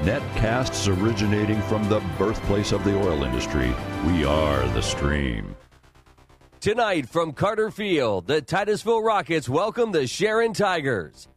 Netcasts originating from the birthplace of the oil industry. We are the Stream. Tonight from Carter Field, the Titusville Rockets welcome the Sharon Tigers.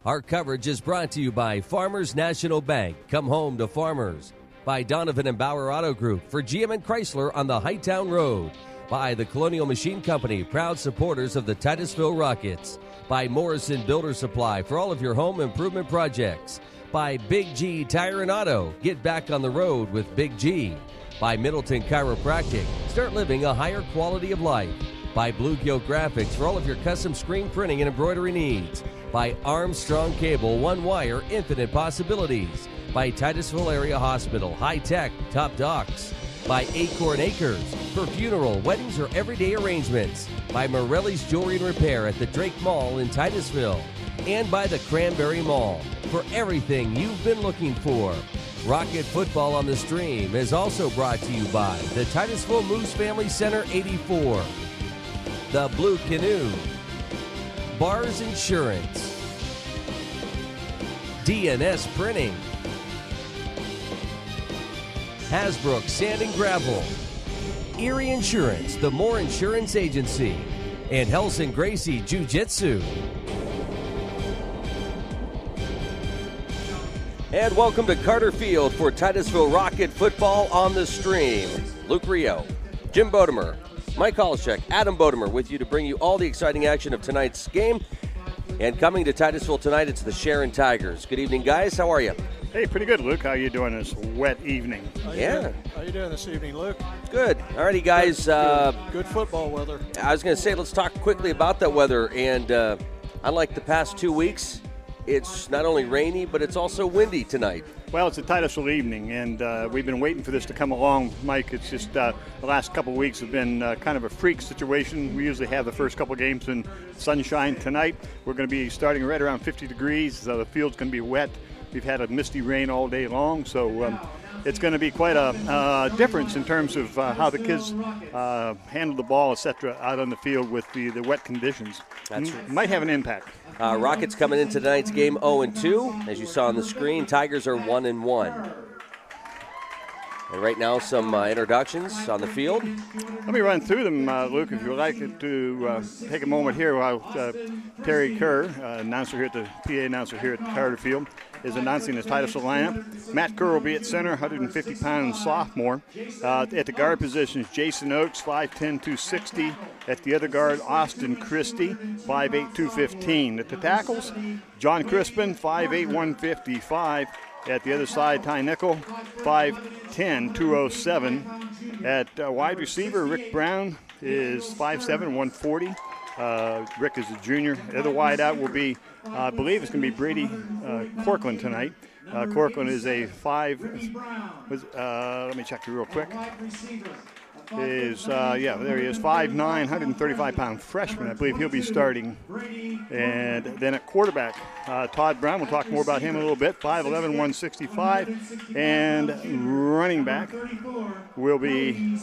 Our coverage is brought to you by Farmers National Bank. Come home to Farmers. By Donovan and Bauer Auto Group for GM and Chrysler on the Hightown Road. By the Colonial Machine Company, proud supporters of the Titusville Rockets. By Morrison Builder Supply for all of your home improvement projects. By Big G Tire and Auto. Get back on the road with Big G. By Middleton Chiropractic. Start living a higher quality of life. By Blue Gill Graphics for all of your custom screen printing and embroidery needs. By Armstrong Cable, one wire, infinite possibilities. By Titusville Area Hospital, high tech, top docs. By Acorn Acres for funeral, weddings, or everyday arrangements. By Morelli's Jewelry and Repair at the Drake Mall in Titusville. And by the Cranberry Mall for everything you've been looking for. Rocket Football on the Stream is also brought to you by the Titusville Moose Family Center 84, the Blue Canoe, Bars Insurance, DNS Printing, Hasbrook Sand and Gravel, Erie Insurance, the Moore Insurance Agency, and Helson Gracie Jiu-Jitsu. And welcome to Carter Field for Titusville Rocket Football on the Stream. Luke Rio, Jim Bodemer, Mike Holschek, Adam Bodemer with you to bring you all the exciting action of tonight's game. And coming to Titusville tonight, it's the Sharon Tigers. Good evening, guys. How are you? Hey, pretty good, Luke. How you doing this wet evening? How you doing this evening, Luke? Good. All righty, guys. Good football weather. I was going to say, let's talk quickly about that weather. And unlike the past 2 weeks, it's not only rainy, but it's also windy tonight. Well, it's a Titusville evening, and we've been waiting for this to come along, Mike. It's just the last couple of weeks have been kind of a freak situation. We usually have the first couple of games in sunshine. Tonight, we're going to be starting right around 50 degrees. So the field's going to be wet. We've had a misty rain all day long, so it's going to be quite a difference in terms of how the kids handle the ball, etc., out on the field with the wet conditions. That's might have an impact. Rockets coming into tonight's game 0-2. As you saw on the screen, Tigers are 1-1. And right now, some introductions on the field. Let me run through them, Luke, if you'd like to take a moment here while Terry Kerr, announcer here at the PA announcer here at Carter Field, is announcing his Titusville lineup. Matt Kerr will be at center, 150-pound sophomore. At the guard positions, Jason Oakes, 5'10", 260. At the other guard, Austin Christie, 5'8", 215. At the tackles, John Crispin, 5'8", 155. At the other side, Ty Nickel, 5'10", 207. At wide receiver, Rick Brown is 5'7", 140. Rick is a junior. The other wide out will be, I believe it's going to be Brady Corcoran tonight. Corcoran is a let me check it real quick. There he is, 5'9", 135-pound freshman. I believe he'll be starting. And then at quarterback, Todd Brown, we'll talk more about him in a little bit, 5'11", 165. And running back will be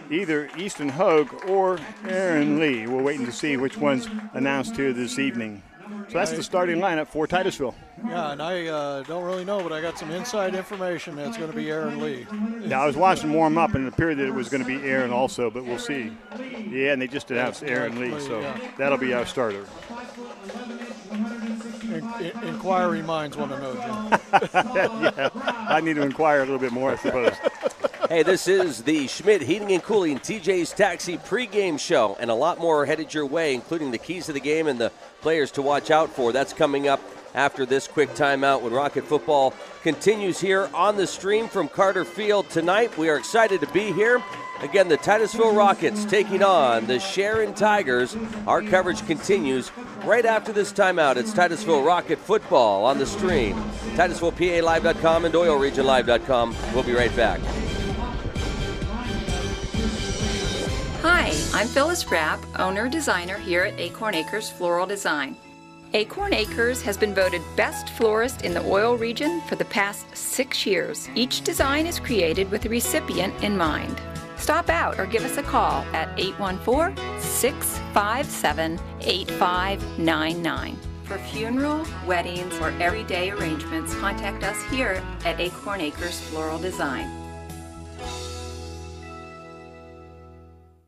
either Easton Hogue or Aaron Lee. We're waiting to see which one's announced here this evening. So that's the starting lineup for Titusville. Yeah, and I don't really know, but I got some inside information that it's going to be Aaron Lee. Yeah, I was watching him warm up, and it appeared that it was going to be Aaron also, but we'll see. Yeah, and they just announced Aaron Lee, so that'll be our starter. Inquiry minds want to know, Jim. Yeah, I need to inquire a little bit more, I suppose. Hey, this is the Schmidt Heating and Cooling TJ's Taxi pregame show, and a lot more headed your way, including the keys to the game and the players to watch out for. That's coming up after this quick timeout when Rocket Football continues here on the Stream from Carter Field tonight. We are excited to be here. Again, the Titusville Rockets taking on the Sharon Tigers. Our coverage continues right after this timeout. It's Titusville Rocket Football on the Stream. TitusvillePALive.com and OilRegionLive.com. We'll be right back. Hi, I'm Phyllis Rapp, owner-designer here at Acorn Acres Floral Design. Acorn Acres has been voted Best Florist in the Oil Region for the past 6 years. Each design is created with the recipient in mind. Stop out or give us a call at 814-657-8599. For funeral, weddings, or everyday arrangements, contact us here at Acorn Acres Floral Design.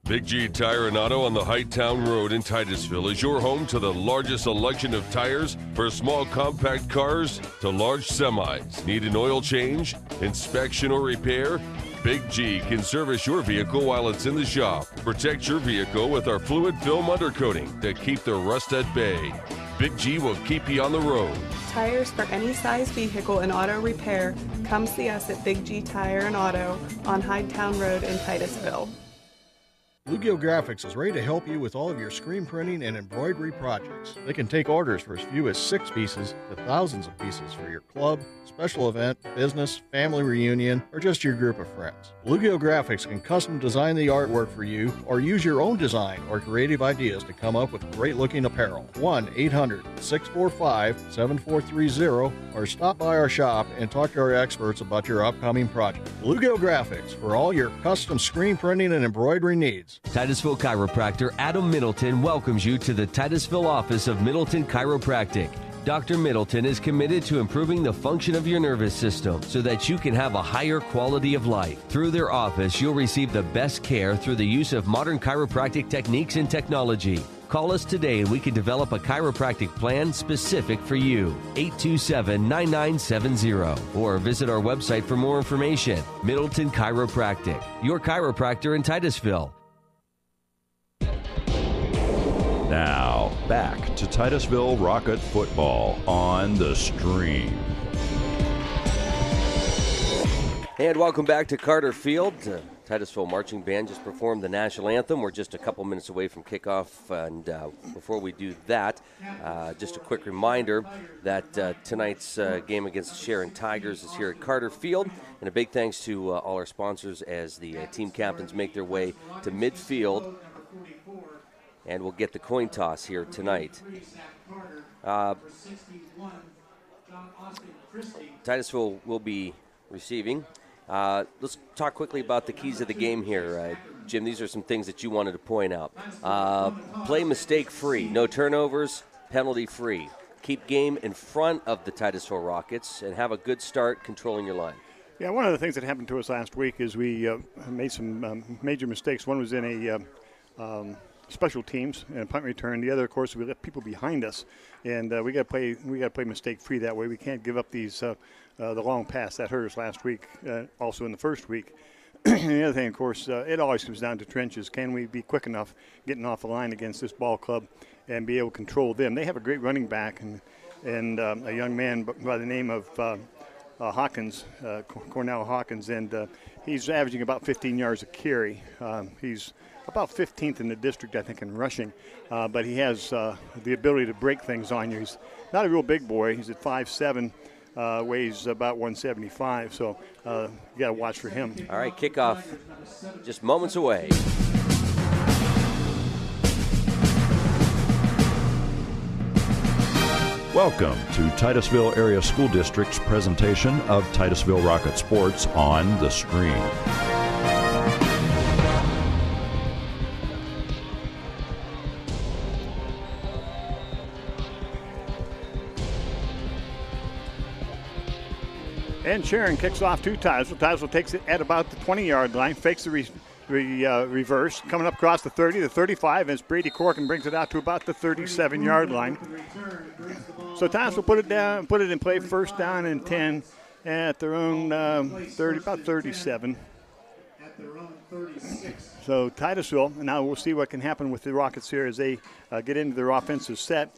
Big G Tire and Auto on the Hightown Road in Titusville is your home to the largest selection of tires for small compact cars to large semis. Need an oil change, inspection, or repair? Big G can service your vehicle while it's in the shop. Protect your vehicle with our fluid film undercoating to keep the rust at bay. Big G will keep you on the road. Tires for any size vehicle and auto repair, come see us at Big G Tire and Auto on Hightown Road in Titusville. Bluegill Graphics is ready to help you with all of your screen printing and embroidery projects. They can take orders for as few as 6 pieces to thousands of pieces for your club, special event, business, family reunion, or just your group of friends. Bluegill Graphics can custom design the artwork for you or use your own design or creative ideas to come up with great-looking apparel. 1-800-645-7430 or stop by our shop and talk to our experts about your upcoming project. Bluegill Graphics for all your custom screen printing and embroidery needs. Titusville chiropractor Adam Middleton welcomes you to the Titusville office of Middleton Chiropractic. Dr. Middleton is committed to improving the function of your nervous system so that you can have a higher quality of life. Through their office, you'll receive the best care through the use of modern chiropractic techniques and technology. Call us today and we can develop a chiropractic plan specific for you. 827-9970 or visit our website for more information. Middleton Chiropractic, your chiropractor in Titusville. Now, back to Titusville Rocket football on the stream. And welcome back to Carter Field. Titusville Marching Band just performed the national anthem. We're just a couple minutes away from kickoff, and before we do that, just a quick reminder that tonight's game against the Sharon Tigers is here at Carter Field, and a big thanks to all our sponsors as the team captains make their way to midfield, and we'll get the coin toss here tonight. Titusville will be receiving. Let's talk quickly about the keys of the game here. Jim, these are some things that you wanted to point out. Play mistake-free, no turnovers, penalty-free. Keep game in front of the Titusville Rockets and have a good start controlling your line. Yeah, one of the things that happened to us last week is we made some major mistakes. One was in a special teams and punt return. The other, of course, we let people behind us, and we got to play mistake free that way. We can't give up these the long pass that hurt us last week, also in the first week. And the other thing, of course, it always comes down to trenches. Can we be quick enough getting off the line against this ball club and be able to control them? They have a great running back and a young man by the name of Hawkins, Cornell Hawkins, and he's averaging about 15 yards a carry. He's about 15th in the district, I think, in rushing, but he has the ability to break things on you. He's not a real big boy. He's at 5'7", weighs about 175, so you got to watch for him. All right, kickoff just moments away. Welcome to Titusville Area School District's presentation of Titusville Rocket Sports on the Stream. And Sharon kicks off to Titusville. Titusville takes it at about the 20-yard line, fakes the reverse, coming up across the 30, the 35, as Brady Corkin brings it out to about the 37-yard line. So Titusville put it in play, first down and 10 at their own 30, about 37. So Titusville, now we'll see what can happen with the Rockets here as they get into their offensive set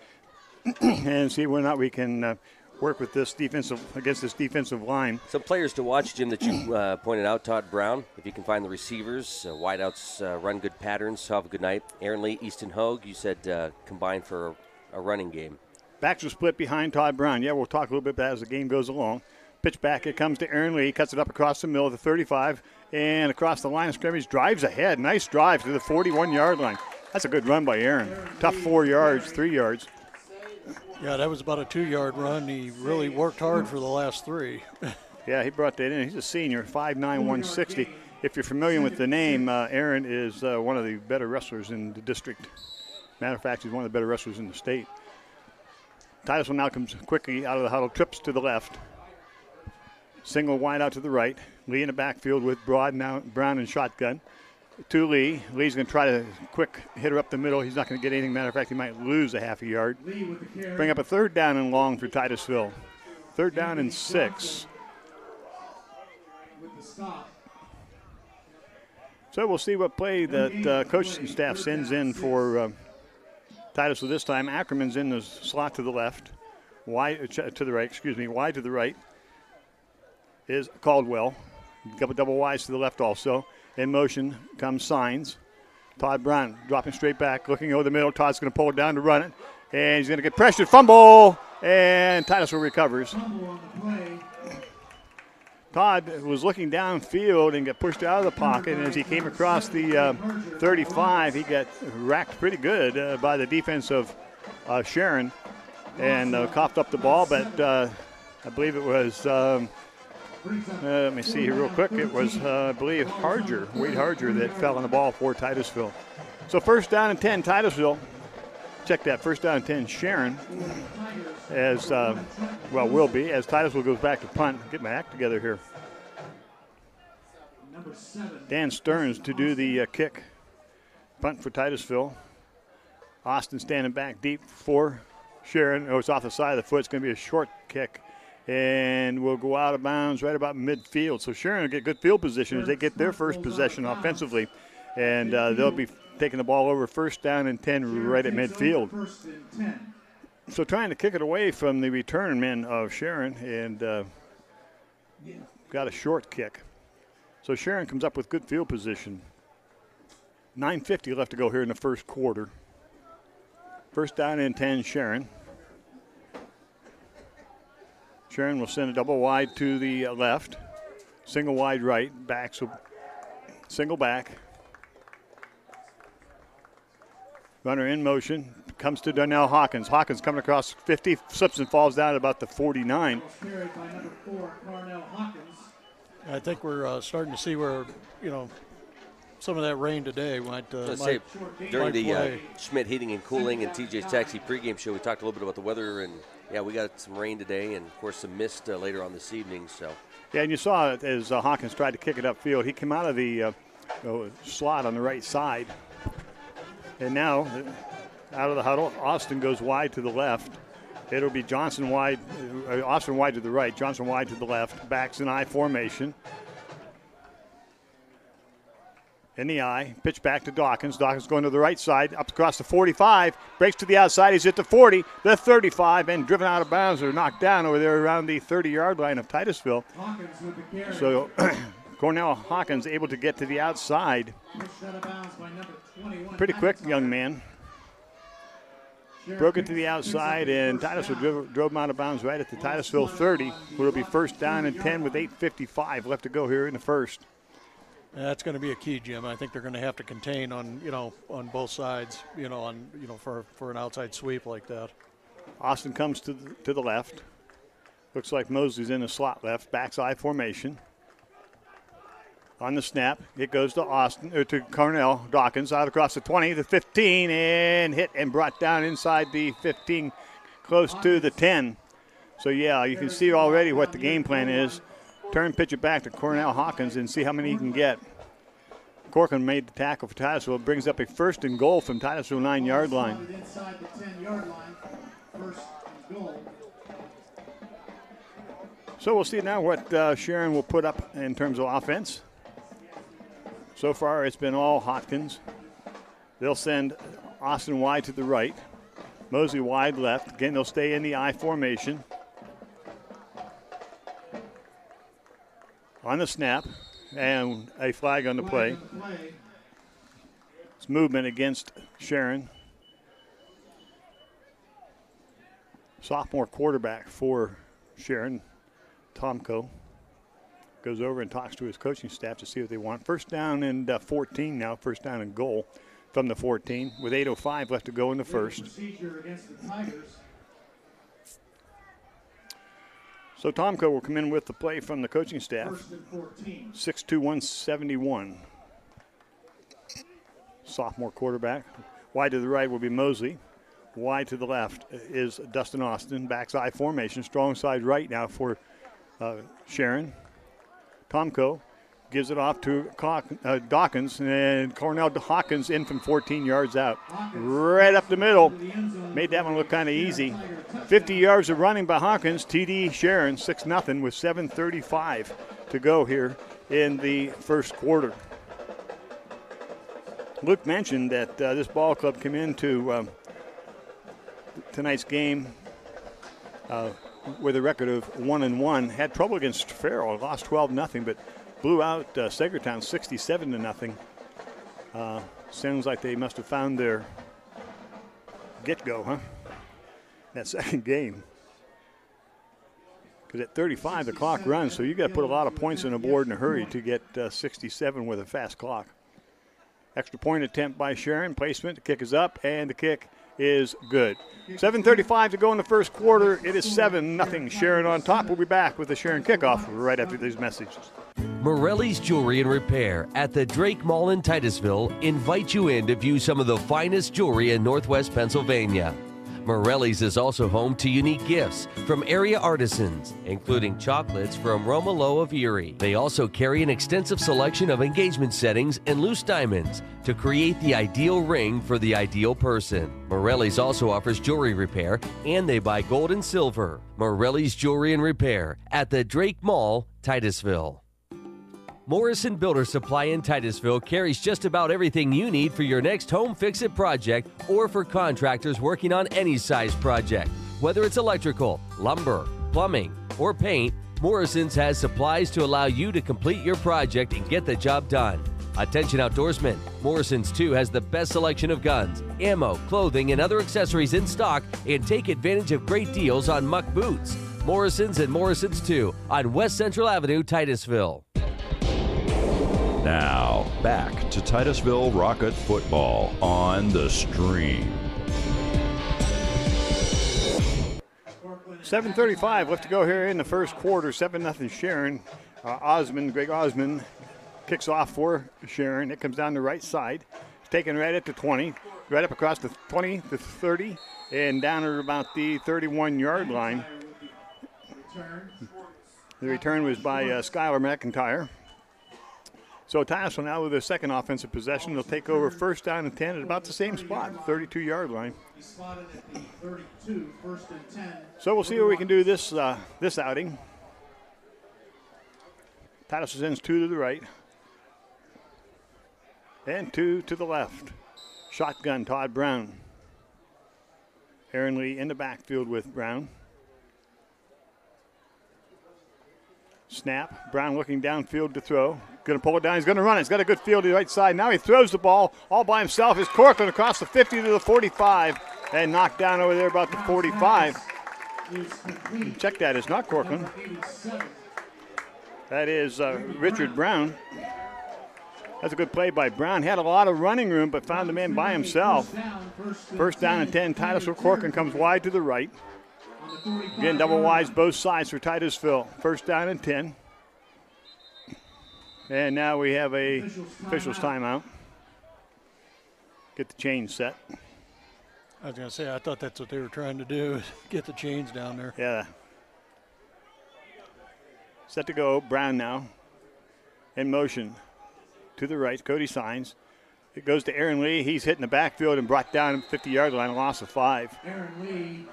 and see whether or not we can work with this defensive line. Some players to watch, Jim, that you pointed out. Todd Brown, if you can find the receivers. Wideouts run good patterns. Have a good night. Aaron Lee, Easton Hogue, you said combined for a running game. Backs are split behind Todd Brown. Yeah, we'll talk a little bit about that as the game goes along. Pitch back, it comes to Aaron Lee. Cuts it up across the middle of the 35 and across the line of scrimmage. Drives ahead. Nice drive to the 41-yard line. That's a good run by Aaron. Tough 4 yards, 3 yards. Yeah, that was about a 2-yard run. He really worked hard for the last 3. Yeah, he brought that in. He's a senior, 5'9", 160. If you're familiar with the name, Aaron is one of the better wrestlers in the district. Matter of fact, he's one of the better wrestlers in the state. Titusville now comes quickly out of the huddle, trips to the left. Single wide out to the right. Lee in the backfield with Brown and shotgun. To Lee. Lee's going to try to quick hitter up the middle. He's not going to get anything. Matter of fact, he might lose a half a yard. Bring up a 3rd down and long for Titusville. 3rd down and 6. So we'll see what play that coaching staff sends in for Titusville this time. Ackerman's in the slot to the left. Wide to the right, wide to the right is Caldwell. Double wides to the left also. In motion comes Signs. Todd Brown dropping straight back, looking over the middle. Todd's going to pull it down to run it. And he's going to get pressured. Fumble! And Titusville recovers. Todd was looking downfield and got pushed out of the pocket. And as he came across the 35, he got racked pretty good by the defense of Sharon and coughed up the ball. But I believe it was... let me see here real quick. It was, I believe, Wade Harger that fell on the ball for Titusville. So 1st down and 10, Titusville. Check that, 1st down and 10, Sharon. As, will be, as Titusville goes back to punt. Get my act together here. Dan Stearns to do the kick. Punt for Titusville. Austin standing back deep for Sharon. Oh, it's off the side of the foot. It's going to be a short kick. And will go out of bounds right about midfield. So Sharon will get good field position as they get their first possession offensively. And they'll be taking the ball over 1st down and 10 right at midfield. So trying to kick it away from the return men of Sharon and got a short kick. So Sharon comes up with good field position. 9:50 left to go here in the first quarter. 1st down and 10, Sharon. Sharon will send a double wide to the left. Single wide right. Back, so single back. Runner in motion. Comes to Darnell Hawkins. Hawkins coming across 50, slips and falls down at about the 49. I think we're starting to see where, some of that rain today might during the Schmidt Heating and Cooling and TJ's Taxi pregame show, we talked a little bit about the weather, and we got some rain today and, of course, some mist later on this evening. So. Yeah, and you saw it as Hawkins tried to kick it upfield. He came out of the slot on the right side. And now, out of the huddle, Austin goes wide to the left. It'll be Johnson wide, Austin wide to the right, Johnson wide to the left. Backs in I formation. In the I, pitch back to Dawkins. Dawkins going to the right side, up across the 45, breaks to the outside. He's at the 40, the 35, and driven out of bounds or knocked down over there around the 30-yard line of Titusville. So Cornell Hawkins able to get to the outside. Pretty quick, young man. Broke it to the outside, and Titusville drove him out of bounds right at the Titusville 30, where it'll be 1st down and 10 with 8:55 left to go here in the first. That's going to be a key, Jim. I think they're going to have to contain on both sides, for an outside sweep like that. Austin comes to the left. Looks like Mosley's in the slot left. Backs I formation. On the snap, it goes to Cornell Dawkins out across the 20, the 15, and hit and brought down inside the 15, close to the 10. So, you can see already what the game plan is. Pitch it back to Cornell Hawkins and see how many he can get. Corcoran made the tackle for Titusville. Brings up a 1st and goal from Titusville 9-yard line. Inside the 10-yard line, 1st and goal. So we'll see now what Sharon will put up in terms of offense. So far, it's been all Hopkins. They'll send Austin wide to the right. Mosley wide left. Again, they'll stay in the I formation. On the snap, and a flag on the play. It's movement against Sharon. Sophomore quarterback for Sharon, Tomko, goes over and talks to his coaching staff to see what they want. 1st down and 14 now, 1st down and goal from the 14 with 8:05 left to go in the first. So Tomko will come in with the play from the coaching staff. 6'2", 171. Sophomore quarterback. Wide to the right will be Mosley. Wide to the left is Dustin Austin. Backside formation, strong side right now for Sharon. Tomko gives it off to Dawkins, and Cornell Hawkins in from 14 yards out. Right up the middle. Made that one look kind of easy. 50 yards of running by Hawkins. TD Sharon, 6-0 with 7:35 to go here in the first quarter. Luke mentioned that this ball club came into tonight's game with a record of 1-1. Had trouble against Farrell, lost 12-0, but blew out Sagertown 67-0. Sounds like they must have found their get-go, huh? That second game. Because at 35, the clock runs, so you got to put a lot of points on the board in a hurry to get 67 with a fast clock. Extra point attempt by Sharon. Placement, the kick is up, and the kick is good. 7:35 to go in the first quarter. It is 7-0 Sharon on top. We'll be back with the Sharon kickoff right after these messages. Morelli's Jewelry and Repair at the Drake Mall in Titusville invite you in to view some of the finest jewelry in Northwest Pennsylvania. Morelli's is also home to unique gifts from area artisans, including chocolates from Romolo of Erie. They also carry an extensive selection of engagement settings and loose diamonds to create the ideal ring for the ideal person. Morelli's also offers jewelry repair, and they buy gold and silver. Morelli's Jewelry and Repair at the Drake Mall, Titusville. Morrison Builder Supply in Titusville carries just about everything you need for your next home fix-it project or for contractors working on any size project. Whether it's electrical, lumber, plumbing, or paint, Morrison's has supplies to allow you to complete your project and get the job done. Attention outdoorsmen, Morrison's too has the best selection of guns, ammo, clothing, and other accessories in stock, and take advantage of great deals on muck boots. Morrison's and Morrison's 2 on West Central Avenue, Titusville. Now, back to Titusville Rocket football on the Stream. 7:35 left to go here in the first quarter. 7-0 Sharon. Greg Osmond kicks off for Sharon. It comes down the right side. It's taken right at the 20, right up across the 20, the 30, and down at about the 31-yard line. The return was by Skylar McIntyre. So Titusville now with their second offensive possession. They'll take over first down and 10 at about the same spot, 32-yard line. So we'll see what we can do this outing. Titusville sends 2 to the right and 2 to the left. Shotgun, Todd Brown. Aaron Lee in the backfield with Brown. Snap. Brown looking downfield to throw. Going to pull it down. He's going to run it. He's got a good field to the right side. Now he throws the ball all by himself. It's Corcoran across the 50 to the 45 and knocked down over there about the 45. Check that. It's not Corcoran. That is Richard Brown. That's a good play by Brown. Had a lot of running room, but found the man by himself. First down and 10. Titusville. Corcoran comes wide to the right. Again, double wides both sides for Titusville. First down and 10. And now we have a official's timeout. Get the chains set. I was going to say, I thought that's what they were trying to do, get the chains down there. Yeah. Set to go. Brown now in motion to the right. Cody signs. It goes to Aaron Lee. He's hitting the backfield and brought down 50-yard line, a loss of 5. Aaron Lee.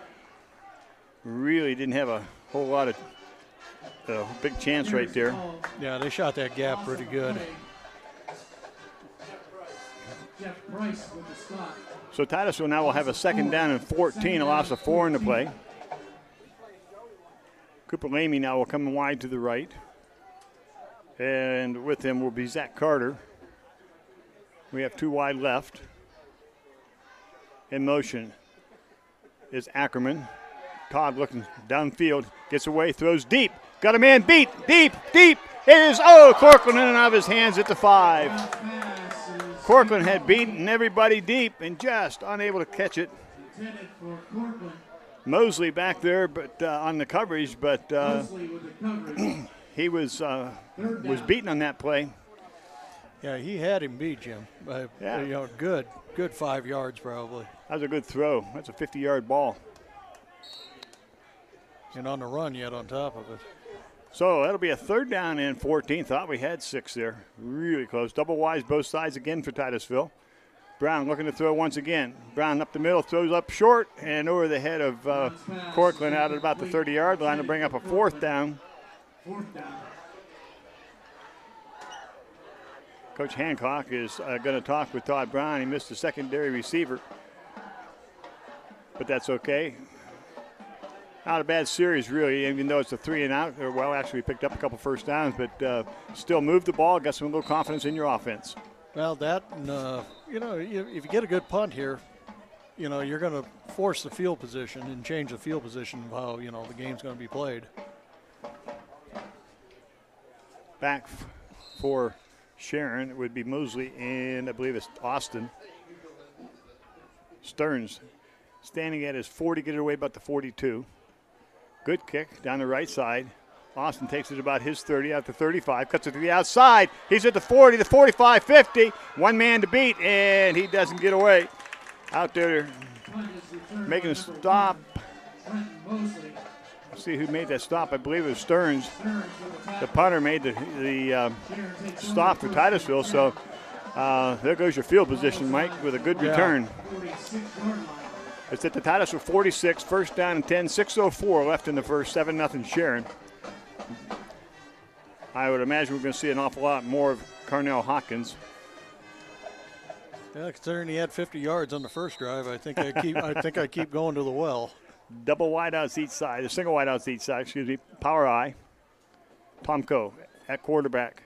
Really didn't have a whole lot of big chance right there. Yeah, they shot that gap pretty good. Jeff Price with the stop. So Titusville now will have a second down and 14, a loss of 4 in the play. Cooper Lamy now will come wide to the right. And with him will be Zach Carter. We have 2 wide left. In motion is Ackerman. Todd looking downfield, gets away, throws deep. Got a man beat, deep. It is, Corcoran in and out of his hands at the 5. Corcoran had beaten everybody deep and just unable to catch it. Mosley back there, but on the coverage, but he was beaten on that play. Yeah, he had him beat, Jim. Good 5 yards probably. That was a good throw. That's a 50-yard ball. And on the run yet on top of it. So that'll be a 3rd down and 14. Thought we had 6 there. Really close. Double wise both sides again for Titusville. Brown looking to throw once again. Brown up the middle, throws up short and over the head of Corcoran out at about the 30-yard line to bring up a 4th down. Coach Hancock is going to talk with Todd Brown. He missed the secondary receiver, but that's okay. Not a bad series, really, even though it's a 3 and out. Well, actually, we picked up a couple first downs, but still moved the ball, got some little confidence in your offense. Well, that, you know, if you get a good punt here, you know, you're going to force the field position and change the field position of how, you know, the game's going to be played. Back for Sharon, it would be Mosley, and I believe it's Austin. Stearns standing at his 40, get it away about the 42. Good kick down the right side. Austin takes it about his 30 out to 35, cuts it to the outside. He's at the 40, the 45, 50. One man to beat, and he doesn't get away. Out there making a stop. Let's see who made that stop. I believe it was Stearns. The punter made the stop for Titusville, so there goes your field position, Mike, with a good return. It's at the Titusville 46, 1st down and 10, 6:04 left in the first, 7-0 Sharon. I would imagine we're going to see an awful lot more of Carnell Hawkins. Yeah, considering he had 50 yards on the first drive, I think I keep going to the well. Double wideouts each side, single wideouts each side, excuse me. Power I. Tomko at quarterback.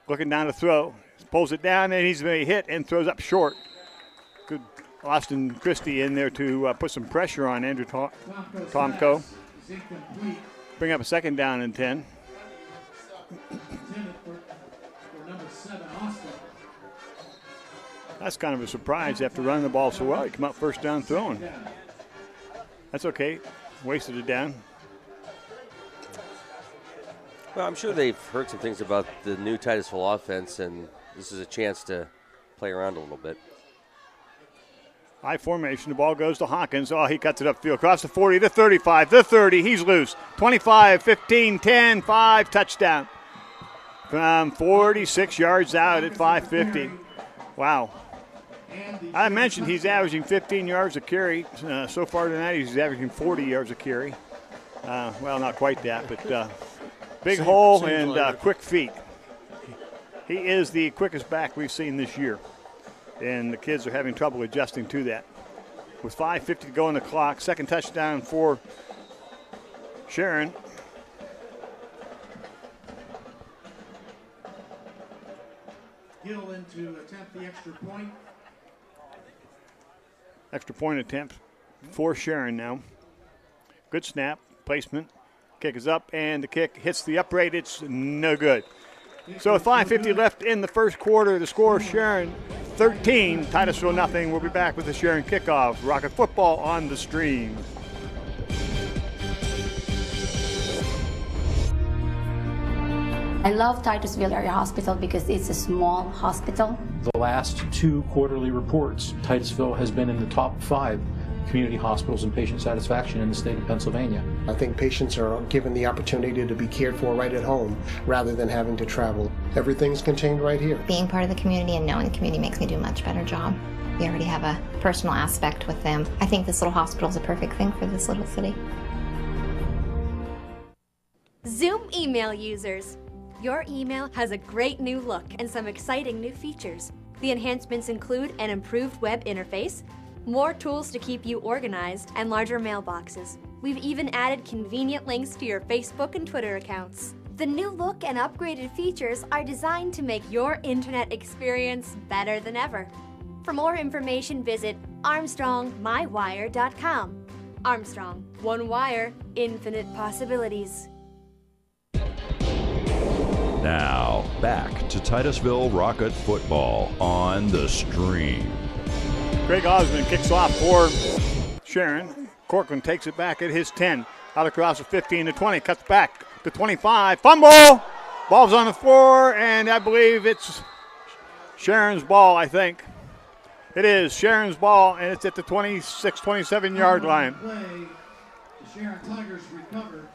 Looking down to throw. Pulls it down, and he's going to hit and throws up short. Good Austin Christie in there to put some pressure on Andrew Tomko. Bring up a 2nd down and 10. That's kind of a surprise after running the ball so well. He come out 1st down throwing. That's okay. Wasted it down. Well, I'm sure they've heard some things about the new Titusville offense, and this is a chance to play around a little bit. High formation. The ball goes to Hawkins. Oh, he cuts it upfield. Across the 40, the 35, the 30. He's loose. 25, 15, 10, 5. Touchdown. From 46 yards out at 5:50. Wow. I mentioned he's averaging 15 yards a carry. So far tonight, he's averaging 40 yards a carry. Well, not quite that, but big hole and quick feet. He is the quickest back we've seen this year, and the kids are having trouble adjusting to that. With 5:50 to go on the clock, 2nd touchdown for Sharon. Gill in to attempt the extra point. Extra point attempt for Sharon now. Good snap, placement. Kick is up, and the kick hits the upright. It's no good. So with 5:50 left in the first quarter, the score Sharon 13, Titusville nothing. We'll be back with the Sharon kickoff. Rocket football on the stream. I love Titusville Area Hospital because it's a small hospital. The last 2 quarterly reports, Titusville has been in the top 5 community hospitals and patient satisfaction in the state of Pennsylvania. I think patients are given the opportunity to be cared for right at home rather than having to travel. Everything's contained right here. Being part of the community and knowing the community makes me do a much better job. We already have a personal aspect with them. I think this little hospital is a perfect thing for this little city. Zoom email users. Your email has a great new look and some exciting new features. The enhancements include an improved web interface, more tools to keep you organized, and larger mailboxes. We've even added convenient links to your Facebook and Twitter accounts. The new look and upgraded features are designed to make your internet experience better than ever. For more information, visit ArmstrongMyWire.com. Armstrong, one wire, infinite possibilities. Now, back to Titusville Rocket football on the stream. Greg Osmond kicks off for Sharon. Corcoran takes it back at his 10. Out across the 15 to 20. Cuts back to 25. Fumble! Ball's on the floor, and I believe it's Sharon's ball, I think. It is Sharon's ball, and it's at the 26, 27-yard line. The Sharon Tigers recovered.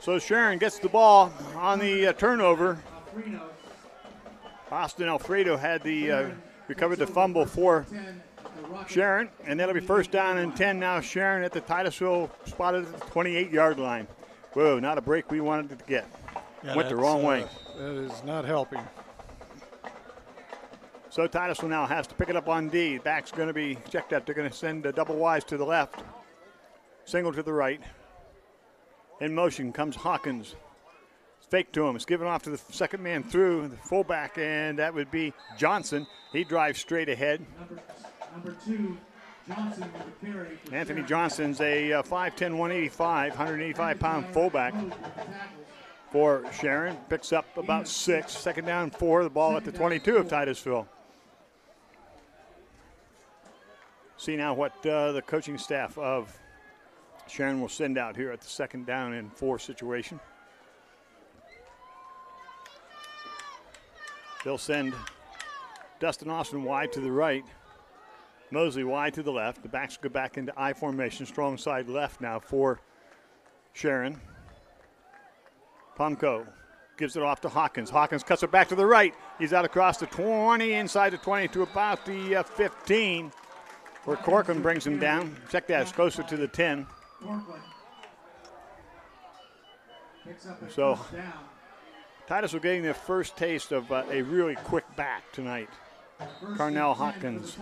So Sharon gets the ball on the turnover. Austin Alfredo had the recovered the fumble for Sharon, and that'll be first down and 10 now. Sharon at the Titusville, spotted at the 28-yard line. Whoa, not a break we wanted to get. Yeah, went the wrong way. That is not helping. So Titusville now has to pick it up on D. Back's going to be checked out. They're going to send double Y's to the left, single to the right. In motion comes Hawkins. It's fake to him. It's given off to the second man through, the fullback, and that would be Johnson. He drives straight ahead. Number 2, Johnson with the carry. Anthony Johnson's a 5'10", 185, 185-pound fullback for Sharon. Picks up about 6. Second down 4. The ball at the 22 of Titusville. See now what the coaching staff of Sharon will send out here at the second down and 4 situation. They'll send Dustin Austin wide to the right. Mosley wide to the left. The backs go back into I formation. Strong side left now for Sharon. Pomko gives it off to Hawkins. Hawkins cuts it back to the right. He's out across the 20, inside the 20 to about the 15, where Corcoran brings him down. Check that, it's closer to the 10. So Titus are getting their first taste of a really quick back tonight. Carnell Hawkins.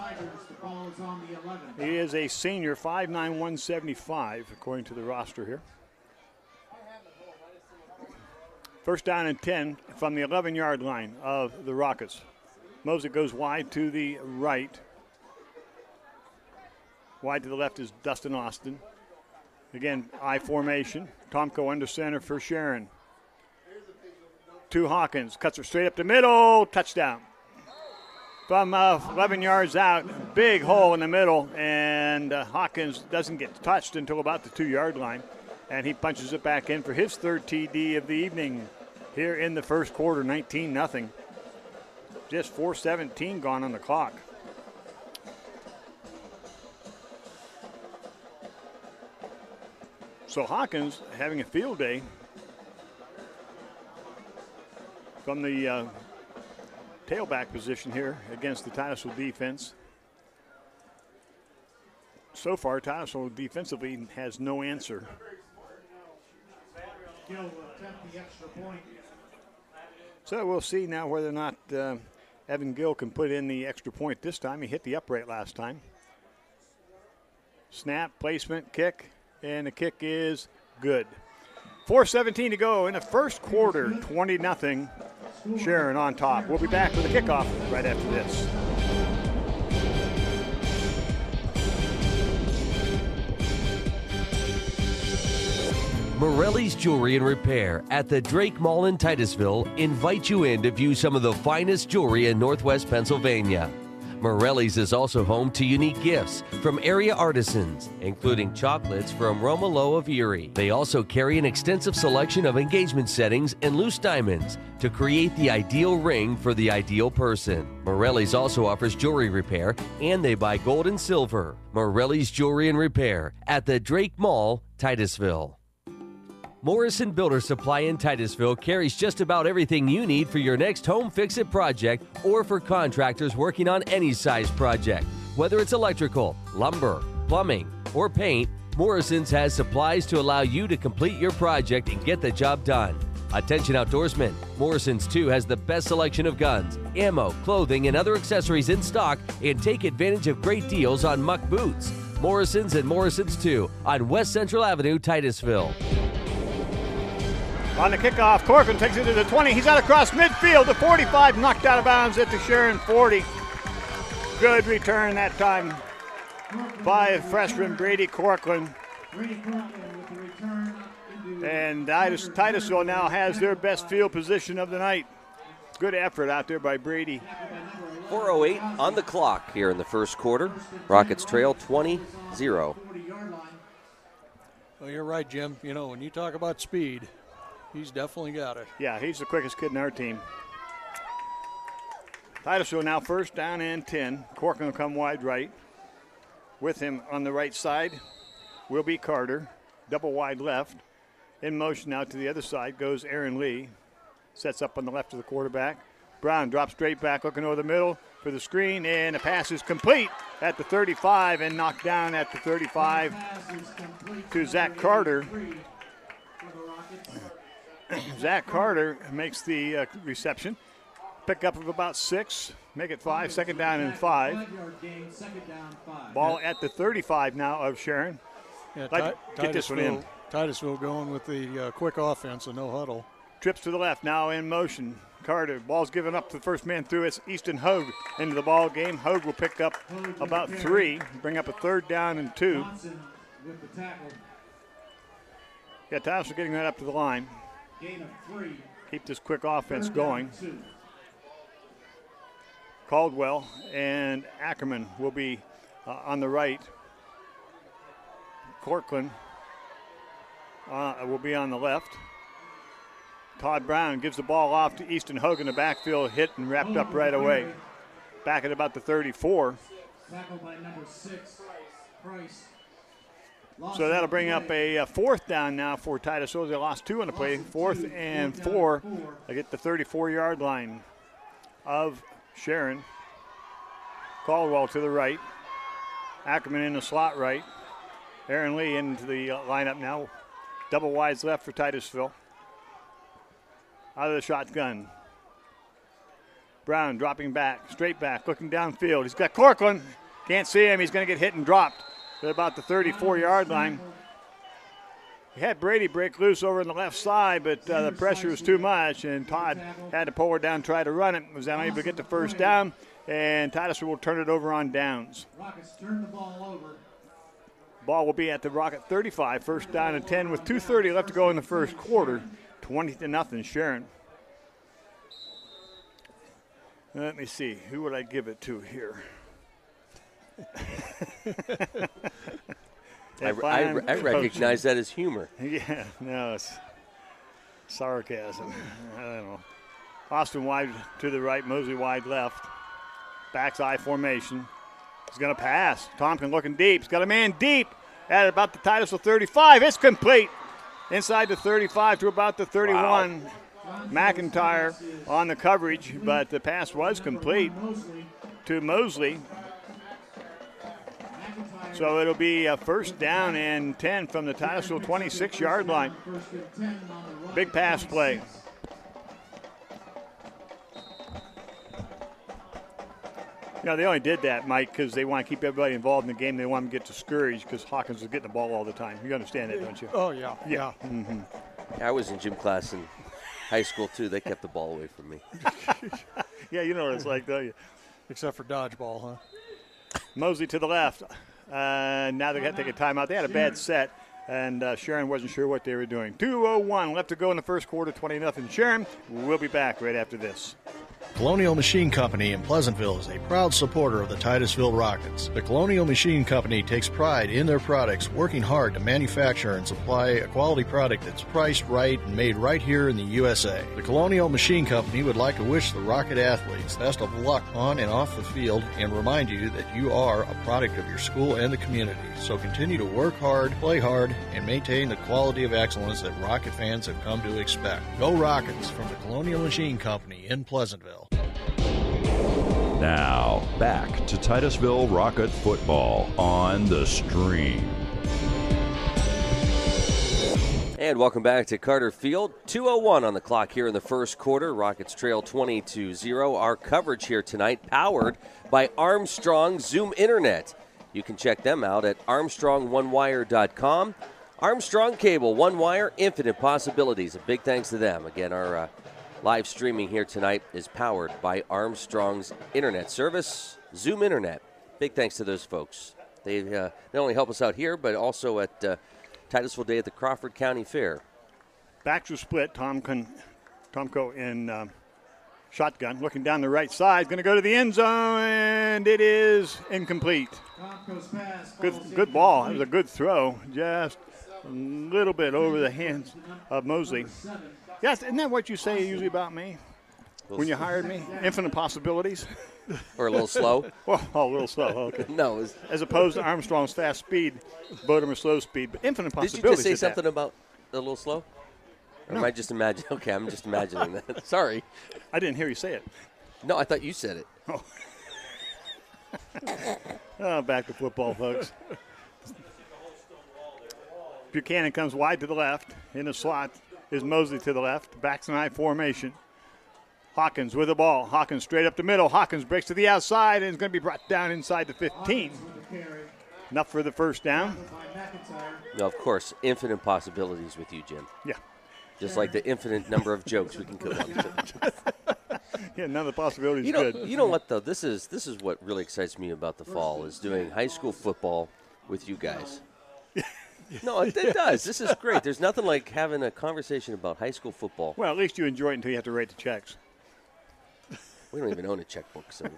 He is a senior, 5'9", 175, according to the roster here. First down and 10 from the 11-yard line of the Rockets. Mosley goes wide to the right. Wide to the left is Dustin Austin. Again, I formation. Tomko under center for Sharon. To Hawkins. Cuts her straight up the middle. Touchdown. From 11 yards out, big hole in the middle, and Hawkins doesn't get touched until about the 2-yard line, and he punches it back in for his third TD of the evening here in the first quarter, 19-0. Just 4:17 gone on the clock. So Hawkins having a field day from the tailback position here against the Titusville defense. So far, Titusville defensively has no answer. So we'll see now whether or not Evan Gill can put in the extra point this time. He hit the upright last time. Snap, placement, kick, and the kick is good. 4:17 to go in the first quarter, 20-0. Sharon on top. We'll be back with a kickoff right after this. Morelli's Jewelry and Repair at the Drake Mall in Titusville invite you in to view some of the finest jewelry in Northwest Pennsylvania. Morelli's is also home to unique gifts from area artisans, including chocolates from Romolo of Erie. They also carry an extensive selection of engagement settings and loose diamonds to create the ideal ring for the ideal person. Morelli's also offers jewelry repair, and they buy gold and silver. Morelli's Jewelry and Repair at the Drake Mall, Titusville. Morrison Builder Supply in Titusville carries just about everything you need for your next home fix-it project or for contractors working on any size project. Whether it's electrical, lumber, plumbing, or paint, Morrison's has supplies to allow you to complete your project and get the job done. Attention outdoorsmen, Morrison's too has the best selection of guns, ammo, clothing, and other accessories in stock, and take advantage of great deals on muck boots. Morrison's and Morrison's 2 on West Central Avenue, Titusville. On the kickoff, Corcoran takes it to the 20. He's out across midfield. The 45 knocked out of bounds at the Sharon 40. Good return that time by freshman Brady Corcoran. And Titusville now has their best field position of the night. Good effort out there by Brady. 4:08 on the clock here in the first quarter. Rockets trail 20-0. Well, you're right, Jim. You know, when you talk about speed, he's definitely got it. Yeah, he's the quickest kid in our team. Titusville now first down and 10. Corcoran will come wide right. With him on the right side will be Carter. Double wide left. In motion now to the other side goes Aaron Lee. Sets up on the left of the quarterback. Brown drops straight back, looking over the middle for the screen, and the pass is complete at the 35 and knocked down at the 35 to Zach Carter. Zach Carter makes the reception. Pick up of about 6, make it 5, second down and 5. Ball at the 35 now of Sharon. Yeah, get this one in. Titusville going with the quick offense and no huddle. Trips to the left, now in motion. Carter, ball's given up to the first man through. It's Easton Hogue into the ball game. Hogue will pick up about 3, bring up a third down and 2. Yeah, Titusville getting that up to the line. Keep this quick offense going. Caldwell and Ackerman will be on the right. Corcoran will be on the left. Todd Brown gives the ball off to Easton Hogue in the backfield, hit and wrapped up right away. Back at about the 34. Tackled by number 6, Price. So that'll bring up a fourth down now for Titusville. They lost 2 on the play. 4th and 4. They get the 34-yard line of Sharon. Caldwell to the right. Ackerman in the slot right. Aaron Lee into the lineup now. Double wides left for Titusville. Out of the shotgun. Brown dropping back, straight back, looking downfield. He's got Corcoran. Can't see him. He's going to get hit and dropped at about the 34-yard line. He had Brady break loose over on the left side, but the pressure was too much, and Todd had to pull her down, try to run it. Was unable to get the first down, and Titusville will turn it over on downs. Rockets turn the ball over. Ball will be at the Rocket 35, first down and 10 with 2:30 left to go in the first quarter. 20-0 Sharon. Let me see. Who would I give it to here? I recognize that as humor. Yeah, no, it's sarcasm. I don't know. Austin wide to the right, Mosley wide left. Back's eye formation. He's going to pass. Tompkin looking deep. He's got a man deep at about the Titusville 35. It's complete. Inside the 35 to about the 31. Wow. McIntyre on the coverage, but the pass was complete to Mosley. So it'll be a first down and 10 from the Titusville 26-yard line. Big pass play. You know, they only did that, Mike, because they want to keep everybody involved in the game. They want them to get discouraged because Hawkins is getting the ball all the time. You understand that, don't you? Oh, yeah. Yeah. Mm-hmm. I was in gym class in high school, too. They kept the ball away from me. Yeah, you know what it's like, don't you? Except for dodgeball, huh? Mosley to the left. Now they got to take a timeout. They had a bad set, and Sharon wasn't sure what they were doing. 2:01 left to go in the first quarter, 20-0 Sharon. We'll be back right after this. Colonial Machine Company in Pleasantville is a proud supporter of the Titusville Rockets. The Colonial Machine Company takes pride in their products, working hard to manufacture and supply a quality product that's priced right and made right here in the USA. The Colonial Machine Company would like to wish the Rocket athletes best of luck on and off the field and remind you that you are a product of your school and the community. So continue to work hard, play hard, and maintain the quality of excellence that Rocket fans have come to expect. Go Rockets from the Colonial Machine Company in Pleasantville. Now, back to Titusville Rocket football on the Stream. And welcome back to Carter Field. 2:01 on the clock here in the first quarter. Rockets trail 20-0. Our coverage here tonight powered by Armstrong Zoom Internet. You can check them out at ArmstrongOneWire.com. Armstrong Cable, One Wire, infinite possibilities. A big thanks to them. Again, our live streaming here tonight is powered by Armstrong's internet service, Zoom Internet. Big thanks to those folks. They not only help us out here, but also at Titusville Day at the Crawford County Fair. Backs are split. Tomko in shotgun. Looking down the right side. Going to go to the end zone, and it is incomplete. Good ball. It was a good throw. Just a little bit over the hands of Mosley. Yes, isn't that what you say usually about me? when you hired me? Infinite possibilities. Or a little slow? Well, a little slow. Okay. No. As opposed to Armstrong's fast speed, Bodemer's slow speed, but infinite possibilities. Did you just say something about a little slow? Or am I just imagining? Okay, I'm just imagining that. Sorry. I didn't hear you say it. No, I thought you said it. Oh. Oh, back to football, folks. Buchanan comes wide to the left. In the slot is Mosley to the left. Backs and I formation. Hawkins with the ball. Hawkins straight up the middle. Hawkins breaks to the outside and is going to be brought down inside the 15. Enough for the first down. No, of course, infinite possibilities with you, Jim. Yeah. Just like the infinite number of jokes we can come up with. Yeah, none of the possibilities you good. You know what, though? This is what really excites me about the fall is doing high school football with you guys. No, it does. This is great. There's nothing like having a conversation about high school football. Well, at least you enjoy it until you have to write the checks. We don't even own a checkbook, so.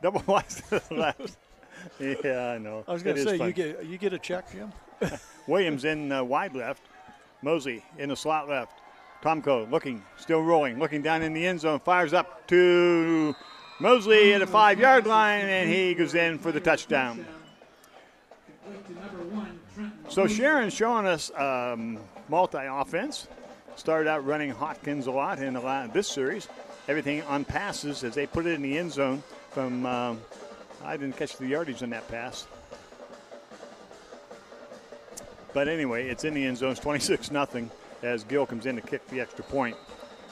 Double wise to the left. Yeah, I know. I was going to say, you get a check, Jim? Williams in wide left. Mosley in the slot left. Tomko looking, still rolling, looking down in the end zone, fires up to Mosley at the 5-yard line, and he goes in for the touchdown. So Sharon's showing us multi-offense. Started out running Hawkins a lot in this series. Everything on passes as they put it in the end zone from, I didn't catch the yardage on that pass. But anyway, it's in the end zone. It's 26-0 as Gill comes in to kick the extra point.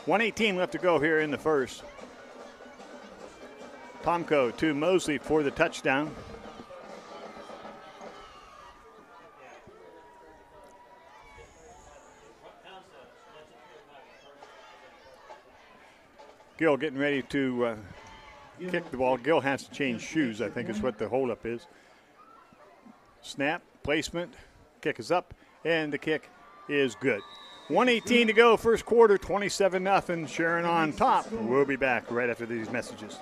1:18 left to go here in the first. Tomko to Mosley for the touchdown. Gill getting ready to kick the ball. Gill has to change shoes, I think is what the holdup is. Snap, placement, kick is up, and the kick is good. 1:18 to go, first quarter, 27-0. Sharon on top. We'll be back right after these messages.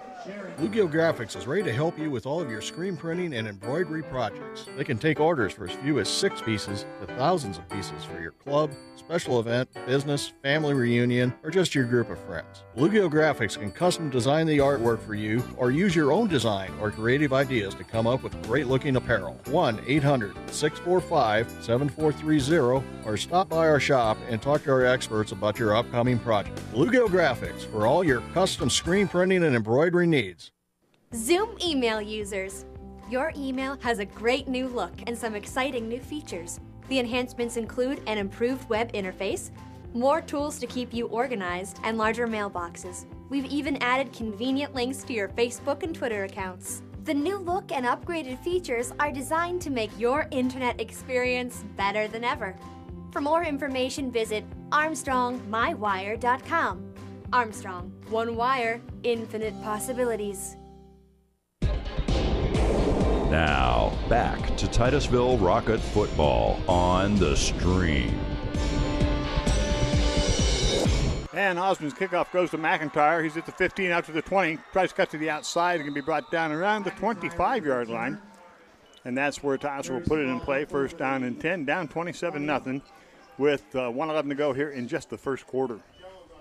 Bluegill Graphics is ready to help you with all of your screen printing and embroidery projects. They can take orders for as few as 6 pieces to thousands of pieces for your club, special event, business, family reunion, or just your group of friends. Bluegill Graphics can custom design the artwork for you or use your own design or creative ideas to come up with great-looking apparel. 1-800-645-7430 or stop by our shop and talk to our experts about your upcoming project. Bluegill Graphics for all your custom screen printing and embroidery needs. Zoom email users. Your email has a great new look and some exciting new features. The enhancements include an improved web interface, more tools to keep you organized, and larger mailboxes. We've even added convenient links to your Facebook and Twitter accounts. The new look and upgraded features are designed to make your internet experience better than ever. For more information, visit ArmstrongMyWire.com. Armstrong, one wire, infinite possibilities. Now, back to Titusville Rocket football on the Stream. And Osmond's kickoff goes to McIntyre. He's at the 15 out to the 20. Tries to cut to the outside and can be brought down around the 25-yard line. And that's where Titusville will put it in play. First down and 10, down 27-0 with 1:11 to go here in just the first quarter.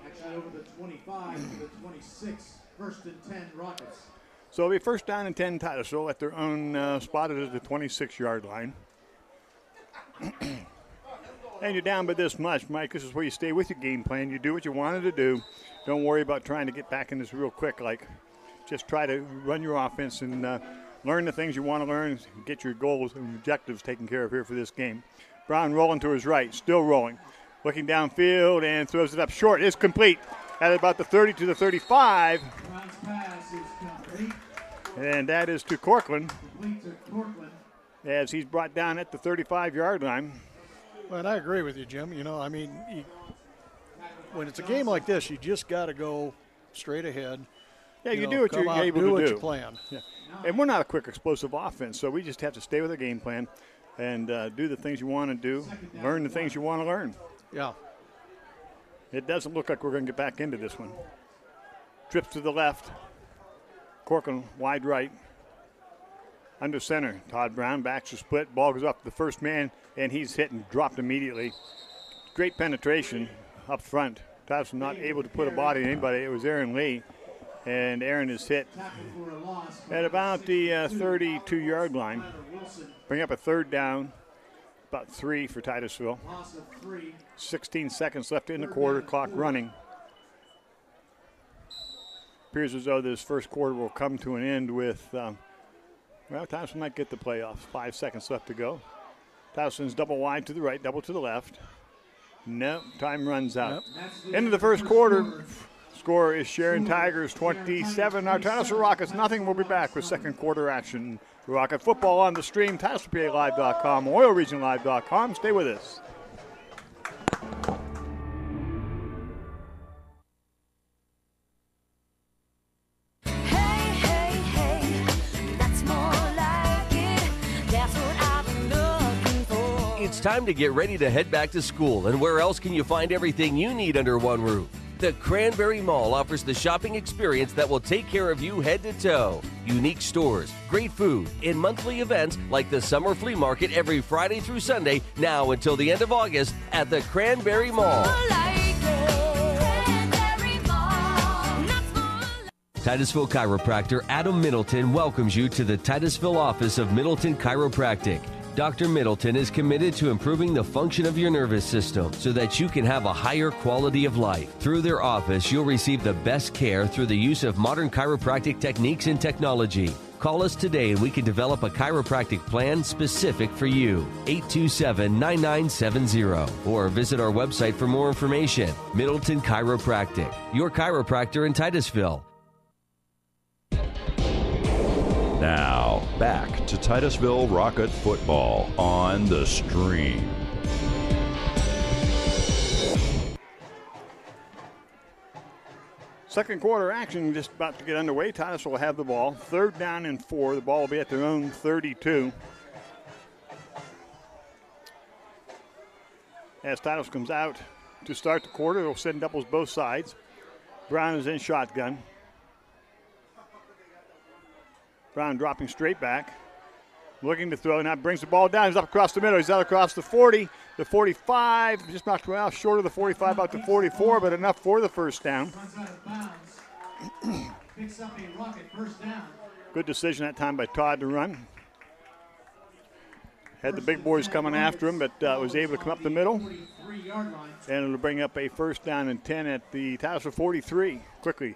Actually, over the 25 to the 26, first and 10 Rockets. So it'll be first down and 10 Titusville at their own spot at the 26-yard line. And you're down by this much, Mike. This is where you stay with your game plan. You do what you wanted to do. Don't worry about trying to get back in this real quick. Just try to run your offense and learn the things you want to learn, get your goals and objectives taken care of here for this game. Brown rolling to his right, still rolling. Looking downfield and throws it up short. It's complete at about the 30 to the 35. Brown's pass is complete. And that is to Corcoran. Complete to Corcoran. As he's brought down at the 35-yard line. Well, and I agree with you, Jim. When it's a game like this, you just got to go straight ahead. Yeah, you do what you're able to do. Do what you plan. Yeah. And we're not a quick, explosive offense, so we just have to stay with the game plan and do the things you want to do, learn the things you want to learn. Yeah. It doesn't look like we're going to get back into this one. Trips to the left. Corcoran wide right. Under center, Todd Brown backs the split. Ball goes up to the first man, and he's hit and dropped immediately. Great penetration up front. Titusville not able to put a body on anybody. It was Aaron Lee, and Aaron is hit at about the 32-yard line. Bring up a third down, about 3 for Titusville. 16 seconds left in the quarter, clock running. Appears as though this first quarter will come to an end with, Titusville might get the playoffs. 5 seconds left to go. Titusville's double wide to the right, double to the left. No, time runs out. End of the first quarter. Score is Sharon Tigers 27. Our Titusville Rockets nothing. We'll be back with second quarter action. Rocket football on the stream, TitusvillePALive.com, OilRegionLive.com. Stay with us. It's time to get ready to head back to school, and where else can you find everything you need under one roof? The Cranberry Mall offers the shopping experience that will take care of you head to toe. Unique stores, great food, and monthly events like the Summer Flea Market every Friday through Sunday, now until the end of August at the Cranberry Mall. Titusville chiropractor Adam Middleton welcomes you to the Titusville office of Middleton Chiropractic. Dr. Middleton is committed to improving the function of your nervous system so that you can have a higher quality of life. Through their office, you'll receive the best care through the use of modern chiropractic techniques and technology. Call us today and we can develop a chiropractic plan specific for you. 827-9970. Or visit our website for more information. Middleton Chiropractic, your chiropractor in Titusville. Now, back to Titusville Rocket football on the stream. Second quarter action just about to get underway. Titusville will have the ball. 3rd down and 4. The ball will be at their own 32. As Titusville comes out to start the quarter, they'll send doubles both sides. Brown is in shotgun. Brown dropping straight back. Looking to throw. Now brings the ball down. He's up across the middle. He's out across the 40, the 45. Just knocked well short of the 45, about the 44, but enough for the first down. Good decision that time by Todd to run. Had the big boys coming after him, but was able to come up the middle. And it'll bring up a first down and 10 at the Titusville 43. Quickly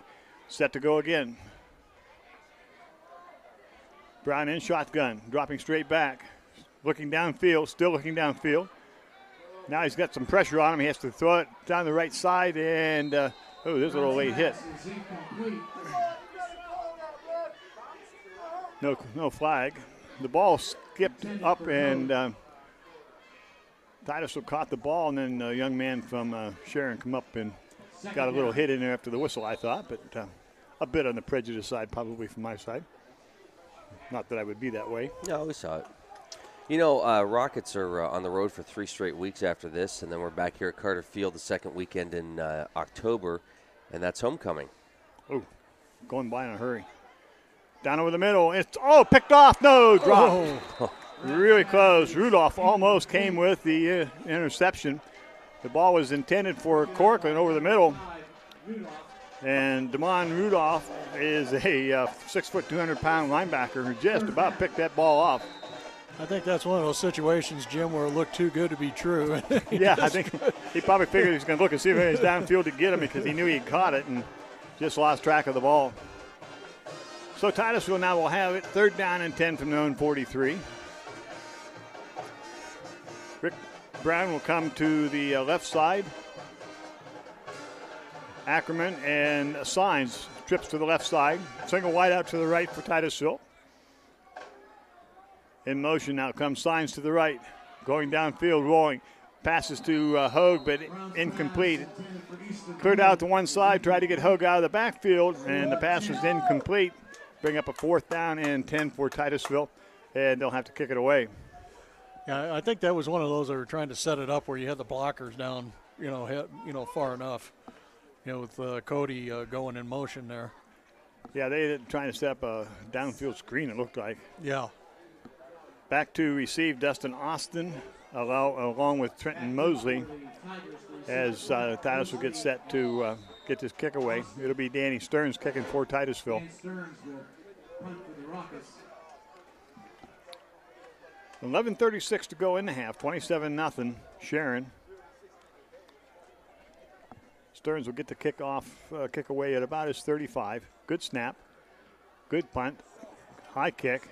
set to go again. Brown in shotgun, dropping straight back. Looking downfield, still looking downfield. Now he's got some pressure on him. He has to throw it down the right side, and there's a little late hit. No flag. The ball skipped up, and Titusville caught the ball, and then a young man from Sharon come up and got a little hit in there after the whistle, I thought, but a bit on the prejudice side, probably from my side. Not that I would be that way. No, we saw it. You know, Rockets are on the road for 3 straight weeks after this, and then we're back here at Carter Field the second weekend in October, and that's homecoming. Oh, going by in a hurry. Down over the middle. It's picked off. No, drop. Oh. Really close. Rudolph almost came with the interception. The ball was intended for Corcoran over the middle. And Damon Rudolph is a 6', 200-pound linebacker who just about picked that ball off. I think that's one of those situations, Jim, where it looked too good to be true. Yeah, I think he probably figured he was going to look and see if he was downfield to get him because he knew he had caught it and just lost track of the ball. So Titusville now will have it 3rd down and 10 from their own 43. Rick Brown will come to the left side. Ackerman and Signs trips to the left side. Single wide out to the right for Titusville. In motion now comes Signs to the right. Going downfield, rolling. Passes to Hogue, but incomplete. Cleared out to one side, tried to get Hogue out of the backfield, and the pass was incomplete. Bring up a 4th down and 10 for Titusville, and they'll have to kick it away. Yeah, I think that was one of those that were trying to set it up where you had the blockers down, far enough. With Cody going in motion there. Yeah, they trying to set up a downfield screen, it looked like. Yeah. Back to receive Dustin Austin along with Trenton Mosley, as Titusville gets set to get this kick away. It'll be Danny Stearns kicking for Titusville. 11:36 to go in the half, 27-0 Sharon. Stearns will get the kick away at about his 35. Good snap, good punt, high kick.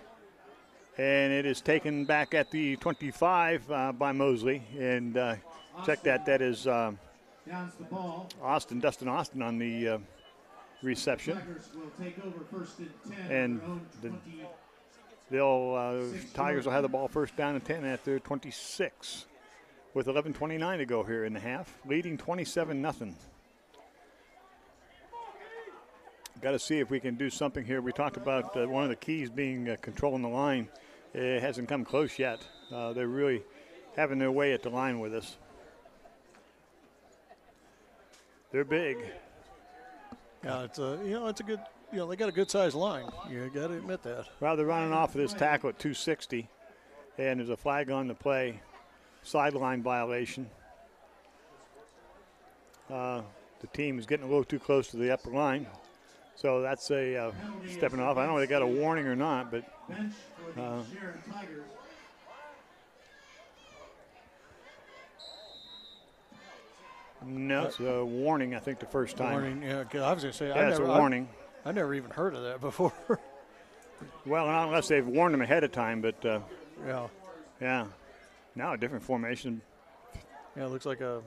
And it is taken back at the 25 by Mosley. And check that. That is Dustin Austin on the reception. And Tigers will have the ball first down and 10 at their 26 with 11:29 to go here in the half, leading 27-0. Got to see if we can do something here. We talked about one of the keys being controlling the line. It hasn't come close yet. They're really having their way at the line with us. They're big. Yeah, it's a good, they got a good sized line. You got to admit that. Well, they're running off of this tackle at 260, and there's a flag on the play, sideline violation. The team is getting a little too close to the upper line. So that's a stepping off. I don't know if they got a warning or not, but no, it's a warning, I think, the first time. Warning, yeah, I was going to say, it's a warning. I never even heard of that before. Well, not unless they've warned them ahead of time, but yeah. Now a different formation. Yeah, it looks like a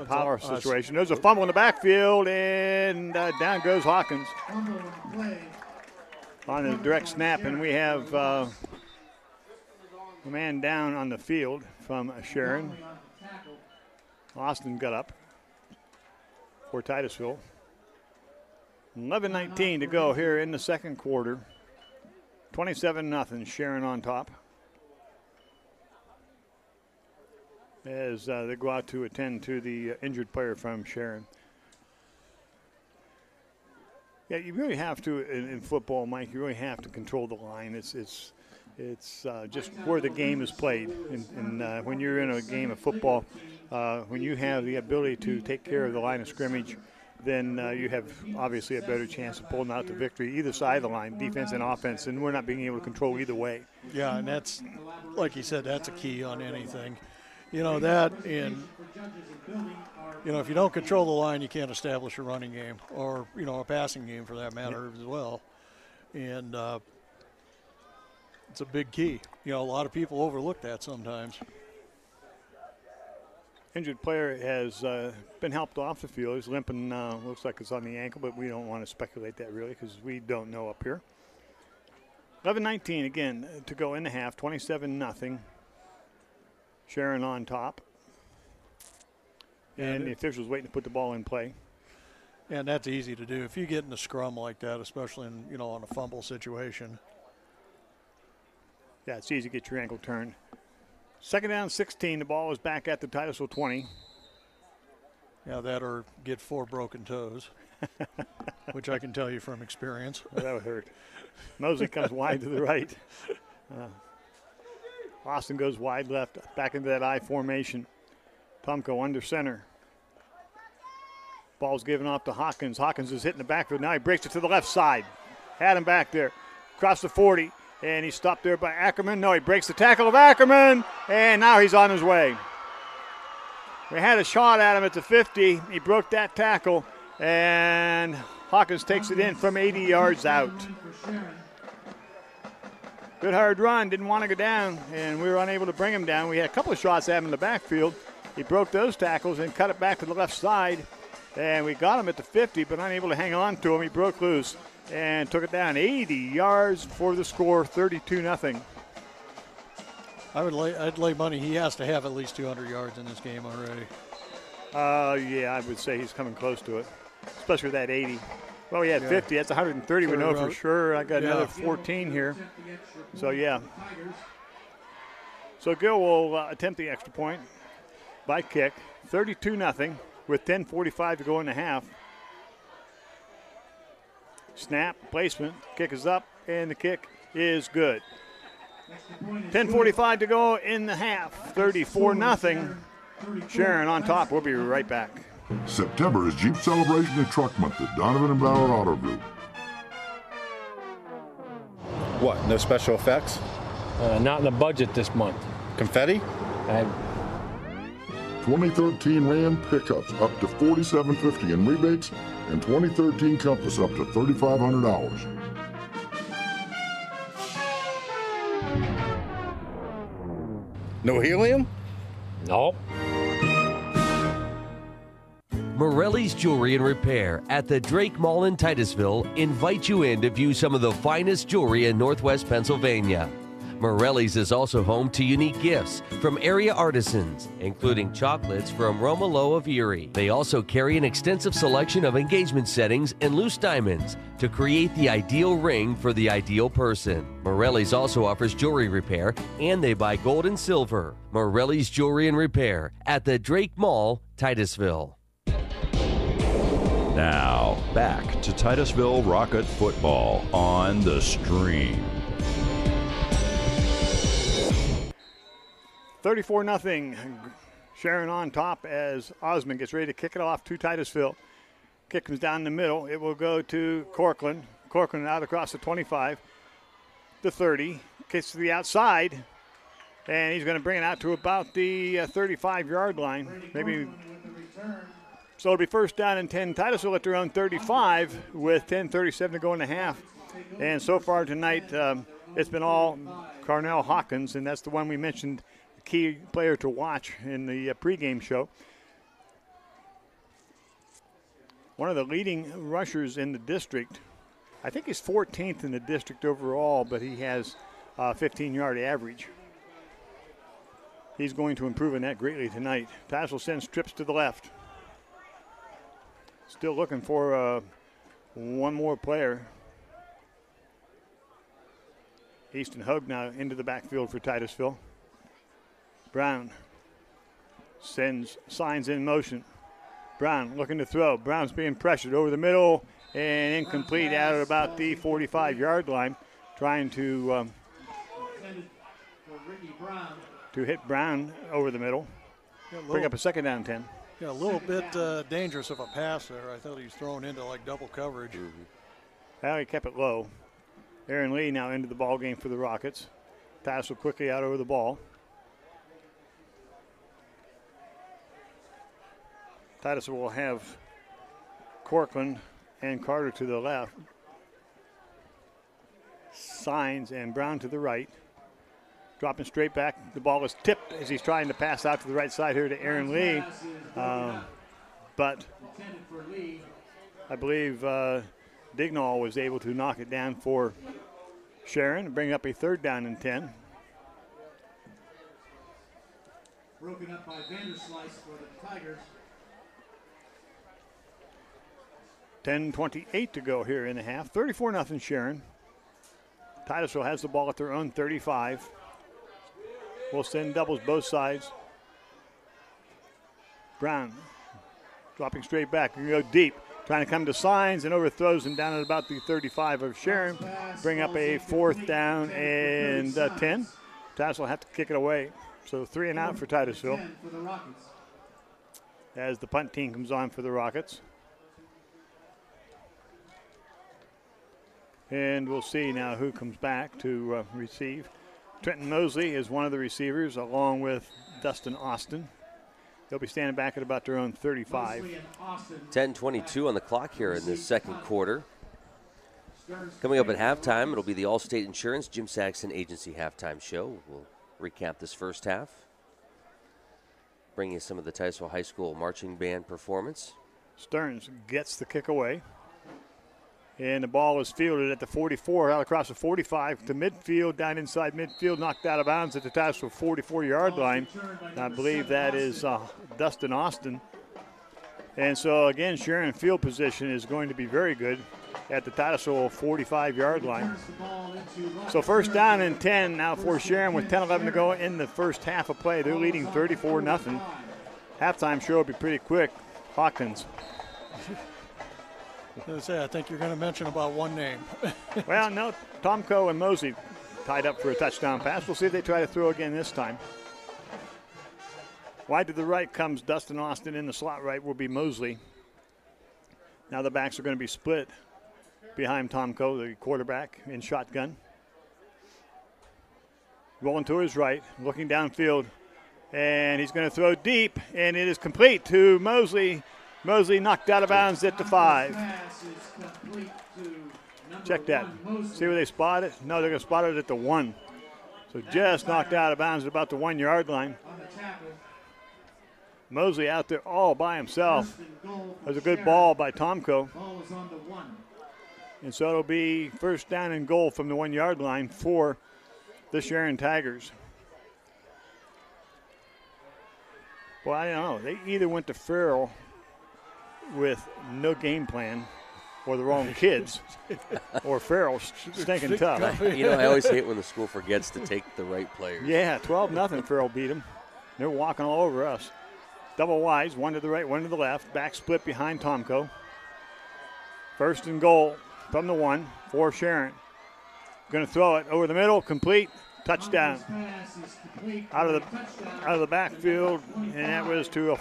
power situation. There's a fumble in the backfield, and down goes Hawkins on a direct snap, and we have a man down on the field from Sharon. Austin got up for Titusville. 11:19 to go here in the second quarter. 27-0, Sharon on top, as they go out to attend to the injured player from Sharon. Yeah, you really have to in football, Mike. You really have to control the line. It's just where the game is played. And when you're in a game of football, when you have the ability to take care of the line of scrimmage, then you have obviously a better chance of pulling out the victory either side of the line, defense and offense. And we're not being able to control either way. Yeah, and that's, like you said, that's a key on anything. That, and if you don't control the line, you can't establish a running game or a passing game for that matter as well. And it's a big key. A lot of people overlook that sometimes. Injured player has been helped off the field. He's limping. Looks like it's on the ankle, but we don't want to speculate that really because we don't know up here. 11:19 again to go in the half. 27-0. Sharon on top. And the officials waiting to put the ball in play. And that's easy to do. If you get in a scrum like that, especially in, on a fumble situation. Yeah, it's easy to get your ankle turned. Second down, 16. The ball is back at the Titusville 20. Yeah, that or get 4 broken toes, which I can tell you from experience. Well, that would hurt. Mosley comes wide to the right. Austin goes wide left, back into that I formation. Tomko under center. Ball's given off to Hawkins. Hawkins is hitting the backfield. Now he breaks it to the left side. Had him back there. Across the 40. And he's stopped there by Ackerman. No, he breaks the tackle of Ackerman. And now he's on his way. We had a shot at him at the 50. He broke that tackle. And Hawkins takes it in from 80 yards out. Good hard run, didn't want to go down, and we were unable to bring him down. We had a couple of shots at him in the backfield. He broke those tackles and cut it back to the left side, and we got him at the 50, but unable to hang on to him. He broke loose and took it down 80 yards for the score, 32-0. I'd lay money he has to have at least 200 yards in this game already. Yeah, I would say he's coming close to it, especially with that 80. Well, he had 50. That's 130. We know for sure. I got another 14 here. So, yeah. So, Gill will attempt the extra point by kick. 32-0 with 10:45 to go in the half. Snap, placement, kick is up, and the kick is good. 10:45 to go in the half. 34-0. Sharon on top. We'll be right back. September is Jeep Celebration and Truck Month at Donovan and Ballard Auto Group. What, no special effects? Not in the budget this month. Confetti? 2013 Ram pickups up to $4,750 in rebates, and 2013 Compass up to $3,500. No helium? No. Morelli's Jewelry and Repair at the Drake Mall in Titusville invite you in to view some of the finest jewelry in Northwest Pennsylvania. Morelli's is also home to unique gifts from area artisans, including chocolates from Romolo of Erie. They also carry an extensive selection of engagement settings and loose diamonds to create the ideal ring for the ideal person. Morelli's also offers jewelry repair, and they buy gold and silver. Morelli's Jewelry and Repair at the Drake Mall, Titusville. Now, back to Titusville Rocket football on the Stream. 34-0. Sharon on top as Osmond gets ready to kick it off to Titusville. Kick comes down the middle. It will go to Corcoran. Corcoran out across the 25, the 30. Kicks to the outside, and he's going to bring it out to about the 35-yard line. Maybe. So it'll be first down and 10. Titusville at their own 35 with 10:37 to go in the half. And so far tonight, it's been all Carnell Hawkins, and that's the one we mentioned, the key player to watch in the pregame show. One of the leading rushers in the district. I think he's 14th in the district overall, but he has a 15-yard average. He's going to improve on that greatly tonight. Titusville sends trips to the left. Still looking for one more player. Easton Hug now into the backfield for Titusville. Brown sends signs in motion. Brown looking to throw. Brown's being pressured over the middle and incomplete out at about the 45-yard line. Trying to hit Brown over the middle. Bring up a second down 10. Yeah, a little bit dangerous of a pass there. I thought he was thrown into like double coverage. Well, he kept it low. Aaron Lee now into the ball game for the Rockets. Tassel quickly out over the ball. Titusville will have Corcoran and Carter to the left. Signs and Brown to the right. Dropping straight back. The ball is tipped as he's trying to pass out to the right side here to Aaron Lee. But I believe Dignall was able to knock it down for Sharon and bring up a third down and 10. Broken up by Vanderslice for the Tigers. 10:28 to go here in the half. 34-0 Sharon. Titusville has the ball at their own 35. We'll send doubles both sides. Brown dropping straight back. We go deep. Trying to come to signs and overthrows him down at about the 35 of Sharon. Bring up a fourth down and 10. Titusville will have to kick it away. So 3 and out for Titusville. As the punt team comes on for the Rockets. And we'll see now who comes back to receive. Trenton Mosley is one of the receivers, along with Dustin Austin. They'll be standing back at about their own 35. 10:22 on the clock here in the second quarter. Coming up at halftime, it'll be the Allstate Insurance Jim Saxon Agency halftime show. We'll recap this first half, bring you some of the Titusville High School marching band performance. Stearns gets the kick away. And the ball is fielded at the 44, out across the 45 to midfield, down inside midfield, knocked out of bounds at the Titusville 44-yard line. And I believe that is Dustin Austin. And so, again, Sharon field position is going to be very good at the Titusville 45-yard line. So first down and 10 now for Sharon with 10-11 to go in the first half of play. They're leading 34-0. Halftime show will be pretty quick. Hawkins. I think you're going to mention about one name. Well, no, Tomko and Mosey. tied up for a touchdown pass. We'll see if they try to throw again this time. Wide to the right comes Dustin Austin. In the slot right will be Mosley. Now the backs are going to be split behind Tomko, the quarterback, in shotgun. Rolling to his right, looking downfield, and he's going to throw deep, and it is complete to Mosley. Mosley knocked out of bounds at the 5. Check that. See where they spot it? No, they're going to spot it at the 1. So just knocked out of bounds at about the 1 yard line. Mosley out there all by himself. That was a good ball by Tomko. And so it'll be first down and goal from the 1 yard line for the Sharon Tigers. Well, I don't know. They either went to Farrell with no game plan or the wrong kids, or Farrell stinking tough. You know, I always hate when the school forgets to take the right players. Yeah, 12-0 Farrell beat them. They're walking all over us. Double wides, one to the right, one to the left. Back split behind Tomko. First and goal from the 1 for Sharon. Going to throw it over the middle, complete, touchdown. Out of the backfield, and that was to a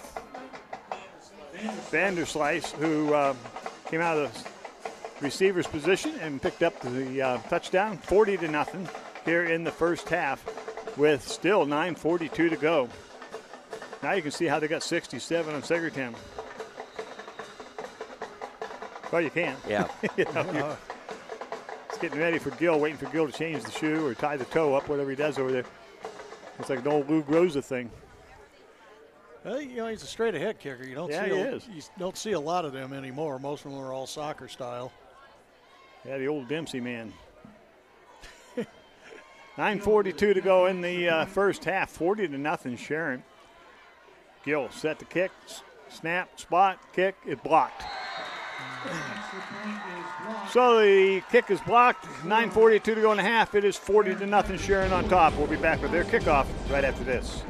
Vanderslice, who came out of the receiver's position and picked up the touchdown, 40-0 here in the first half, with still 9:42 to go. Now you can see how they got 67 on Segertown. Well, you can. Yeah. You know, it's getting ready for Gill, waiting for Gill to change the shoe or tie the toe up, whatever he does over there. It's like an old Lou Groza thing. Well, you know, he's a straight ahead kicker. You don't you don't see a lot of them anymore. Most of them are all soccer style. Yeah, the old Dempsey man. 9:42 to go in the first half. 40-0 Sharon. Gill set the kick, snap, spot, kick, it blocked. So the kick is blocked. 9:42 to go in the half. It is 40-0 Sharon on top. We'll be back with their kickoff right after this.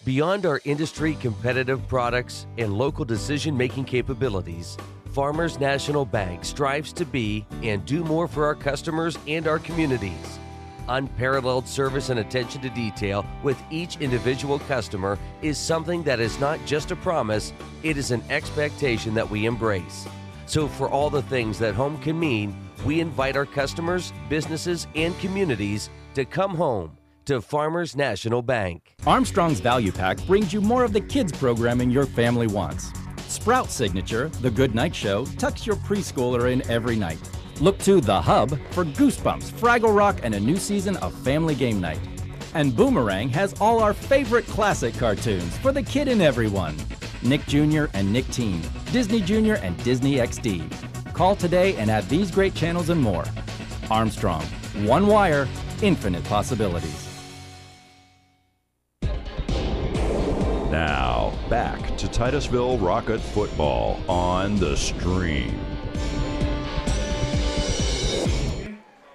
Beyond our industry competitive products and local decision-making capabilities, Farmers National Bank strives to be and do more for our customers and our communities. Unparalleled service and attention to detail with each individual customer is something that is not just a promise, it is an expectation that we embrace. So for all the things that home can mean, we invite our customers, businesses, and communities to come home to Farmers National Bank. Armstrong's Value Pack brings you more of the kids programming your family wants. Sprout Signature, The Good Night Show, tucks your preschooler in every night. Look to The Hub for Goosebumps, Fraggle Rock, and a new season of Family Game Night. And Boomerang has all our favorite classic cartoons for the kid in everyone. Nick Jr. and Nick Teen, Disney Jr. and Disney XD. Call today and add these great channels and more. Armstrong, one wire, infinite possibilities. Now, back to Titusville Rocket football on the stream.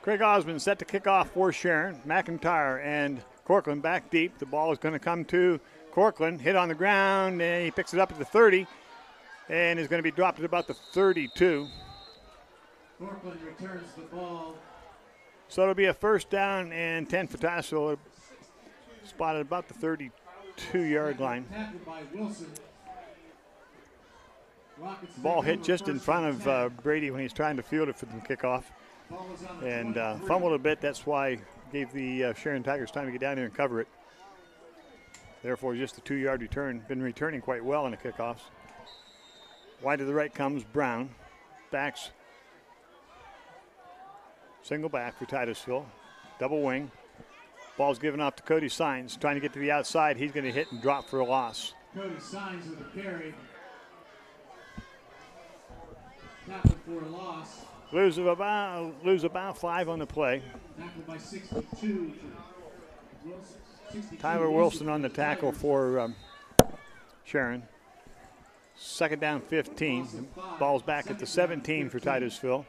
Craig Osmond set to kick off for Sharon. McIntyre and Corcoran back deep. The ball is going to come to Corcoran. Hit on the ground, and he picks it up at the 30 and is going to be dropped at about the 32. Corcoran returns the ball. So it'll be a first down and 10 for Titusville. Spotted about the 32-yard line. Ball hit just in front of Brady when he's trying to field it for the kickoff. And fumbled a bit. That's why gave the Sharon Tigers time to get down there and cover it. Therefore, just a 2-yard return. Been returning quite well in the kickoffs. Wide to the right comes Brown. Backs. Single back for Titusville. Double wing. Ball's given off to Cody Sines. Trying to get to the outside. He's going to hit and drop for a loss. Cody Sines with a carry. Tackled for a loss. Lose about 5 on the play. Tackled by 62. Tyler Wilson on the tackle for Sharon. Second down 15. Ball's back at the 17 for Titusville.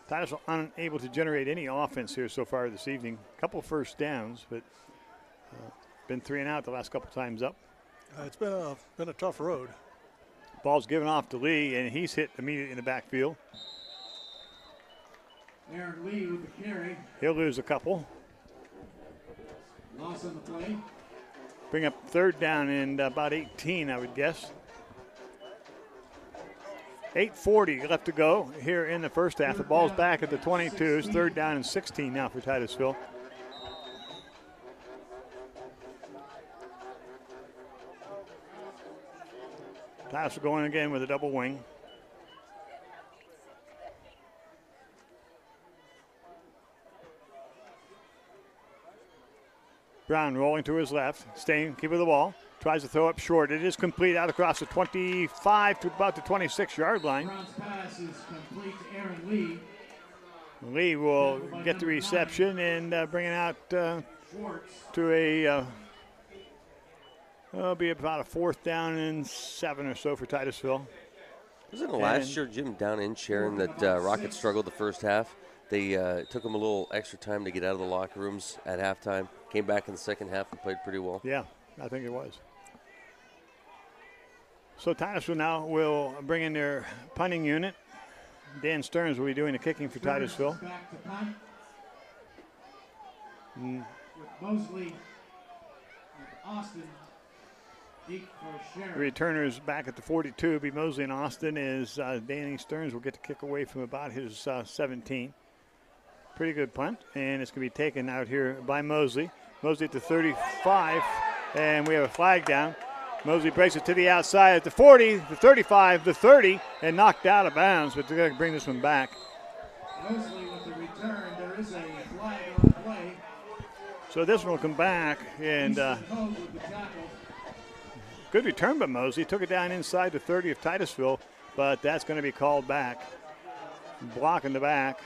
Titusville unable to generate any offense here so far this evening. A couple first downs, but been 3 and out the last couple times up. It's been a tough road. Ball's given off to Lee, and he's hit immediately in the backfield. Aaron Lee with the carry. He'll lose a couple. Loss on the play. Bring up third down and about 18, I would guess. 8:40 left to go here in the first half. The ball's back at the 22. It's third down and 16 now for Titusville. Titusville going again with a double wing. Brown rolling to his left, staying, keep with the ball. Tries to throw up short. It is complete out across the 25 to about the 26-yard line. Brown's pass is complete to Aaron Lee. Lee will get the reception and bring it out to it'll be about a 4th down and 7 or so for Titusville. Wasn't it last year, Jim, down in Sharon that Rockets struggled the first half? They took them a little extra time to get out of the locker rooms at halftime. Came back in the second half and played pretty well. Yeah, I think it was. So Titusville now will bring in their punting unit. Dan Stearns will be doing the kicking for Titusville. Back to punt. With Mosley and Austin. Deep for Sharon. Returners back at the 42 will be Mosley and Austin as Danny Stearns will get the kick away from about his 17. Pretty good punt, and it's going to be taken out here by Mosley. Mosley at the 35, and we have a flag down. Mosley breaks it to the outside at the 40, the 35, the 30, and knocked out of bounds, but they're going to bring this one back. Mosley with the return. There is a flag on the play. So this one will come back, and good return by Mosley. Took it down inside the 30 of Titusville, but that's going to be called back. Block in the back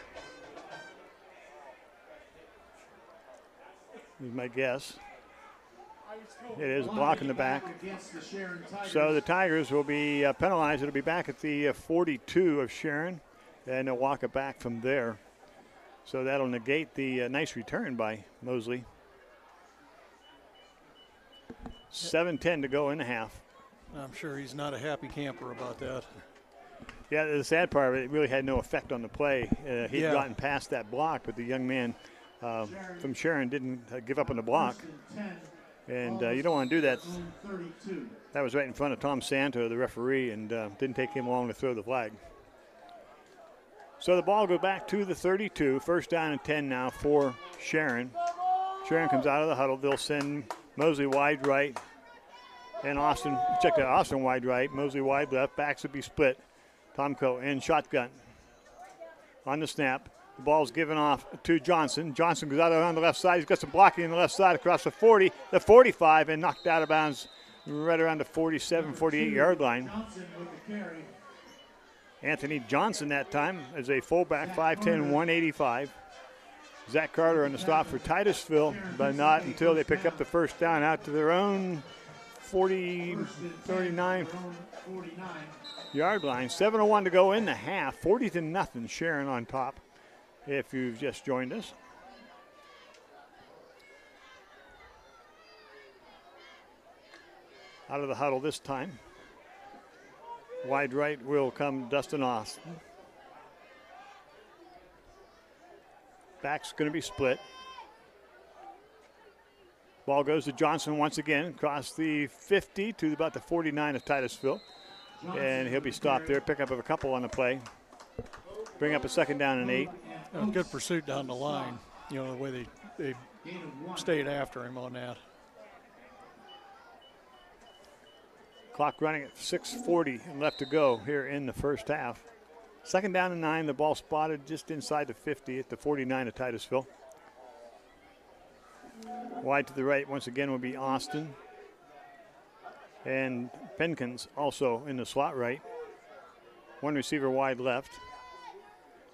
is my guess. It is block in the back. So the Tigers will be penalized. It'll be back at the 42 of Sharon, and they'll walk it back from there. So that'll negate the nice return by Mosley. 7:10 to go in the half. I'm sure he's not a happy camper about that. Yeah, the sad part of it really had no effect on the play. He'd gotten past that block, but the young man from Sharon didn't give up on the block. And you don't want to do that. That was right in front of Tom Santo, the referee, and didn't take him long to throw the flag. So the ball goes back to the 32. First down and 10 now for Sharon. Sharon comes out of the huddle. They'll send Mosley wide right, and Austin, check that, Austin wide right, Mosley wide left. Backs would be split. Tomko in shotgun. On the snap, the ball's given off to Johnson. Johnson goes out on the left side. He's got some blocking on the left side across the 40, the 45, and knocked out of bounds right around the 47, 48-yard line. Anthony Johnson that time as a fullback, 5'10", 185. Zach Carter on the stop for Titusville, but not until they pick up the first down out to their own 39-yard line. 7:01 to go in the half. 40-0. Sharon on top. If you've just joined us. Out of the huddle this time. Wide right will come Dustin Austin. Back's going to be split. Ball goes to Johnson once again across the 50 to about the 49 of Titusville. And he'll be stopped there. Pick up of a couple on the play. Bring up a second down and 8. Good pursuit down the line. You know, the way they stayed after him on that. Clock running at 6:40 and left to go here in the first half. Second down and 9, the ball spotted just inside the 50 at the 49 of Titusville. Wide to the right once again will be Austin. And Penkins also in the slot right. One receiver wide left.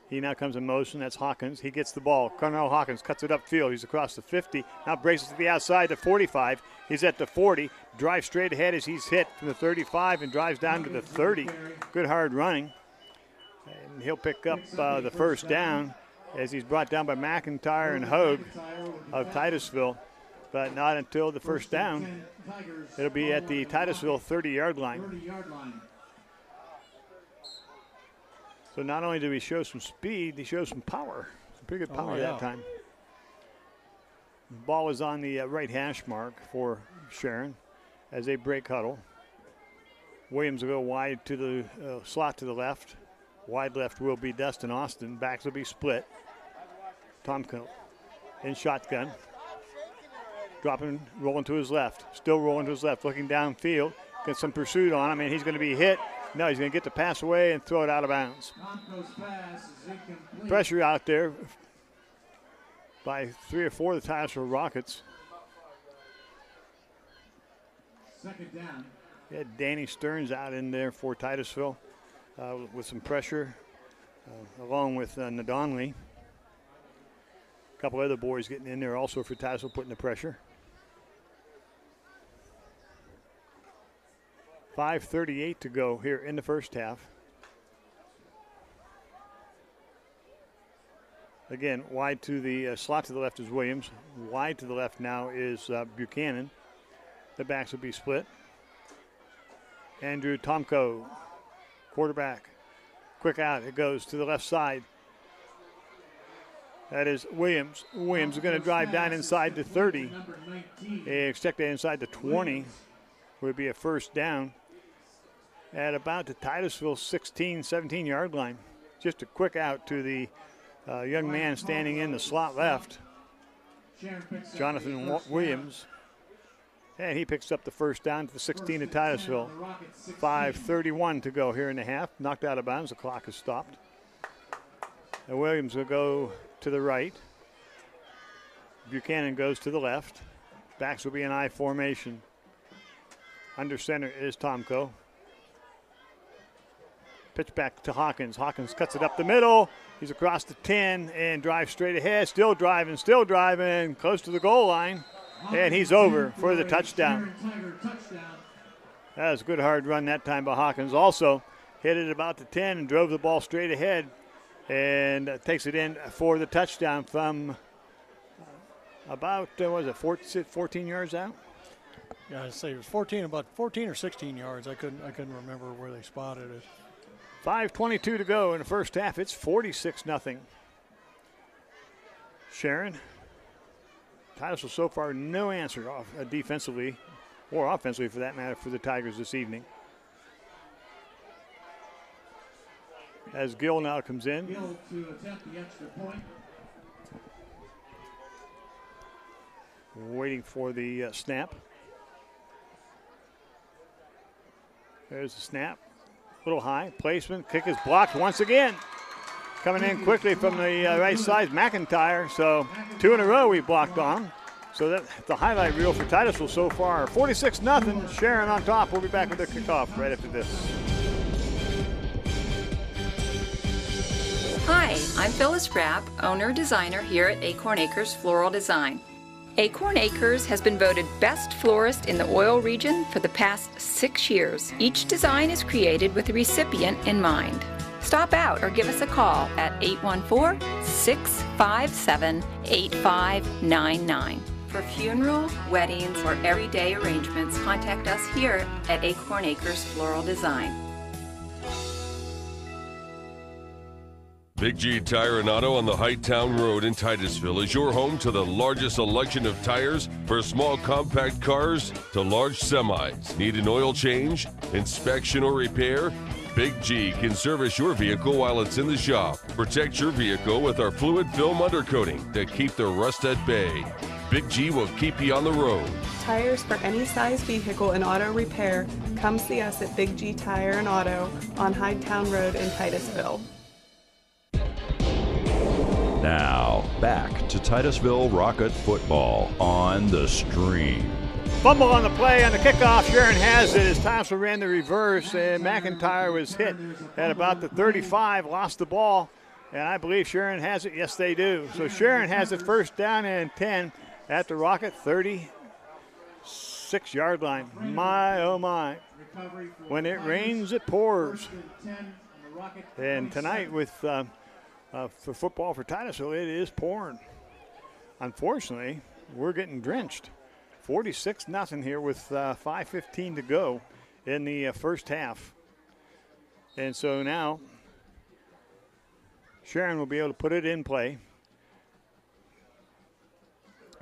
He now comes in motion. That's Hawkins. He gets the ball. Cornell Hawkins cuts it upfield. He's across the 50. Now breaks it to the outside to 45. He's at the 40. Drives straight ahead as he's hit from the 35 and drives down to the 30. Good hard running. And he'll pick up the first down as he's brought down by McIntyre and Hogue of Titusville. But not until the first down. It'll be at the Titusville 30-yard line. So not only did he show some speed, he showed some power. Some pretty good power that time. Ball is on the right hash mark for Sharon as they break huddle. Williams will go wide to the slot to the left. Wide left will be Dustin Austin. Backs will be split. Tomko in shotgun. Dropping, rolling to his left. Still rolling to his left, looking downfield. Got some pursuit on him, and he's going to be hit. No, he's going to get the pass away and throw it out of bounds. Pressure out there by 3 or 4 of the Titusville Rockets. Second down. Danny Stearns out in there for Titusville with some pressure, along with Nadonley. A couple other boys getting in there also for Titusville, putting the pressure. 5:38 to go here in the first half. Again, wide to the slot to the left is Williams. Wide to the left now is Buchanan. The backs will be split. Andrew Tomko, quarterback. Quick out, it goes to the left side. That is Williams. Williams is going to drive down inside the 30. They expect that inside the 20 would be a first down at about the Titusville 16, 17-yard line. Just a quick out to the young man standing in the slot left, Jonathan Williams. And he picks up the first down to the 16 of Titusville. 5:31 to go here in the half. Knocked out of bounds. The clock has stopped. And Williams will go to the right. Buchanan goes to the left. Backs will be in I formation. Under center is Tomko. Pitch back to Hawkins. Hawkins cuts it up the middle. He's across the 10 and drives straight ahead. Still driving, close to the goal line. And he's over for the touchdown. That was a good hard run that time by Hawkins. Also hit it about the 10 and drove the ball straight ahead and takes it in for the touchdown from about, 14 yards out? Yeah, I'd say it was about 14 or 16 yards. I couldn't remember where they spotted it. 5:22 to go in the first half. It's 46-0. Sharon. Titusville so far no answer defensively or offensively for that matter for the Tigers this evening. As Gill now comes in. Gill to attempt the extra point. Waiting for the snap. There's the snap. A little high. Placement. Kick is blocked once again. Coming in quickly from the right side, McIntyre. So 2 in a row we blocked on. So that's the highlight reel for Titusville so far. 46-0. Sharon on top. We'll be back with the kickoff right after this. Hi, I'm Phyllis Rapp, owner-designer here at Acorn Acres Floral Design. Acorn Acres has been voted Best Florist in the Oil region for the past 6 years. Each design is created with the recipient in mind. Stop out or give us a call at 814-657-8599. For funeral, weddings, or everyday arrangements, contact us here at Acorn Acres Floral Design. Big G Tire and Auto on the Hightown Road in Titusville is your home to the largest selection of tires for small compact cars to large semis. Need an oil change, inspection, or repair? Big G can service your vehicle while it's in the shop. Protect your vehicle with our fluid film undercoating to keep the rust at bay. Big G will keep you on the road. Tires for any size vehicle and auto repair. Come see us at Big G Tire and Auto on Hightown Road in Titusville. Now, back to Titusville Rocket football on the stream. Fumble on the play on the kickoff. Sharon has it as Titusville ran the reverse, and McIntyre was hit at about the 35, lost the ball, and I believe Sharon has it. Yes, they do. So Sharon has it first down and 10 at the Rocket 36-yard line. My, oh my. When it rains, it pours. And tonight with for football for Titusville, it is pouring. Unfortunately, we're getting drenched. 46-0 here with 5:15 to go in the first half. And so now Sharon will be able to put it in play.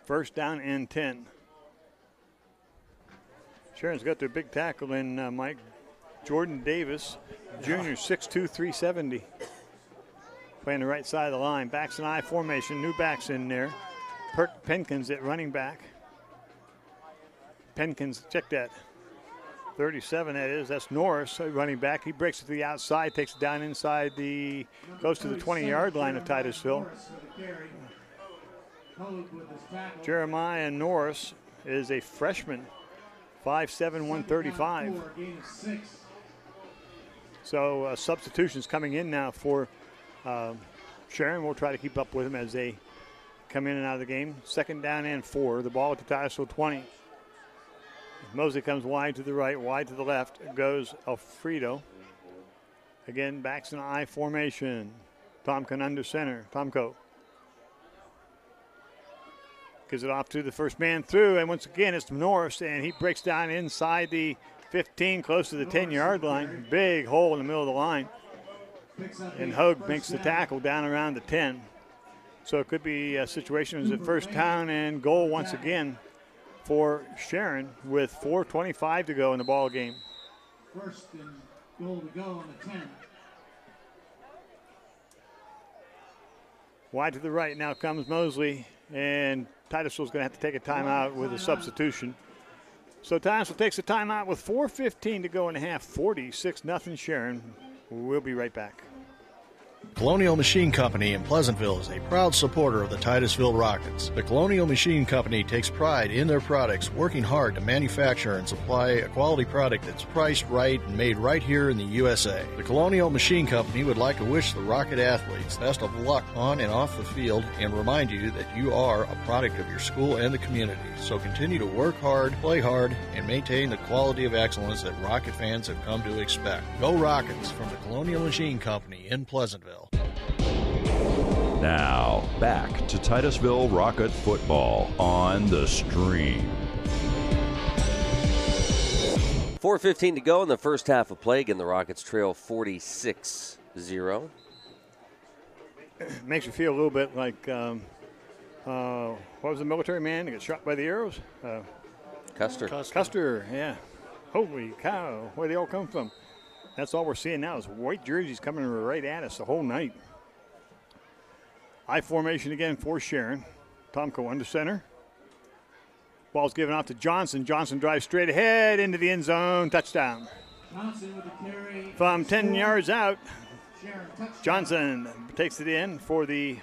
First down and 10. Sharon's got their big tackle in Mike. Jordan Davis, junior, 6'2", 370. Playing the right side of the line. Backs and I formation. New backs in there. Penkins at running back. Penkins, check that. 37, that is. That's Norris, running back. He breaks it to the outside, takes it down inside goes to the 20-yard line of Titusville. Jeremiah Norris is a freshman, 5'7", 135. So substitutions coming in now for Sharon. We'll try to keep up with them as they come in and out of the game. Second down and 4. The ball at the Titusville 20. Mosley comes wide to the right, wide to the left. Goes Alfredo. Again, backs in I formation. Tomkin under center. Tomko gives it off to the first man through, and once again it's Norris, and he breaks down inside the 15, close to the 10-yard line. Big hole in the middle of the line. And Hogue makes the tackle down around the 10. So it could be a situation as a first down and goal once again for Sharon with 4:25 to go in the ball game. First and goal to go on the 10. Wide to the right now comes Mosley, and Titusville's going to have to take a timeout with a substitution. So Titusville takes a timeout with 4:15 to go in the half. 46-0 Sharon. We'll be right back. Colonial Machine Company in Pleasantville is a proud supporter of the Titusville Rockets. The Colonial Machine Company takes pride in their products, working hard to manufacture and supply a quality product that's priced right and made right here in the USA. The Colonial Machine Company would like to wish the Rocket athletes best of luck on and off the field and remind you that you are a product of your school and the community. So continue to work hard, play hard, and maintain the quality of excellence that Rocket fans have come to expect. Go Rockets from the Colonial Machine Company in Pleasantville. Now, back to Titusville Rocket football on the stream. 4:15 to go in the first half of play. Again, the Rockets trail 46-0. Makes you feel a little bit like, what was the military man that got shot by the arrows? Custer. Custer, yeah. Holy cow, where they all come from. That's all we're seeing now is white jerseys coming right at us the whole night. I formation again for Sharon. Tomko under center. Ball's given out to Johnson. Johnson drives straight ahead into the end zone. Touchdown. Johnson with the carry. From 10 yards out, Sharon, touchdown. Johnson takes it in for the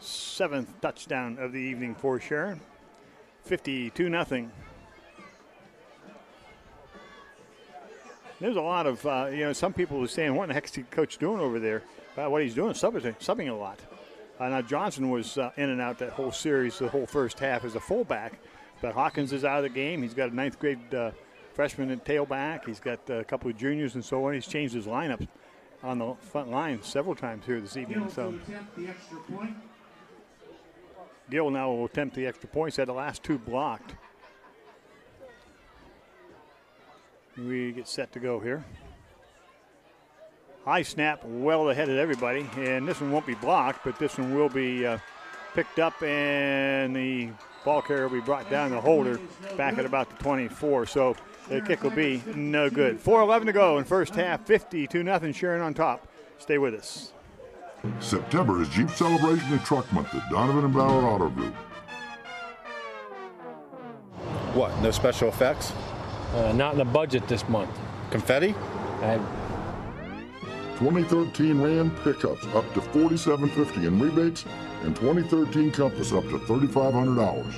7th touchdown of the evening for Sharon. 52-0. There's a lot of, some people are saying, what in the heck is the coach doing over there? What he's doing, subbing a lot. Now Johnson was in and out that whole series, the whole first half as a fullback. But Hawkins is out of the game. He's got a 9th grade freshman at tailback. He's got a couple of juniors and so on. He's changed his lineup on the front line several times here this evening. So The extra point. Gill now will attempt the extra points. Had the last 2 blocked. We get set to go here. High snap well ahead of everybody, and this one won't be blocked, but this one will be picked up, and the ball carrier will be brought down the holder back at about the 24. So the kick will be no good. 4:11 to go in first half, 52-0 Sharon on top. Stay with us. September is Jeep Celebration and Truck Month at Donovan and Ballard Auto Group. What, no special effects? Not in the budget this month. Confetti? 2013 Ram pickups up to $4,750 in rebates, and 2013 Compass up to $3,500.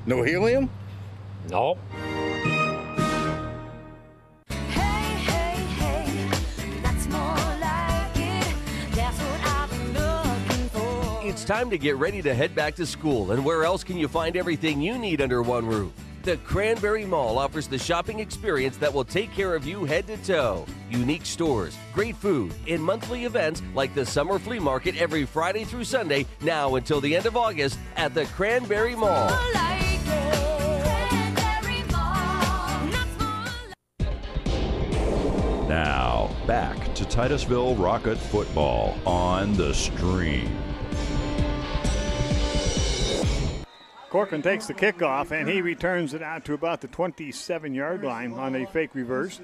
No helium? No. It's time to get ready to head back to school, and where else can you find everything you need under one roof? The Cranberry Mall offers the shopping experience that will take care of you head to toe. Unique stores, great food, and monthly events like the Summer Flea Market every Friday through Sunday, now until the end of August at the Cranberry Mall. back to Titusville Rocket football on the Stream. Corcoran takes the kickoff, and he returns it out to about the 27-yard line on a fake reverse.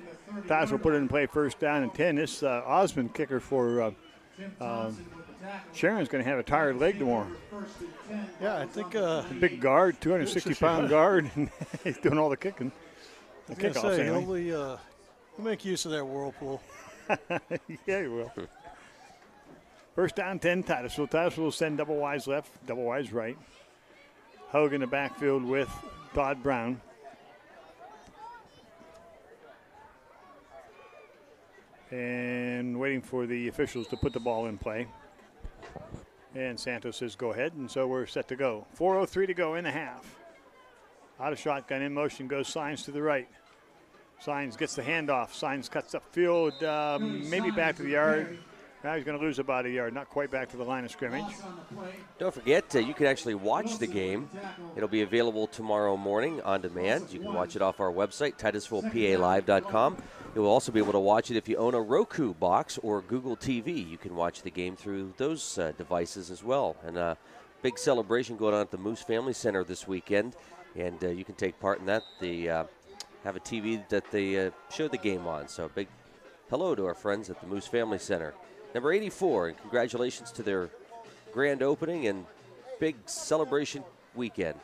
Titusville will put it in play first down and 10. This Osmond kicker for Sharon's going to have a tired leg tomorrow. Yeah, I think a big guard, 260-pound guard, and he's doing all the kicking. The kickoffs, anyway. He'll make use of that whirlpool. Yeah, he will. First down, 10, Titusville. Titusville will send double wides left, double wides right. Hogue in the backfield with Todd Brown. And waiting for the officials to put the ball in play. And Santos says go ahead, and so we're set to go. 4:03 to go in the half. Out of shotgun, in motion, goes Signs to the right. Signs gets the handoff. Signs cuts upfield, maybe back to the yard. Now he's going to lose about a yard, not quite back to the line of scrimmage. Don't forget, you can actually watch the game. It'll be available tomorrow morning on demand. You can watch it off our website, TitusvillePALive.com. You'll also be able to watch it if you own a Roku box or Google TV. You can watch the game through those devices as well. And a big celebration going on at the Moose Family Center this weekend, and you can take part in that. They have a TV that they show the game on. So big hello to our friends at the Moose Family Center. Number 84, and congratulations to their grand opening and big celebration weekend.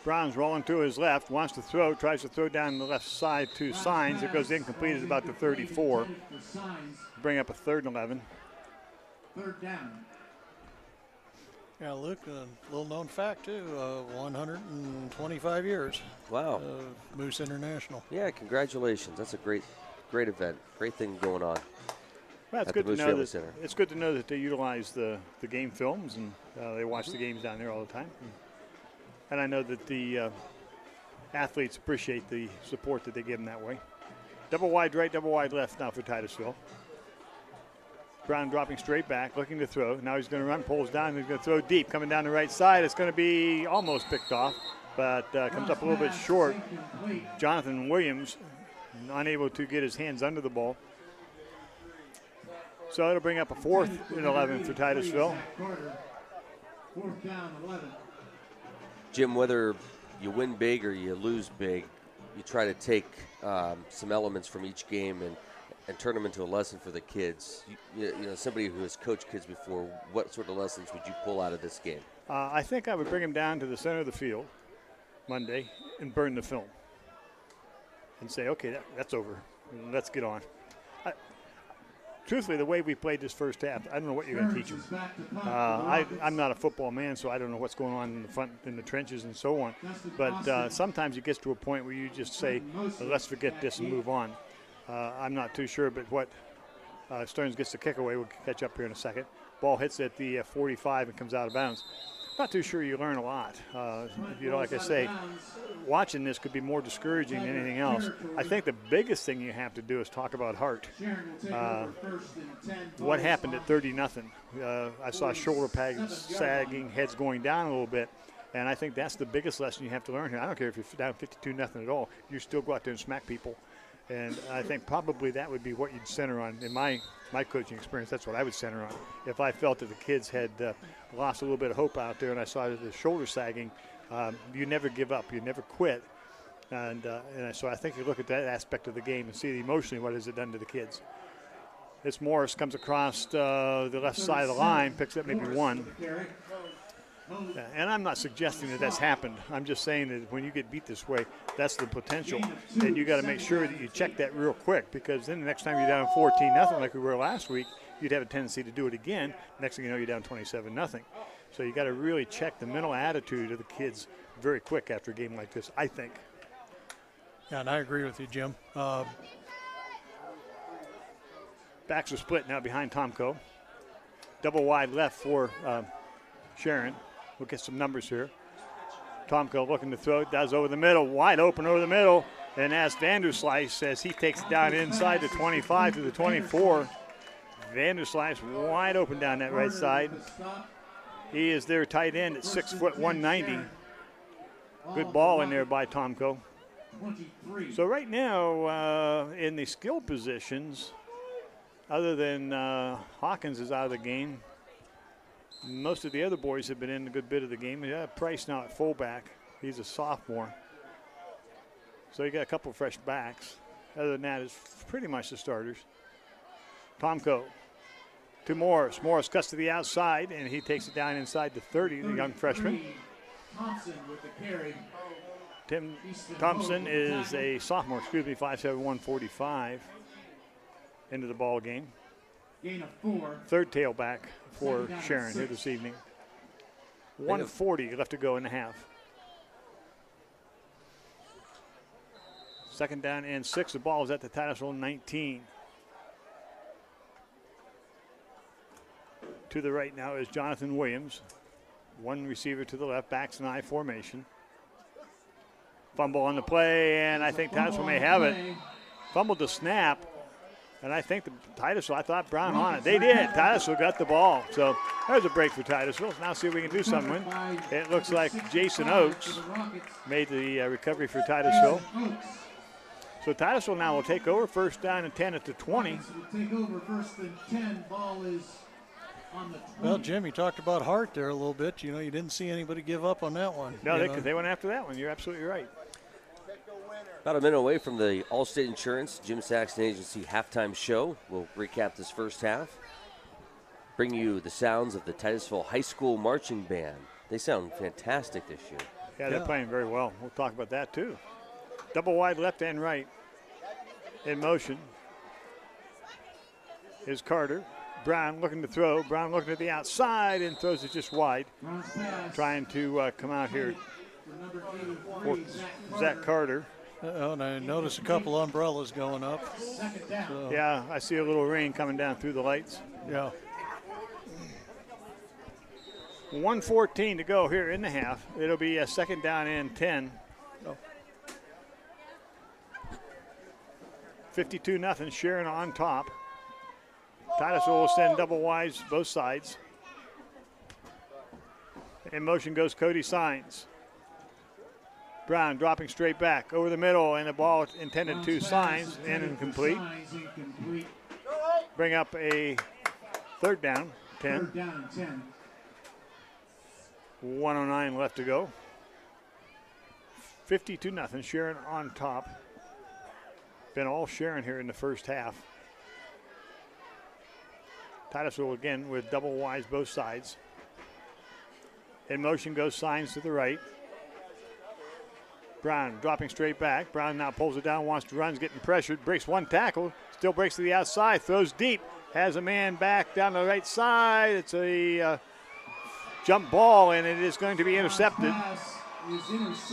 Brown's rolling to his left, wants to throw, tries to throw down the left side to Signs. It goes incomplete at about the 34. Bring up a 3rd and 11. Third down. Yeah, Luke, a little known fact, too, 125 years. Wow. Of Moose International. Yeah, congratulations. That's a great event. Great thing going on. Well, it's good to know that. It's good to know that they utilize the game films and they watch the games down there all the time. And I know that the athletes appreciate the support that they give them that way. Double wide right, double wide left now for Titusville. Brown dropping straight back, looking to throw. Now he's going to run, pulls down, he's going to throw deep. Coming down the right side, it's going to be almost picked off, but comes up a little bit short. Jonathan Williams unable to get his hands under the ball. So it'll bring up a 4th and 11 for Titusville. 4th down, 11. Jim, whether you win big or you lose big, you try to take some elements from each game and turn them into a lesson for the kids. You know, somebody who has coached kids before, what sort of lessons would you pull out of this game? I think I would bring them down to the center of the field Monday and burn the film and say, okay, that's over. Let's get on. Truthfully, the way we played this first half, I don't know what you're going to teach them. I'm not a football man, so I don't know what's going on in the front, in the trenches and so on. But sometimes it gets to a point where you just say, let's forget this and move on. I'm not too sure, but what Stearns gets the kick away. We'll catch up here in a second. Ball hits at the 45 and comes out of bounds. Not too sure you learn a lot. Like I say, watching this could be more discouraging than anything else. I think the biggest thing you have to do is talk about heart. What happened at 30-0? I saw shoulder pads sagging, heads going down a little bit, and I think that's the biggest lesson you have to learn here. I don't care if you're down 52-0 at all. You still go out there and smack people. And I think probably that would be what you'd center on. In my coaching experience, that's what I would center on. If I felt that the kids had lost a little bit of hope out there and I saw the shoulder sagging, you never give up. You never quit. And so I think you look at that aspect of the game and see emotionally what has it done to the kids. This Morris comes across the left side of the line, picks up maybe 1. And I'm not suggesting that that's happened. I'm just saying that when you get beat this way, that's the potential. And you got to make sure that you check that real quick, because then the next time you're down 14-0 like we were last week, you'd have a tendency to do it again. Next thing you know, you're down 27-0. So you got to really check the mental attitude of the kids very quick after a game like this, I think. Yeah, and I agree with you, Jim. Backs are split now behind Tomko. Double wide left for Sharon. We'll get some numbers here. Tomko looking to throw it, does over the middle, wide open over the middle, and as Vanderslice as he takes it down inside the 25 to the 24. Vanderslice wide open down that right side. He is their tight end at 6 foot 190. Good ball in there by Tomko. So right now in the skill positions, other than Hawkins is out of the game, most of the other boys have been in a good bit of the game. Yeah, Price now at fullback. He's a sophomore. So you got a couple fresh backs. Other than that, it's pretty much the starters. Tomko to Morris. Morris cuts to the outside, and he takes it down inside the 30, the young freshman. Thompson with the carry. Tim Thompson is a sophomore, 5'7", 145 into the ball game. Gain of 4. Third tailback for Sharon here this evening. 1:40 left to go in the half. Second down and 6. The ball is at the Titusville 19. To the right now is Jonathan Williams. One receiver to the left, backs and I formation. Fumble on the play, and I think Titusville may have it. Fumbled the snap, and I think the Titusville, I thought Brown on it. They did. Titusville got the ball. So there's a break for Titusville. Now see if we can do something. It looks like Jason Oates made the recovery for Titusville. So Titusville now will take over, first down and 10 at the 20. Take over first and 10. Ball is on the 20. Well, Jim, you talked about Hart there a little bit. You know, you didn't see anybody give up on that one. No, they went after that one. You're absolutely right. About a minute away from the Allstate Insurance Jim Saxton Agency halftime show. We'll recap this first half. Bring you the sounds of the Titusville High School Marching Band. They sound fantastic this year. Yeah, they're playing very well. We'll talk about that too. Double wide left and right. In motion is Carter. Brown looking to throw. Brown looking at the outside and throws it just wide. Trying to come out here for Zach Carter. And I noticed a couple umbrellas going up. So. Yeah, I see a little rain coming down through the lights. Yeah. 1:14 to go here in the half. It'll be a second down and 10. 52-0, Sharon on top. Titusville will send double wides both sides. In motion goes Cody Signs. Brown dropping straight back over the middle, and the ball intended to Signs and incomplete. Bring up a third down, 10. Third down and 10. 1:09 left to go. 52-0, Sharon on top. Been all Sharon here in the first half. Titusville again with double wides both sides. In motion goes Signs to the right. Brown dropping straight back. Brown now pulls it down, wants to run, is getting pressured, breaks one tackle, still breaks to the outside, throws deep, has a man back down the right side. It's a jump ball, and it is going to be intercepted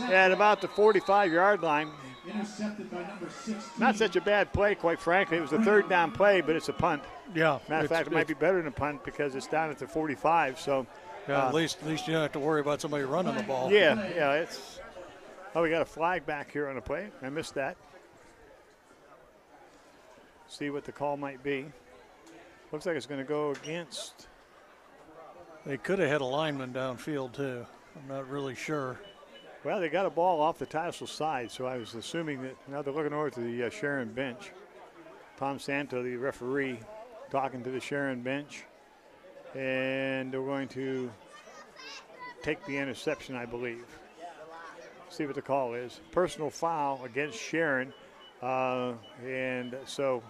at about the 45-yard line. Intercepted by number 16. Not such a bad play, quite frankly. It was a third down play, but it's a punt. Yeah. Matter of fact, it might be better than a punt because it's down at the 45. So, yeah, at least you don't have to worry about somebody running the ball. Yeah, it's. Oh, we got a flag back here on the play. I missed that. See what the call might be. Looks like it's going to go against. They could have had a lineman downfield too. I'm not really sure. Well, they got a ball off the Titusville side, so I was assuming that now they're looking over to the Sharon bench. Tom Santo, the referee, talking to the Sharon bench. And they're going to take the interception, I believe. See what the call is. Personal foul against Sharon. And so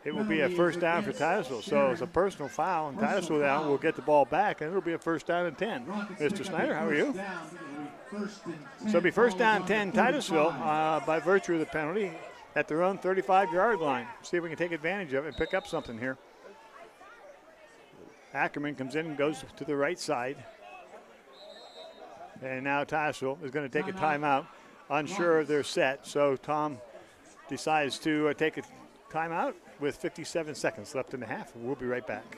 it will be a first down for Titusville. So it's a personal foul, and Titusville now will get the ball back, and it'll be a first down and 10. Mr. Snyder, how are you? So it'll be first down 10 Titusville by virtue of the penalty at their own 35-yard line. See if we can take advantage of it and pick up something here. Ackerman comes in and goes to the right side. And now Titusville is going to take a timeout, unsure of their set. So Tom decides to take a timeout with 57 seconds left in the half. We'll be right back.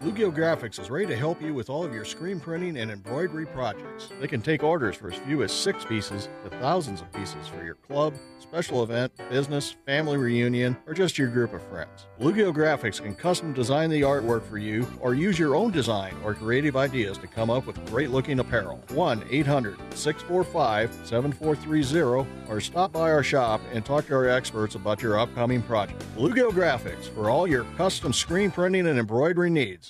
Bluegill Graphics is ready to help you with all of your screen printing and embroidery projects. They can take orders for as few as 6 pieces to thousands of pieces for your club, special event, business, family reunion, or just your group of friends. Bluegill Graphics can custom design the artwork for you or use your own design or creative ideas to come up with great-looking apparel. 1-800-645-7430 or stop by our shop and talk to our experts about your upcoming project. Bluegill Graphics for all your custom screen printing and embroidery needs.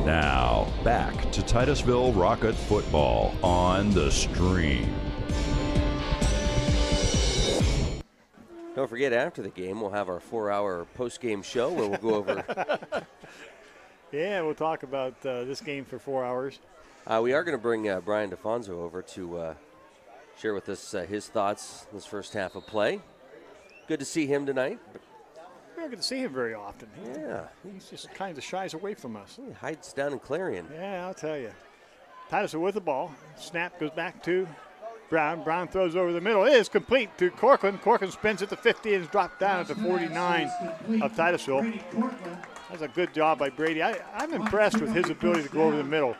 Now, back to Titusville Rocket football on the Stream. Don't forget, after the game, we'll have our 4-hour post-game show where we'll go over. Yeah, we'll talk about this game for 4 hours. We are going to bring Brian DeFonso over to share with us his thoughts this first half of play. Good to see him tonight. We don't get to see him very often. Yeah. He's just kind of shies away from us. He hides down in Clarion. Yeah, I'll tell you. Titusville with the ball. Snap goes back to Brown. Brown throws over the middle. It is complete to Corcoran. Corcoran spins at the 50 and is dropped down at the 49 of Titusville. That's a good job by Brady. I'm impressed with his ability to go over the middle.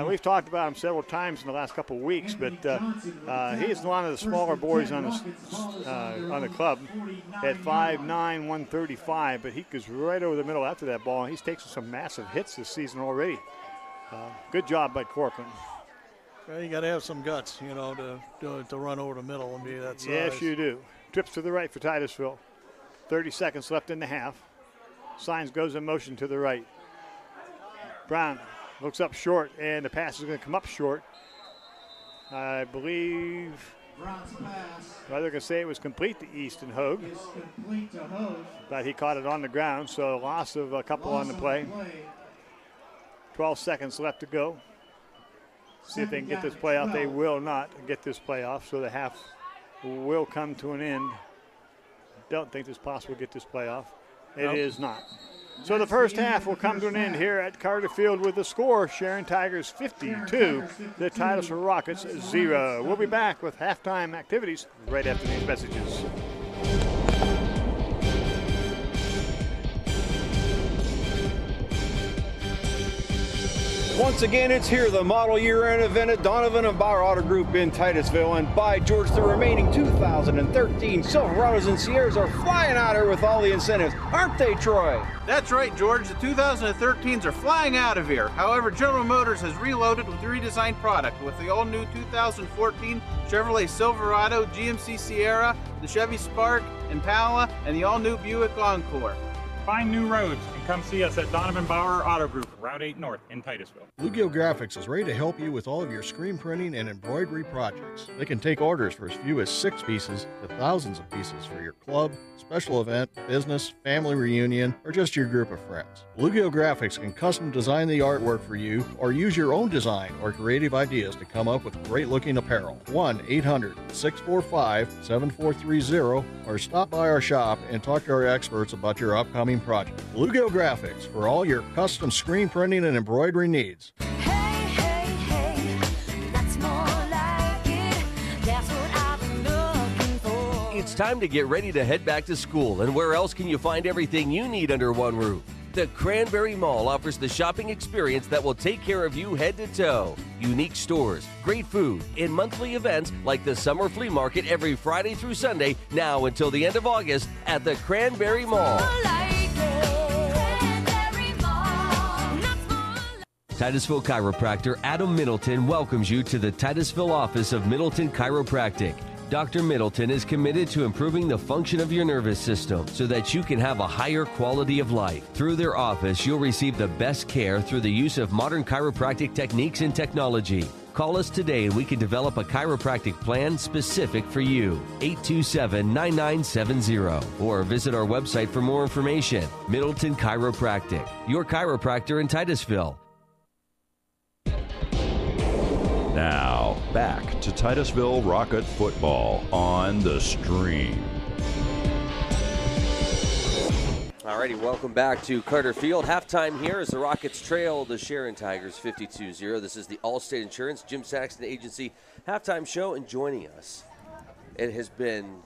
We've talked about him several times in the last couple of weeks, but he is one of the smaller boys on the club at 5'9", 135, but he goes right over the middle after that ball, and he's taken some massive hits this season already. Good job by Corcoran. Well, you got to have some guts, to run over the middle and be that size. Yes, you do. Trips to the right for Titusville. 30 seconds left in the half. Signs goes in motion to the right. Brown looks up short, and the pass is going to come up short. I believe they're going to say it was complete to Easton Hogue. But he caught it on the ground, so loss of a couple on the play. 12 seconds left to go. See if they can get this play off. They will not get this play off, so the half will come to an end. Don't think it's possible to get this play off. It is not. So the first half will come to an end here at Carter Field with the score, Sharon Tigers 52, the Titusville Rockets 0. We'll be back with halftime activities right after these messages. Once again, it's here, the model year-end event at Donovan and Bauer Auto Group in Titusville. And by George, the remaining 2013 Silverados and Sierras are flying out here with all the incentives. Aren't they, Troy? That's right, George. The 2013s are flying out of here. However, General Motors has reloaded with redesigned product with the all-new 2014 Chevrolet Silverado, GMC Sierra, the Chevy Spark, Impala, and the all-new Buick Encore. Find new roads and come see us at Donovan Bauer Auto Group, Route 8 North in Titusville. Bluegill Graphics is ready to help you with all of your screen printing and embroidery projects. They can take orders for as few as 6 pieces to thousands of pieces for your club, special event, business, family reunion, or just your group of friends. Bluegill Graphics can custom design the artwork for you or use your own design or creative ideas to come up with great-looking apparel. 1-800-645-7430 or stop by our shop and talk to our experts about your upcoming project. Bluegill Graphics for all your custom screen printing and embroidery needs. It's time to get ready to head back to school, and where else can you find everything you need under one roof? The Cranberry Mall offers the shopping experience that will take care of you head to toe. Unique stores, great food, and monthly events like the Summer Flea Market every Friday through Sunday, now until the end of August at the Cranberry Mall. Titusville chiropractor Adam Middleton welcomes you to the Titusville office of Middleton Chiropractic. Dr. Middleton is committed to improving the function of your nervous system so that you can have a higher quality of life. Through their office, you'll receive the best care through the use of modern chiropractic techniques and technology. Call us today and we can develop a chiropractic plan specific for you. 827-9970 or visit our website for more information. Middleton Chiropractic, your chiropractor in Titusville. Now, back to Titusville Rocket football on the Stream. Alrighty, welcome back to Carter Field. Halftime here as the Rockets trail the Sharon Tigers 52-0. This is the Allstate Insurance Jim Saxton Agency halftime show, and joining us, it has been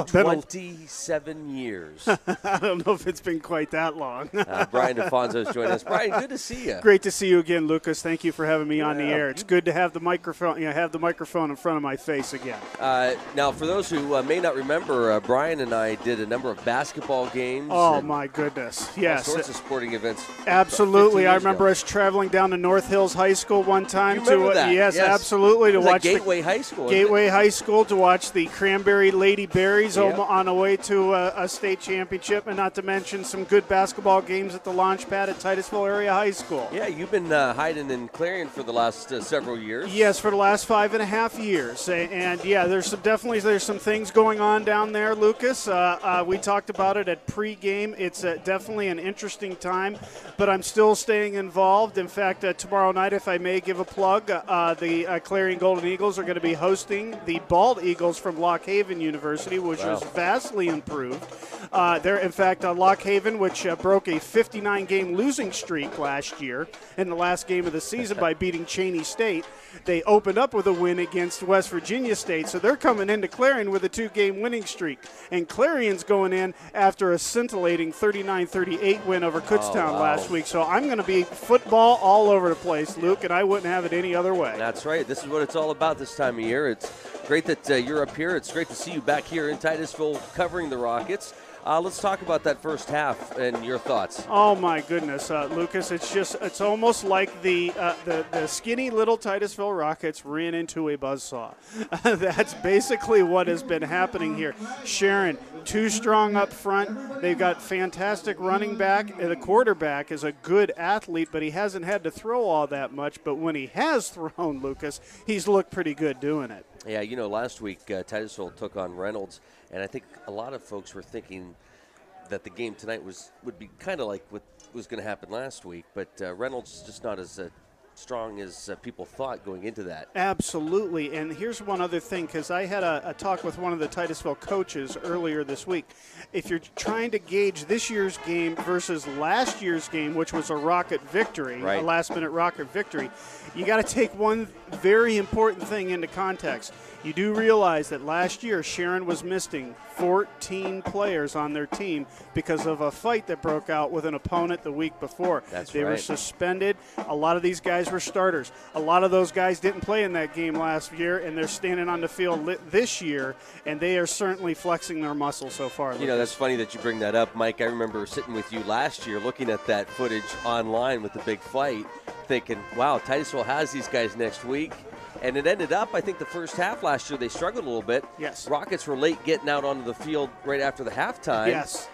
been 27 years. I don't know if it's been quite that long. Brian DeFonzo's joining us. Brian, good to see you. Great to see you again, Lucas. Thank you for having me on the air. It's good to have the microphone, have the microphone in front of my face again. Now, for those who may not remember, Brian and I did a number of basketball games. Oh, my goodness. Yes. All sorts of sporting events. Absolutely. I remember us traveling down to North Hills High School one time. You remember that? Yes, absolutely. To watch Gateway High School. Gateway High School, to watch the Cranberry Lady Berries on the way to a state championship, and not to mention some good basketball games at the launch pad at Titusville Area High School. Yeah, you've been hiding in Clarion for the last several years. Yes, for the last 5.5 years. And yeah, there's some things going on down there, Lucas. We talked about it at pregame. It's definitely an interesting time, but I'm still staying involved. In fact, tomorrow night, if I may give a plug, the Clarion Golden Eagles are going to be hosting the Bald Eagles from Lock Haven University, which was vastly improved. In fact, Lock Haven, which broke a 59-game losing streak last year in the last game of the season by beating Cheney State, they opened up with a win against West Virginia State, so they're coming into Clarion with a 2-game winning streak. And Clarion's going in after a scintillating 39-38 win over Kutztown last week. So I'm going to be football all over the place, Luke, and I wouldn't have it any other way. That's right. This is what it's all about this time of year. It's great that you're up here. It's great to see you back here in Titusville covering the Rockets. Let's talk about that first half and your thoughts. Oh, my goodness, Lucas. It's almost like the skinny little Titusville Rockets ran into a buzzsaw. That's basically what has been happening here. Sharon, too strong up front. They've got fantastic running back. The quarterback is a good athlete, but he hasn't had to throw all that much. But when he has thrown, Lucas, he's looked pretty good doing it. Yeah, last week Titusville took on Reynolds, and I think a lot of folks were thinking that the game tonight would be kind of like what was going to happen last week, but Reynolds is just not as strong as people thought going into that. Absolutely, and here's one other thing, because I had a talk with one of the Titusville coaches earlier this week. If you're trying to gauge this year's game versus last year's game, which was a Rocket victory, a last-minute Rocket victory, you got to take one very important thing into context. You do realize that last year Sharon was missing 14 players on their team because of a fight that broke out with an opponent the week before. They were suspended. A lot of these guys were starters. A lot of those guys didn't play in that game last year, and they're standing on the field this year, and they are certainly flexing their muscles so far. That's funny that you bring that up, Mike. I remember sitting with you last year looking at that footage online with the big fight, thinking, wow, Titusville has these guys next week. And it ended up, I think the first half last year, they struggled a little bit. Yes. Rockets were late getting out onto the field right after the halftime. Yes.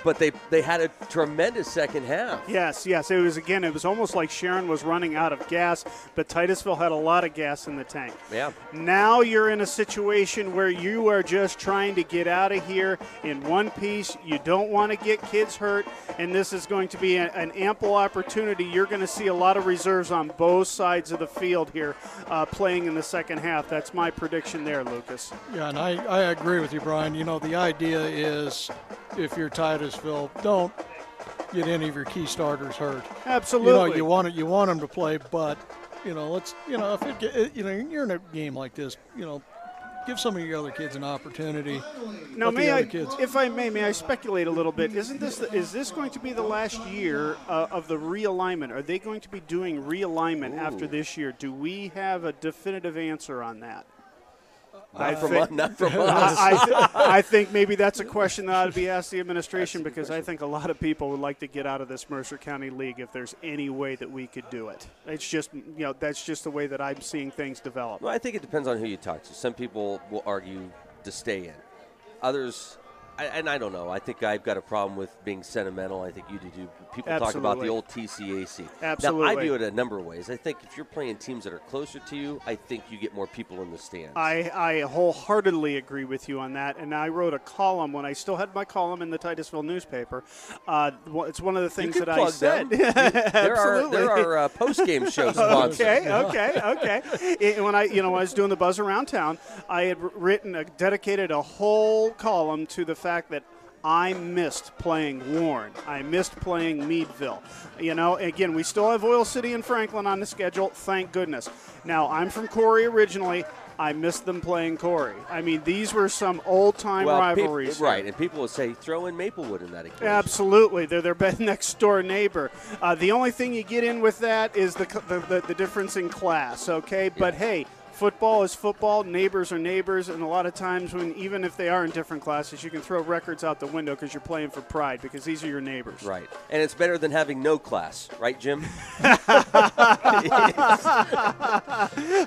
But they had a tremendous second half. Yes. It was almost like Sharon was running out of gas, but Titusville had a lot of gas in the tank. Yeah. Now you're in a situation where you are just trying to get out of here in one piece. You don't want to get kids hurt, and this is going to be an ample opportunity. You're going to see a lot of reserves on both sides of the field here playing in the second half. That's my prediction there, Lucas. Yeah, and I agree with you, Brian. The idea is if you're Titusville, don't get any of your key starters hurt. Absolutely. You want them to play, but if you're in a game like this, give some of your other kids an opportunity. Now, if I may I speculate a little bit? Is this going to be the last year of the realignment? Are they going to be doing realignment after this year? Do we have a definitive answer on that? Not from us. I think maybe that's a question that ought to be asked the administration, because I think a lot of people would like to get out of this Mercer County League if there's any way that we could do it. It's just, that's just the way that I'm seeing things develop. Well, I think it depends on who you talk to. Some people will argue to stay in. Others, and I don't know. I think I've got a problem with being sentimental. I think you do too. People talk about the old TCAC. Absolutely. Now, I view it a number of ways. I think if you're playing teams that are closer to you, I think you get more people in the stands. I wholeheartedly agree with you on that. And I wrote a column when I still had my column in the Titusville newspaper. It's one of the things that I said. There are post-game show sponsors. Okay. When I was doing the buzz around town, I had dedicated a whole column to the fact that I missed playing Warren. I missed playing Meadville. You know, again, we still have Oil City and Franklin on the schedule, thank goodness. Now, I'm from Corey originally. I missed them playing Corey. I mean, these were some old-time rivalries. Right, and people would say throw in Maplewood in that equation. Absolutely. They're their next-door neighbor. The only thing you get in with that is the difference in class, okay? But, hey, football is football, neighbors are neighbors, and a lot of times even if they are in different classes, you can throw records out the window because you're playing for pride because these are your neighbors. Right. And it's better than having no class, right, Jim?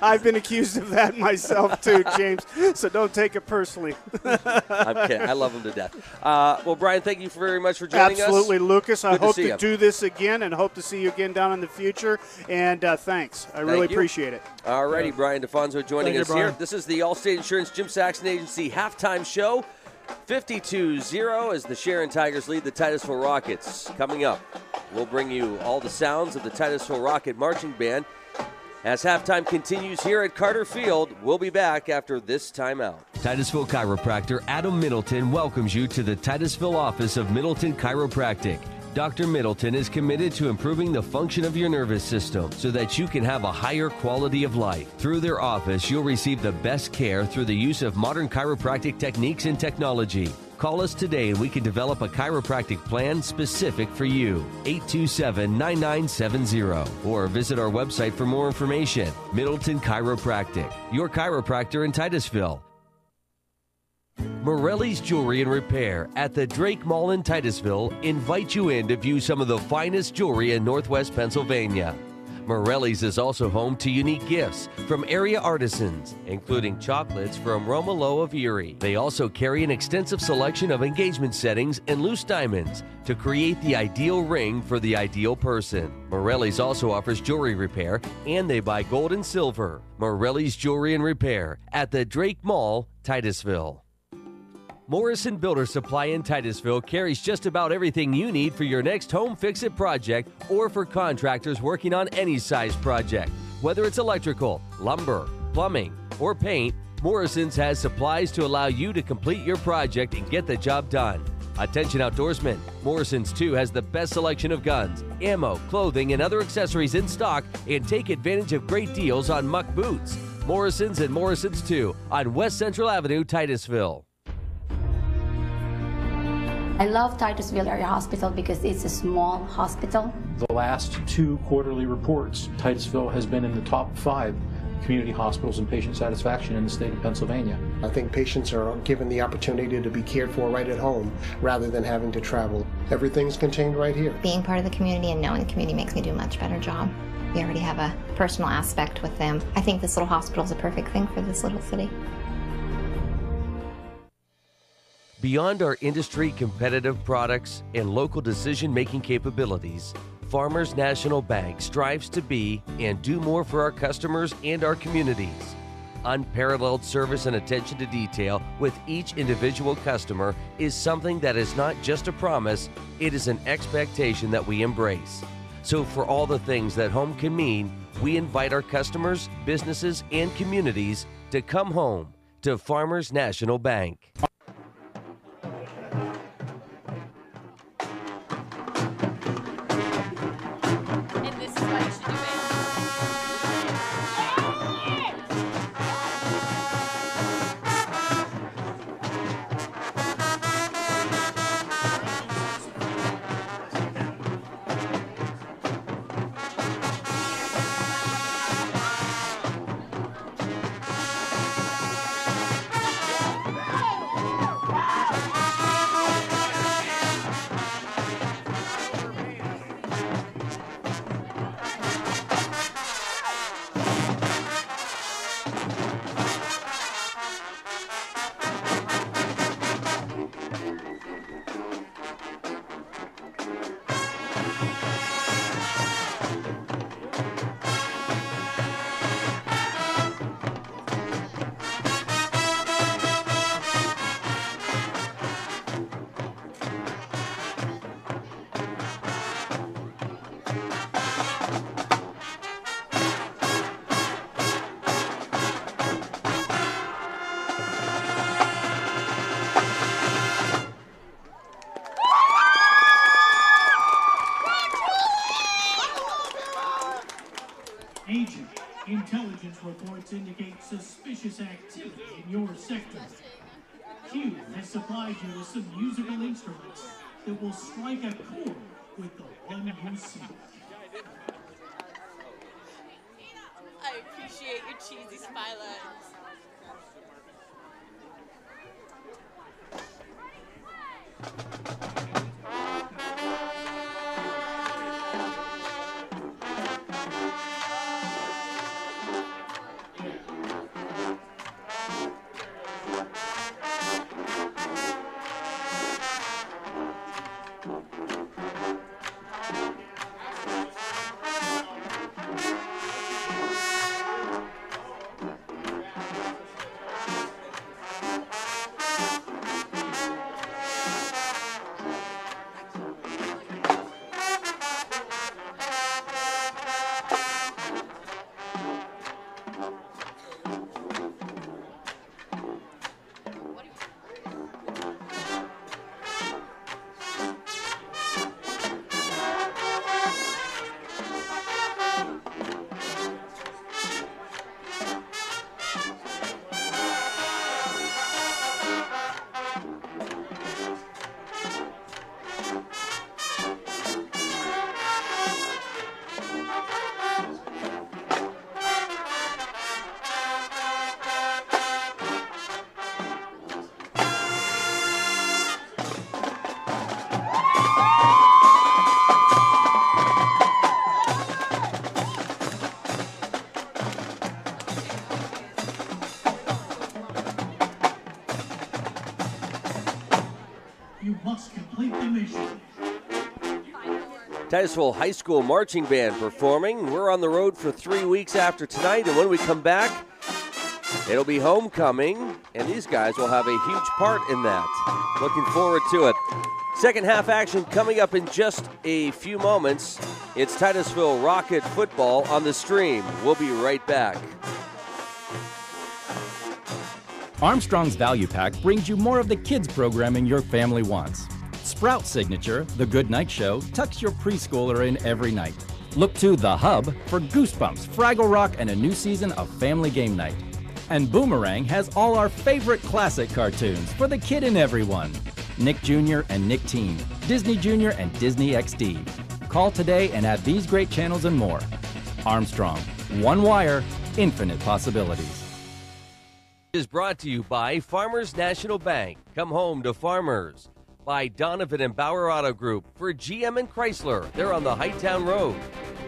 I've been accused of that myself too, James, so don't take it personally. I'm kidding. I love him to death. Well, Brian, thank you very much for joining us. Absolutely, Lucas. I hope to you. do this again and hope to see you again down in the future. And thanks. I really appreciate it. All righty, Brian DeFonso joining us here. This is the Allstate Insurance Jim Saxon Agency halftime show. 52-0 as the Sharon Tigers lead the Titusville Rockets. Coming up, we'll bring you all the sounds of the Titusville Rocket Marching Band. As halftime continues here at Carter Field, we'll be back after this timeout. Titusville chiropractor Adam Middleton welcomes you to the Titusville office of Middleton Chiropractic. Dr. Middleton is committed to improving the function of your nervous system so that you can have a higher quality of life. Through their office, you'll receive the best care through the use of modern chiropractic techniques and technology. Call us today and we can develop a chiropractic plan specific for you. 827-9970 or visit our website for more information. Middleton Chiropractic, your chiropractor in Titusville. Morelli's Jewelry and Repair at the Drake Mall in Titusville invite you in to view some of the finest jewelry in Northwest Pennsylvania. Morelli's is also home to unique gifts from area artisans, including chocolates from Romolo of Erie. They also carry an extensive selection of engagement settings and loose diamonds to create the ideal ring for the ideal person. Morelli's also offers jewelry repair, and they buy gold and silver. Morelli's Jewelry and Repair at the Drake Mall, Titusville. Morrison Builder Supply in Titusville carries just about everything you need for your next home fix-it project or for contractors working on any size project. Whether it's electrical, lumber, plumbing, or paint, Morrison's has supplies to allow you to complete your project and get the job done. Attention outdoorsmen, Morrison's too has the best selection of guns, ammo, clothing, and other accessories in stock, and take advantage of great deals on muck boots. Morrison's and Morrison's 2 on West Central Avenue, Titusville. I love Titusville Area Hospital because it's a small hospital. The last 2 quarterly reports, Titusville has been in the top 5 community hospitals and patient satisfaction in the state of Pennsylvania. I think patients are given the opportunity to be cared for right at home rather than having to travel. Everything's contained right here. Being part of the community and knowing the community makes me do a much better job. We already have a personal aspect with them. I think this little hospital is a perfect thing for this little city. Beyond our industry competitive products and local decision-making capabilities, Farmers National Bank strives to be and do more for our customers and our communities. Unparalleled service and attention to detail with each individual customer is something that is not just a promise, it is an expectation that we embrace. So for all the things that home can mean, we invite our customers, businesses, and communities to come home to Farmers National Bank. Agent, intelligence reports indicate suspicious activity in your sector. Q has supplied you with some musical instruments that will strike a chord with the one you seek. I appreciate your cheesy spy lines. You must complete the mission. Titusville High School Marching Band performing. We're on the road for 3 weeks after tonight, and when we come back, it'll be homecoming, and these guys will have a huge part in that. Looking forward to it. Second half action coming up in just a few moments. It's Titusville Rocket football on the stream. We'll be right back. Armstrong's Value Pack brings you more of the kids programming your family wants. Sprout Signature, The Good Night Show, tucks your preschooler in every night. Look to The Hub for Goosebumps, Fraggle Rock, and a new season of Family Game Night. And Boomerang has all our favorite classic cartoons for the kid in everyone. Nick Jr. and Nick Teen, Disney Jr. and Disney XD. Call today and add these great channels and more. Armstrong, one wire, infinite possibilities. Is brought to you by Farmers National Bank. Come home to Farmers. By Donovan and Bauer Auto Group for GM and Chrysler. They're on the Hightown Road.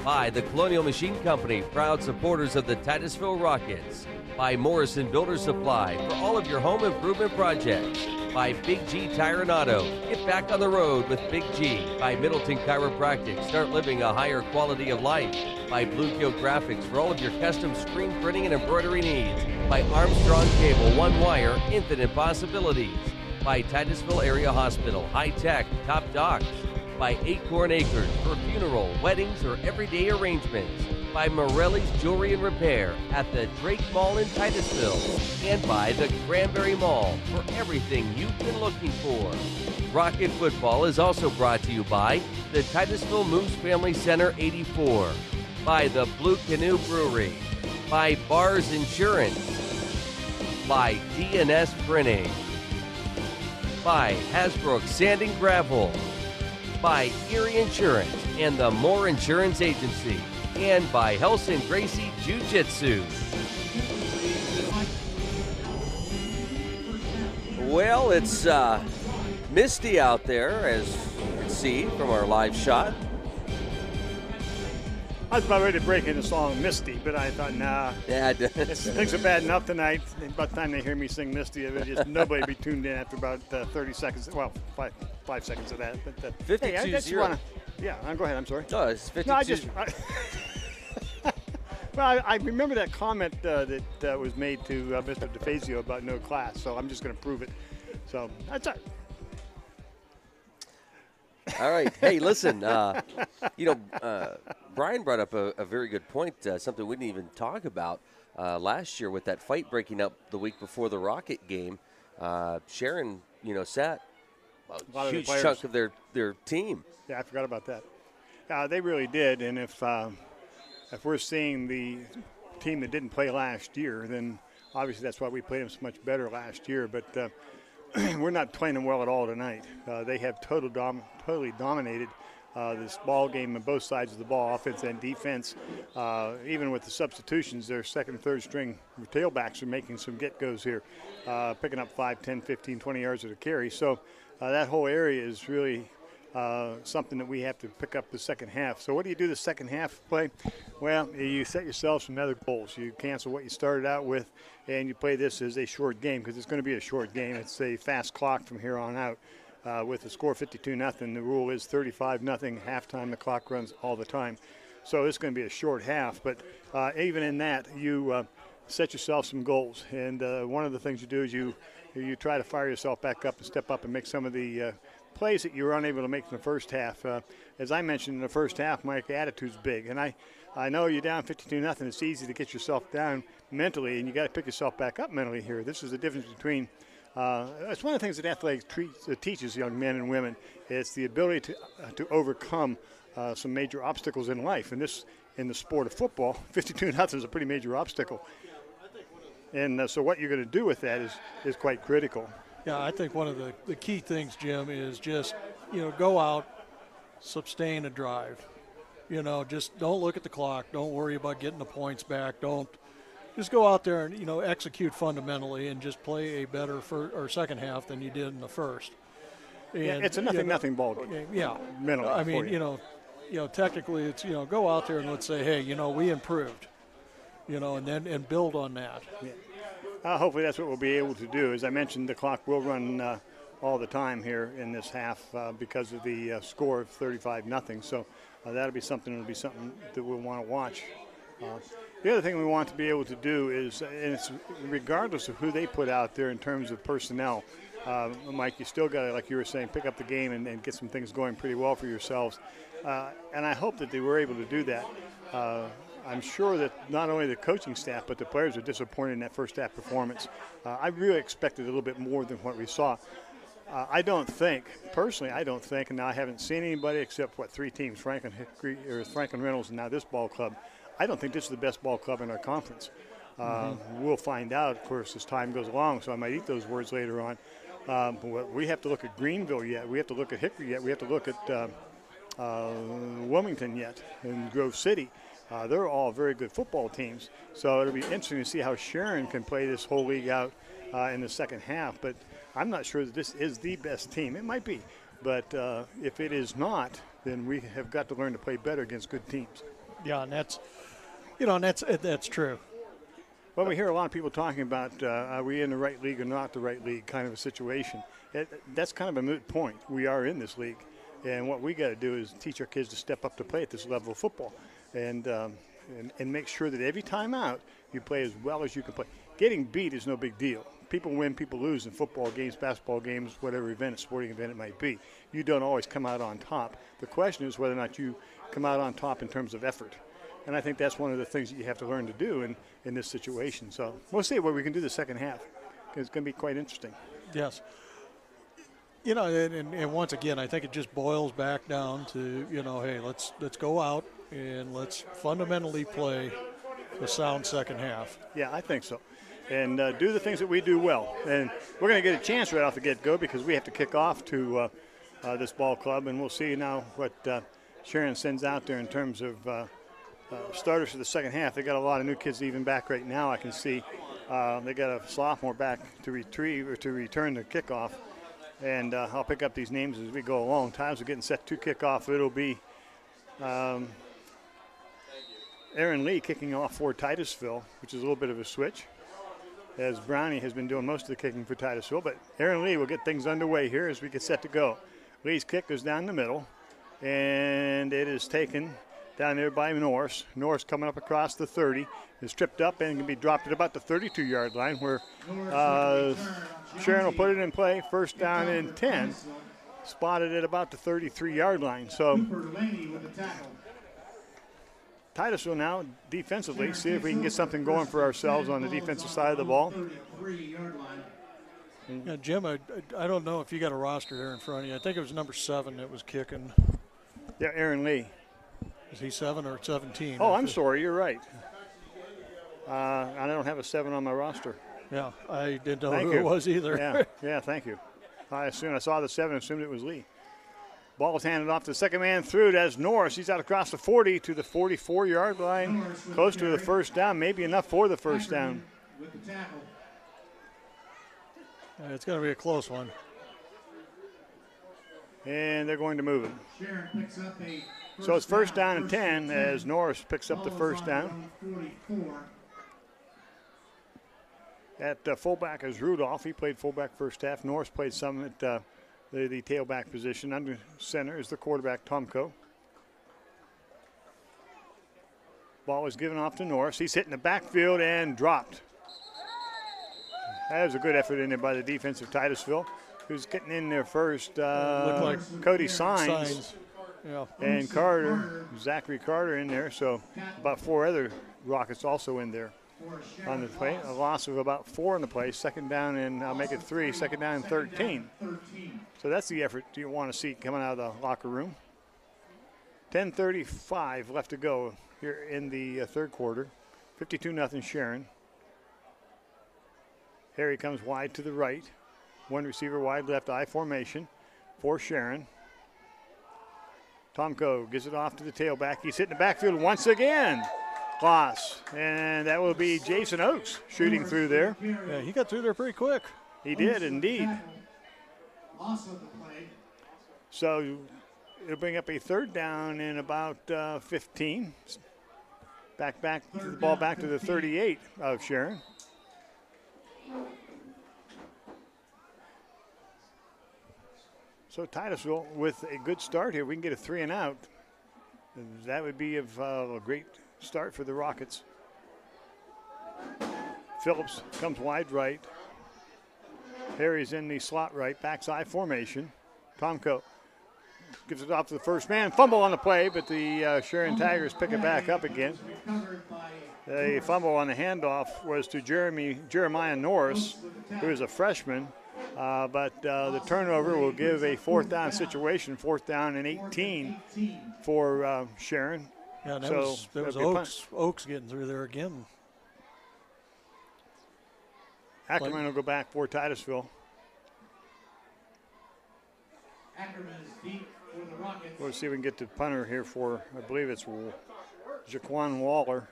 By the Colonial Machine Company, proud supporters of the Titusville Rockets. By Morrison Builder Supply for all of your home improvement projects. By Big G Tire and Auto. Get back on the road with Big G. By Middleton Chiropractic. Start living a higher quality of life. By Bluegill Graphics for all of your custom screen printing and embroidery needs. By Armstrong Cable, one wire, infinite possibilities. By Titusville Area Hospital, high tech, top docs. By Acorn Acres for funeral, weddings, or everyday arrangements. By Morelli's Jewelry and Repair at the Drake Mall in Titusville. And by the Cranberry Mall for everything you've been looking for. Rocket Football is also brought to you by the Titusville Moose Family Center 84. By the Blue Canoe Brewery. By Bars Insurance. By DNS Printing. By Hasbrook Sand and Gravel. By Erie Insurance and the Moore Insurance Agency. And by Helson Gracie Jiu-Jitsu. Well, it's misty out there, as you can see from our live shot. I was about ready to break into song Misty, but I thought, nah. Yeah, things are bad enough tonight. By the time they hear me sing Misty, it would just nobody be tuned in after about 30 seconds. Well, five seconds of that. But 52-0. Yeah, go ahead. I'm sorry. No, it's 52. No, well, I remember that comment that was made to Mr. DeFazio about no class, so I'm just going to prove it. So that's it. All right. Hey, listen, Brian brought up a very good point, something we didn't even talk about last year with that fight breaking up the week before the Rocket game. Sharon, sat a huge chunk of their team. Yeah, I forgot about that. They really did, and if if we're seeing the team that didn't play last year, then obviously that's why we played them so much better last year. But we're not playing them well at all tonight. They have totally dominated this ball game on both sides of the ball, offense and defense. Even with the substitutions, their second and third string tailbacks are making some get-goes here, picking up 5, 10, 15, 20 yards at a carry. So that whole area is really something that we have to pick up the second half. So what do you do the second half play? Well, you set yourself some other goals. You cancel what you started out with, and you play this as a short game because it's going to be a short game. It's a fast clock from here on out. With the score 52-0, the rule is 35-0 halftime. The clock runs all the time. So it's going to be a short half. But even in that, you set yourself some goals. And one of the things you do is you try to fire yourself back up and step up and make some of the plays that you were unable to make in the first half. As I mentioned in the first half, my attitude's big. And I know you're down 52-0. It's easy to get yourself down mentally, and you got to pick yourself back up mentally here. This is the difference between it's one of the things that athletics teaches young men and women. It's the ability to overcome some major obstacles in life. And this, in the sport of football, 52-0 is a pretty major obstacle. And so what you're going to do with that is quite critical. Yeah, I think one of the key things, Jim, is just, go out, sustain a drive. Just don't look at the clock. Don't worry about getting the points back. Just go out there and, execute fundamentally and just play a better second half than you did in the first. And, yeah, it's a nothing ball game. Yeah. Mentally. I mean, technically it's, go out there and let's say, hey, we improved, and build on that. Yeah. Hopefully that's what we'll be able to do. As I mentioned, the clock will run all the time here in this half because of the score of 35-0. So that'll be something that we'll want to watch. The other thing we want to be able to do is, and it's regardless of who they put out there in terms of personnel, Mike, you still got to, like you were saying, pick up the game and get some things going pretty well for yourselves. And I hope that they were able to do that. I'm sure that not only the coaching staff, but the players are disappointed in that first half performance. I really expected a little bit more than what we saw. Personally, I don't think, and now I haven't seen anybody except, 3 teams, Franklin Reynolds, and now this ball club. I don't think this is the best ball club in our conference. We'll find out, of course, as time goes along, so I might eat those words later on. But we have to look at Greenville yet. We have to look at Hickory yet. We have to look at Wilmington yet and Grove City. They're all very good football teams. So it'll be interesting to see how Sharon can play this whole league out in the second half. But I'm not sure that this is the best team. It might be. But if it is not, then we have got to learn to play better against good teams. Yeah, and that's true. Well, we hear a lot of people talking about are we in the right league or not the right league kind of a situation. That's kind of a moot point. We are in this league, and what we got to do is teach our kids to step up to play at this level of football, and make sure that every time out you play as well as you can play. Getting beat is no big deal. People win, people lose in football games, basketball games, whatever event, sporting event it might be. You don't always come out on top. The question is whether or not you come out on top in terms of effort. And I think that's one of the things that you have to learn to do in this situation. So we'll see what we can do the second half. It's going to be quite interesting. Yes. And once again, I think it just boils back down to, hey, let's go out and let's fundamentally play a sound second half. Yeah, I think so. And do the things that we do well. And we're going to get a chance right off the get-go because we have to kick off to this ball club. And we'll see now what Sharon sends out there in terms of starters for the second half. They got a lot of new kids even back right now. I can see they got a sophomore back to return the kickoff. And I'll pick up these names as we go along. Times are getting set to kick off. It'll be Aaron Lee kicking off for Titusville, which is a little bit of a switch, as Brownie has been doing most of the kicking for Titusville. But Aaron Lee will get things underway here as we get set to go. Lee's kick goes down the middle, and it is taken down there by Norris. Norris coming up across the 30, is tripped up and can be dropped at about the 32-yard line where Sharon will put it in play. First down and 10, spotted at about the 33-yard line. So Titusville now defensively, see if we can get something going for ourselves on the defensive side of the ball. Yeah, Jim, I don't know if you got a roster there in front of you. I think it was number 7 that was kicking. Yeah, Aaron Lee. Is he 7 or 17? Oh, I'm sorry. You're right. I don't have a 7 on my roster. Yeah, I didn't know who it was either. Yeah, thank you. I saw the 7, assumed it was Lee. Ball is handed off to the second man through. That's Norris. He's out across the 40 to the 44-yard line, close to the first down, maybe enough for the first down. It's going to be a close one. And they're going to move it. So it's first down and 10 as Norris picks up the first down. At fullback is Rudolph. He played fullback first half. Norris played some at the tailback position. Under center is the quarterback, Tomko. Ball is given off to Norris. He's hit in the backfield and dropped. That was a good effort in there by the defense of Titusville, who's getting in there first. Looked like Cody Signs. Yeah. And Carter, Zachary Carter in there. So about 4 other Rockets also in there on the play. A loss of about 4 in the play. Second down and I'll make it 3. Second down and 13. So that's the effort you want to see coming out of the locker room. 10:35 left to go here in the third quarter. 52-0 Sharon. Harry comes wide to the right. One receiver wide left, I formation for Sharon. Tomko gives it off to the tailback. He's hitting the backfield once again. Loss. And that will be Jason Oakes shooting through there. Yeah, he got through there pretty quick. He did indeed. So it'll bring up a third down in about 15. Back the ball back to the 38 of Sharon. So Titusville with a good start here. We can get a 3 and out. That would be a great start for the Rockets. Phillips comes wide right. Harry's in the slot right, backside formation. Tomko gives it off to the first man. Fumble on the play, but the Sharon Tigers pick it back up again. The fumble on the handoff was to Jeremiah Norris, who is a freshman. But the turnover will give a 4th down situation, 4th down and 18 for Sharon. Yeah, and that was Oakes getting through there again. Ackerman will go back for Titusville. Ackerman is deep for the Rockets. We'll see if we can get the punter here for, I believe it's Jaquan Waller.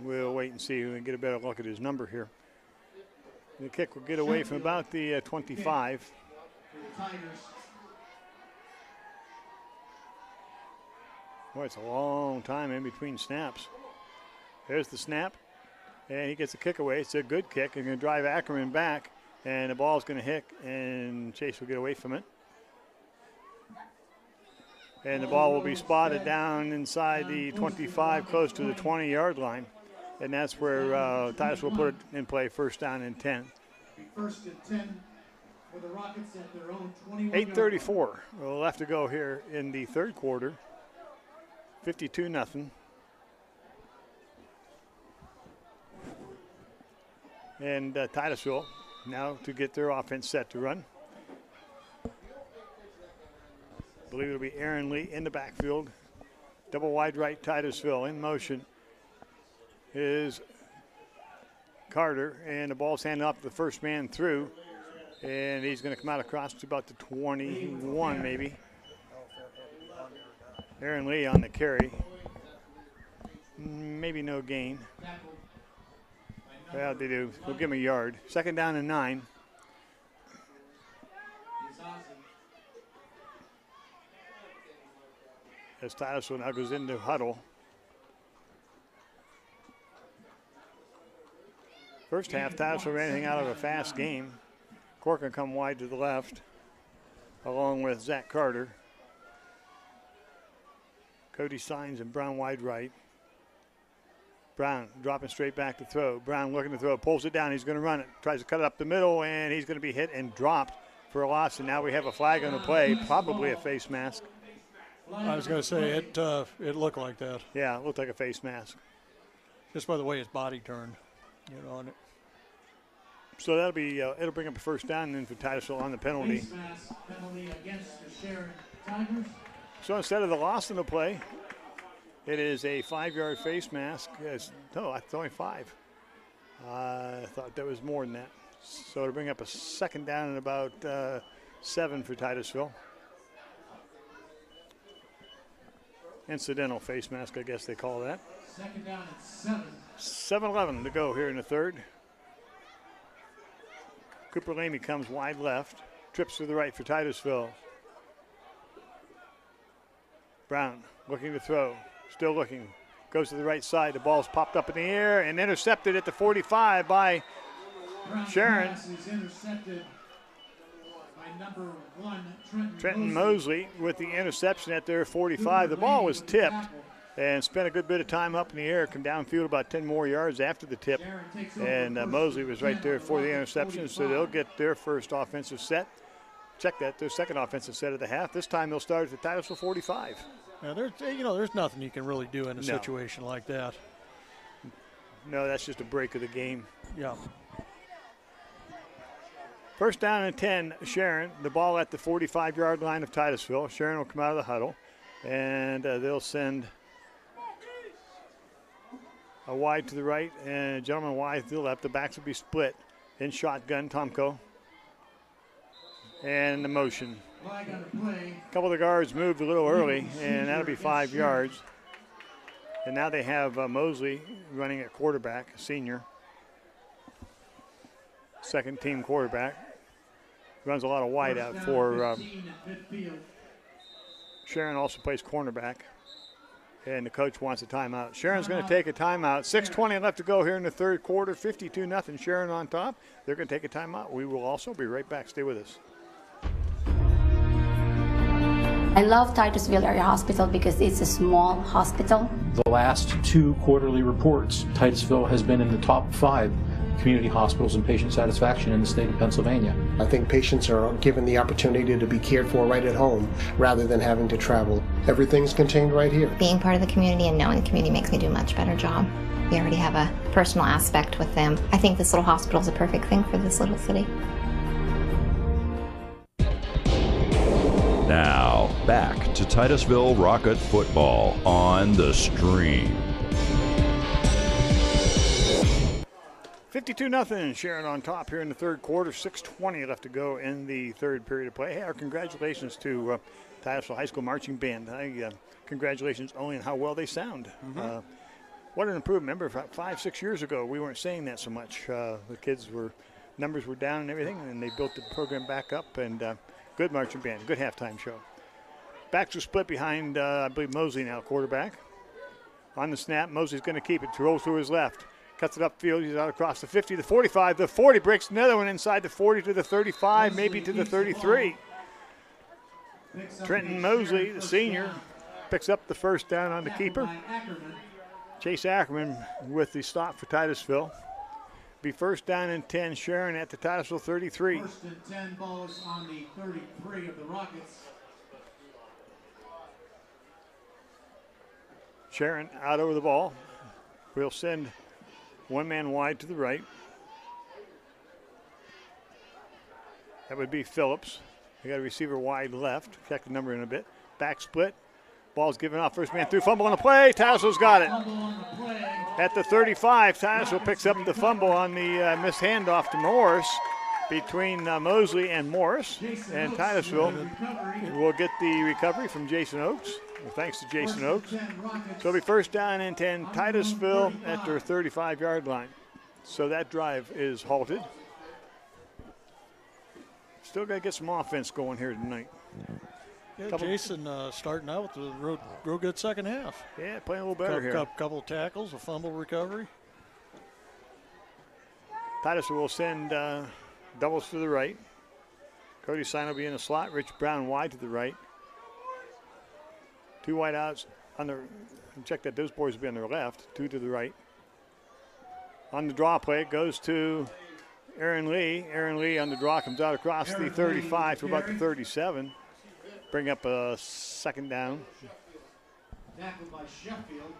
We'll wait and see. We can get a better look at his number here. The kick will get away from about the 25. Boy, it's a long time in between snaps. There's the snap, and he gets the kick away. It's a good kick. He's going to drive Ackerman back, and the ball's going to hit, and Chase will get away from it. And the ball will be spotted down inside the 25, close to the 20-yard line. And that's where Titusville will put it in play, first down and 10. First and 10 for the Rockets at their own 21. 8:34 left to go here in the third quarter. 52-0. And Titusville now to get their offense set to run. I believe it'll be Aaron Lee in the backfield. Double wide right, Titusville in motion is Carter, and the ball's handed off to the first man through, and he's going to come out across to about the 21 maybe. Aaron Lee on the carry. Maybe no gain. Well, they do. We'll give him a yard. Second down and 9. As Titusville now goes into huddle. First half, Titusville ran anything out of a fast game. Corcoran come wide to the left, along with Zach Carter. Cody Signs and Brown wide right. Brown dropping straight back to throw. Brown looking to throw, pulls it down. He's going to run it. Tries to cut it up the middle, and he's going to be hit and dropped for a loss. And now we have a flag on the play, probably a face mask. I was going to say it looked like that. Yeah, it looked like a face mask. Just by the way his body turned, on it. So that'll be it'll bring up a first down and then for Titusville on the penalty. Face mask penalty against the Sharon Tigers. So instead of the loss in the play, it is a 5-yard face mask. No, it's only 5. I thought there was more than that. So to bring up a second down and about 7 for Titusville. Incidental face mask, I guess they call that. Second down at 7. 7:11 to go here in the third. Cooper Lamy comes wide left, trips to the right for Titusville. Brown looking to throw, still looking, goes to the right side. The ball's popped up in the air and intercepted at the 45 by Sharon. Pass is intercepted by number 1, Trenton Mosley with the interception at their 45. The ball was tipped and spent a good bit of time up in the air, come downfield about 10 more yards after the tip. And Mosley was right there for the interception, so they'll get their first offensive set. Check that, their second offensive set of the half. This time they'll start at the Titusville 45. Now, there's nothing you can really do in a situation like that. No, that's just a break of the game. Yeah. First down and 10, Sharon. The ball at the 45-yard line of Titusville. Sharon will come out of the huddle, and they'll send a wide to the right and a gentleman wide to the left. The backs will be split in shotgun. Tomko. And the motion. A couple of the guards moved a little early, and that'll be 5 yards. And now they have Mosley running at quarterback, senior. Second team quarterback. Runs a lot of wide out for Sharon, also plays cornerback. And the coach wants a timeout. Sharon's going to take a timeout. 6:20 left to go here in the third quarter. 52-0 Sharon on top. They're going to take a timeout. We will also be right back. Stay with us. I love Titusville Area Hospital because it's a small hospital. The last 2 quarterly reports, Titusville has been in the top 5 community hospitals and patient satisfaction in the state of Pennsylvania. I think patients are given the opportunity to be cared for right at home rather than having to travel. Everything's contained right here. Being part of the community and knowing the community makes me do a much better job. We already have a personal aspect with them. I think this little hospital is a perfect thing for this little city. Now, back to Titusville Rocket football on the Stream. 52-0 Sharon on top here in the third quarter. 6:20 left to go in the third period of play. Hey, our congratulations to Titusville High School Marching Band. Congratulations only on how well they sound. What an improvement. Remember, 5-6 years ago, we weren't saying that so much. The numbers were down and everything, and they built the program back up, and good marching band, good halftime show. Backs are split behind, I believe, Mosley now, quarterback. On the snap, Mosley's going to keep it, rolls through his left. Cuts it upfield, he's out across the 50, the 45, the 40, breaks another one inside the 40 to the 35, maybe to the 33. Trenton Mosley, the senior, picks up the first down on the keeper. Chase Ackerman with the stop for Titusville. Be first down and 10, Sharon at the Titusville 33. First and 10, balls on the 33 of the Rockets. Sharon out over the ball. We'll send one man wide to the right. That would be Phillips. They got a receiver wide left. Check the number in a bit. Back split. Ball's given off. First man through. Fumble on the play. Titusville's got it. At the 35, Titusville picks up the fumble on the missed handoff to Morris between Mosley and Morris. And Titusville will get the recovery from Jason Oakes. Well, thanks to Jason Oakes. So it'll be first down and 10, Titusville at their 35-yard line. So that drive is halted. Still got to get some offense going here tonight. Yeah, Jason starting out with a real good second half. Yeah, playing a little better here. Couple of tackles, a fumble recovery. Titusville will send doubles to the right. Cody Sign will be in the slot. Rich Brown wide to the right. 2 wide outs on the, check that those boys will be on their left, 2 to the right. On the draw play, it goes to Aaron Lee. Aaron Lee on the draw comes out across the 35 to about the 37. Bring up a second down. Tackled by Sheffield.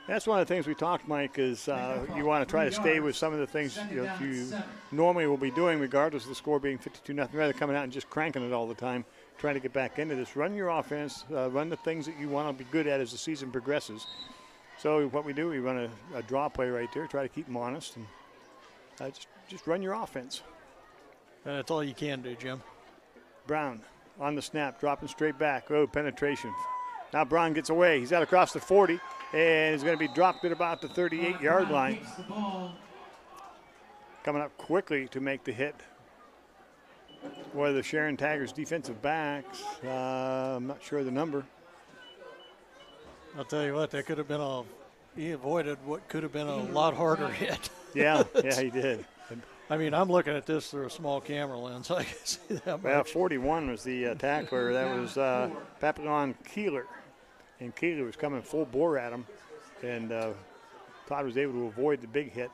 That's one of the things we talked, Mike, is you want to try to stay with some of the things you normally will be doing, regardless of the score being 52-0. Rather than coming out and just cranking it all the time, trying to get back into this. Run your offense, run the things that you want to be good at as the season progresses. So what we do, we run a draw play right there, try to keep them honest, and just run your offense. And that's all you can do, Jim. Brown on the snap, dropping straight back. Oh, penetration. Now Brown gets away. He's out across the 40, and is going to be dropped at about the 38-yard line. Coming up quickly to make the hit. One of the Sharon Tigers defensive backs. I'm not sure of the number. I'll tell you what, that could have been he avoided what could have been a lot harder hit. Yeah, he did. I mean, I'm looking at this through a small camera lens. I can see that Well, much. 41 was the tackler. That was Papillon Keeler. And Keeler was coming full bore at him. And Todd was able to avoid the big hit.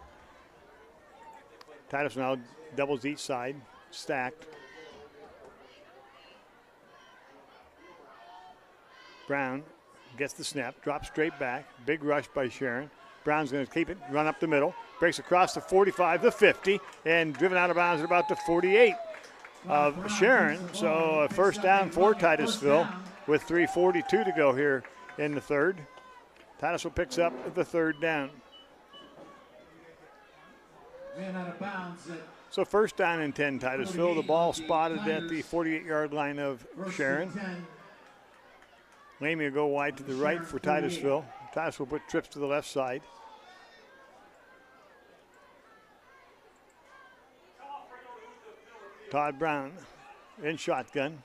Titus now doubles each side, stacked. Brown gets the snap, drops straight back. Big rush by Sharon. Brown's going to keep it, run up the middle. Breaks across the 45, the 50, and driven out of bounds at about the 48 of Sharon. So a first down for Titusville with 3:42 to go here in the third. Titusville picks up the third down. So first down and 10 Titusville. The ball spotted at the 48-yard line of Sharon. Lamy will go wide to the right for Titusville. Titusville put trips to the left side. Todd Brown in shotgun.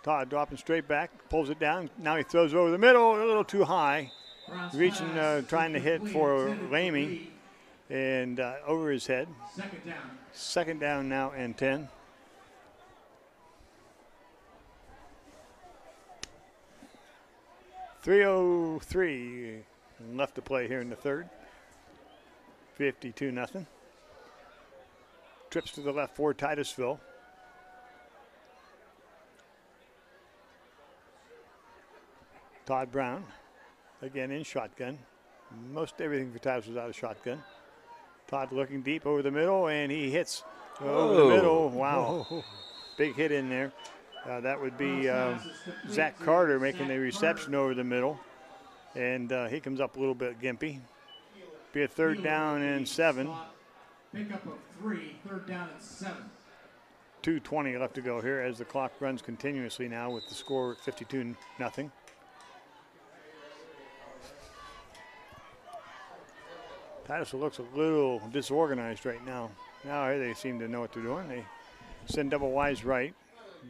Todd dropping straight back, pulls it down. Now he throws over the middle, a little too high. Reaching, trying to hit for Lamy, and over his head. Second down now and 10. .303 left to play here in the third. 52-0. Trips to the left for Titusville. Todd Brown, again in shotgun. Most everything for Titusville was out of shotgun. Todd looking deep over the middle, and he hits over the middle. Wow. Whoa. Big hit in there. That would be Zach Carter making the reception over the middle. And he comes up a little bit gimpy. Be a third down and 7. Pickup of 3, third down and 7. 2:20 left to go here as the clock runs continuously now with the score at 52-0. Titusville looks a little disorganized right now. Now here they seem to know what they're doing. They send double Y's right.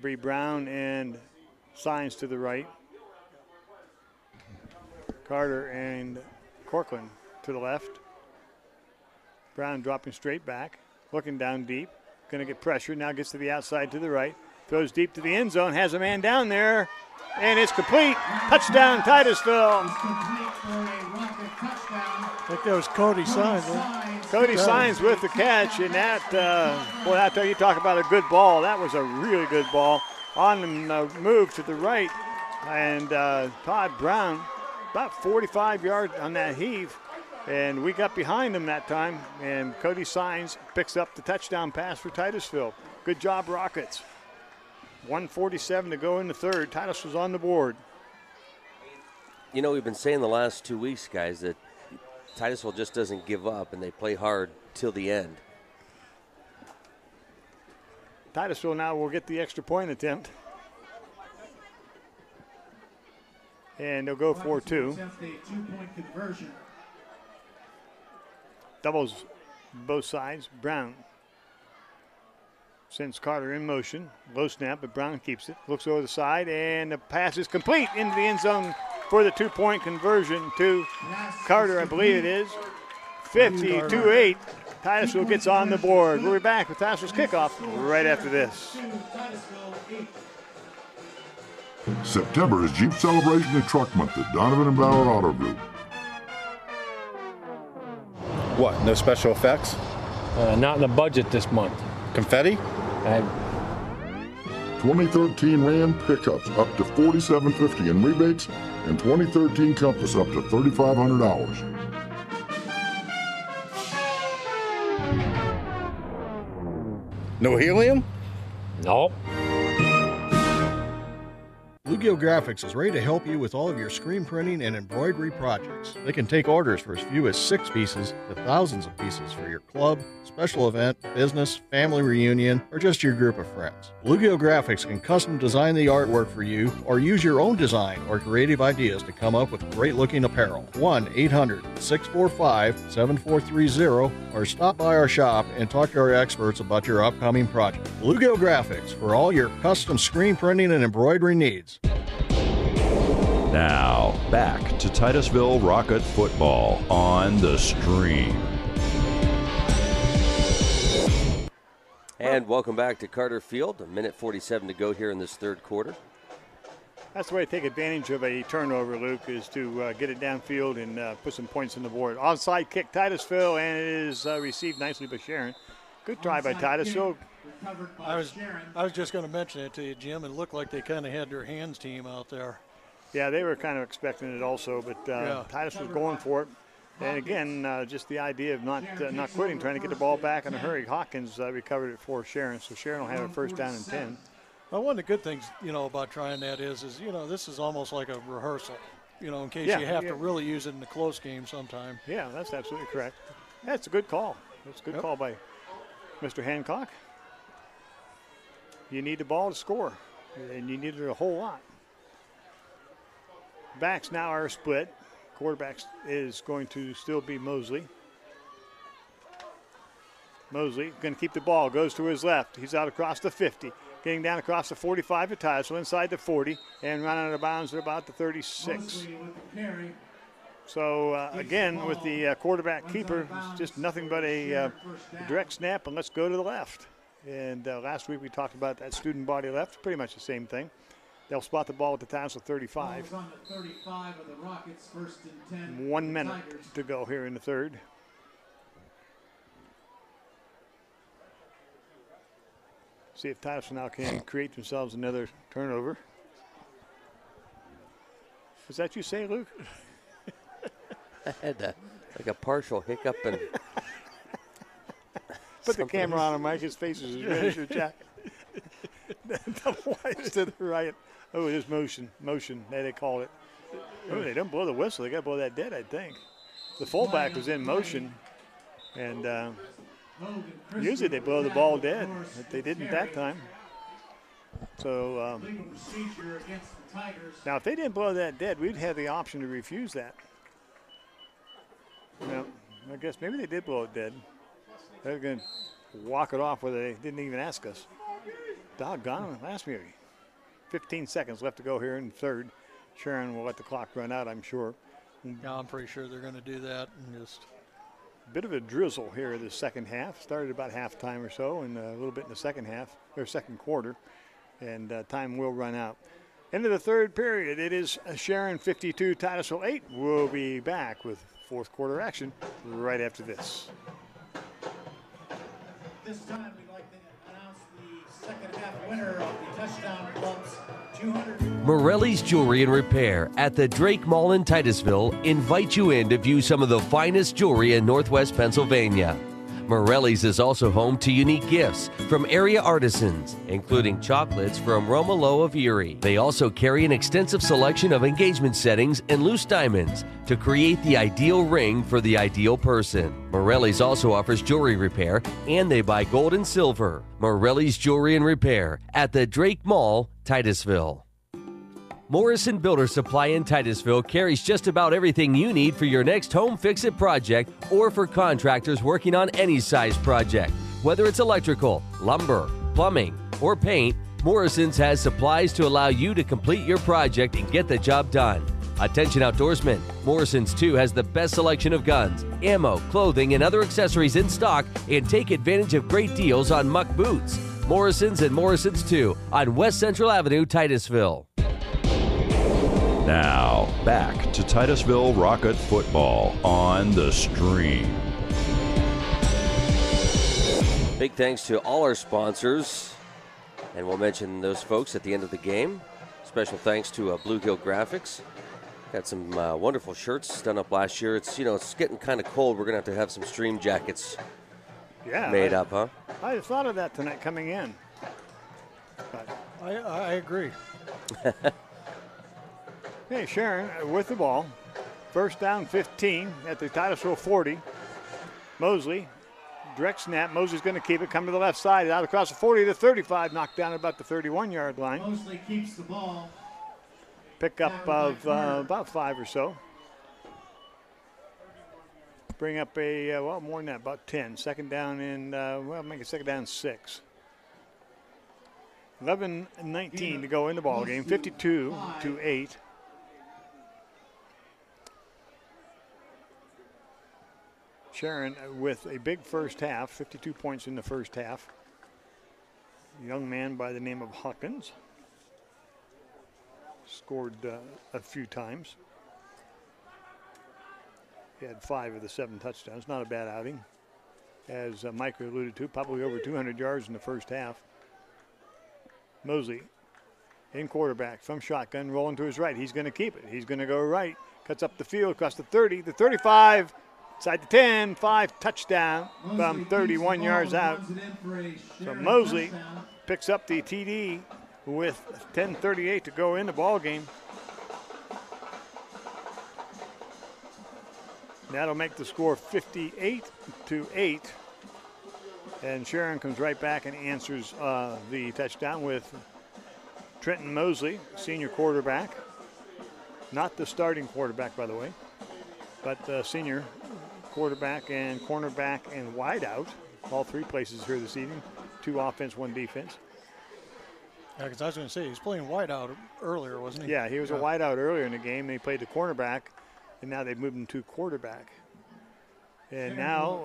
Bree Brown and Signs to the right. Carter and Corcoran to the left. Brown dropping straight back, looking down deep. Going to get pressure. Now gets to the outside to the right. Throws deep to the end zone. Has a man down there. And it's complete. Touchdown, Titusville. I think that was Cody Signs. Cody Signs with the catch. And that, boy, I tell you, talk about a good ball. That was a really good ball. On the move to the right. And Todd Brown, about 45 yards on that heave. And we got behind him that time. And Cody Signs picks up the touchdown pass for Titusville. Good job, Rockets. 1:47 to go in the third. Titusville's on the board. You know, we've been saying the last 2 weeks, guys, that Titusville just doesn't give up and they play hard till the end. Titusville now will get the extra point attempt. And they'll go for 2. Doubles both sides. Brown sends Carter in motion. Low snap, but Brown keeps it. Looks over the side, and the pass is complete into the end zone for the 2-point conversion to Carter, I believe it is. 52-8. Titusville gets on the board. We'll be back with Titusville's kickoff right after this. September is Jeep Celebration and Truck Month at Donovan and Bauer Auto Group. What, no special effects? Not in the budget this month. Confetti? 2013 Ram pickups up to $4,750 in rebates, and 2013 Compass up to $3,500. No helium? No. Bluegill Graphics is ready to help you with all of your screen printing and embroidery projects. They can take orders for as few as 6 pieces to thousands of pieces for your club, special event, business, family reunion, or just your group of friends. Bluegill Graphics can custom design the artwork for you or use your own design or creative ideas to come up with great-looking apparel. 1-800-645-7430 or stop by our shop and talk to our experts about your upcoming project. Bluegill Graphics for all your custom screen printing and embroidery needs. Now, back to Titusville Rocket football on the Stream. And welcome back to Carter Field. A minute 47 to go here in this third quarter. That's the way to take advantage of a turnover, Luke, is to get it downfield and put some points on the board. Onside kick, Titusville, and it is received nicely by Sharon. Good try by Titusville. I was just going to mention it to you, Jim. It looked like they kind of had their hands team out there. Yeah, they were kind of expecting it also, but Titus was going for it. And again, just the idea of not quitting, trying to get the ball back in a hurry. Hawkins recovered it for Sharon, so Sharon will have a first down and 10. Well, one of the good things, about trying that is this is almost like a rehearsal, in case you have to really use it in the close game sometime. Yeah, that's absolutely correct. That's a good call. That's a good call by Mr. Hancock. You need the ball to score, and you need it a whole lot. Backs now are split. Quarterbacks is going to still be Mosley. Mosley going to keep the ball, goes to his left. He's out across the 50. Getting down across the 45 to Titusville, inside the 40, and running out of bounds at about the 36. So, again, with the quarterback keeper, it's just nothing but a direct snap, and let's go to the left. And last week we talked about that student body left, pretty much the same thing. They'll spot the ball at the Titusville 35. 1 minute to go here in the third. See if Titusville now can create themselves another turnover. Was that you say, Luke? I had like a partial hiccup and. Put the camera on him, Mike. His face is as red as your jacket. The lights to the right. Oh, it is motion, they call it. Oh, they don't blow the whistle. They got to blow that dead, I think. The fullback was in motion, and usually they blow the ball dead, but they didn't that time. So now if they didn't blow that dead, we'd have the option to refuse that. Well, I guess maybe they did blow it dead. They're going to walk it off where they didn't even ask us. Doggone, last me 15 seconds left to go here in third. Sharon will let the clock run out, I'm sure. Yeah, I'm pretty sure they're going to do that. And just bit of a drizzle here in the second half. Started about halftime or so, and a little bit in the second half, or second quarter. And time will run out. End of the third period. It is Sharon 52, Titusville 8. We'll be back with fourth quarter action right after this. This time we'd like to announce the second half winner of the Touchdown Club's 200. Morelli's Jewelry and Repair at the Drake Mall in Titusville invite you in to view some of the finest jewelry in Northwest Pennsylvania. Morelli's is also home to unique gifts from area artisans, including chocolates from Romolo of Erie. They also carry an extensive selection of engagement settings and loose diamonds to create the ideal ring for the ideal person. Morelli's also offers jewelry repair, and they buy gold and silver. Morelli's Jewelry and Repair at the Drake Mall, Titusville. Morrison Builder Supply in Titusville carries just about everything you need for your next home fix-it project or for contractors working on any size project. Whether it's electrical, lumber, plumbing, or paint, Morrison's has supplies to allow you to complete your project and get the job done. Attention outdoorsmen, Morrison's too has the best selection of guns, ammo, clothing, and other accessories in stock, and take advantage of great deals on muck boots. Morrison's and Morrison's too on West Central Avenue, Titusville. Now, back to Titusville Rocket football on the Stream. Big thanks to all our sponsors, and we'll mention those folks at the end of the game. Special thanks to Bluegill Graphics. Got some wonderful shirts done up last year. It's getting kind of cold. We're going to have some Stream jackets made up, huh? I thought of that tonight coming in. But I agree. Hey, Sharon with the ball. First down 15 at the Titusville 40. Mosley, direct snap. Mosley's going to keep it. Come to the left side. Out across the 40 to 35. Knocked down at about the 31-yard line. Mosley keeps the ball. Pick up of about 5 or so. Bring up a, more than that, about 10. Second down and, make it second down and 6. 11-19 to go in the ball game. 52-8. Sharon with a big first half, 52 points in the first half. A young man by the name of Hawkins scored a few times. He had 5 of the 7 touchdowns. Not a bad outing. As Mike alluded to, probably over 200 yards in the first half. Mosley in quarterback from shotgun, rolling to his right. He's going to keep it. He's going to go right. Cuts up the field across the 30, the 35. Inside the 10, 5 touchdown from 31 yards out. So Mosley picks up the TD with 10:38 to go in the ball game. That'll make the score 58-8. And Sharon comes right back and answers the touchdown with Trenton Mosley, senior quarterback. Not the starting quarterback, by the way, but senior quarterback and cornerback and wideout. All 3 places here this evening. 2 offense, 1 defense. Yeah, because I was going to say, he was playing wideout earlier, wasn't he? Yeah, he was a wideout earlier in the game. They played the cornerback, and now they've moved him to quarterback. And now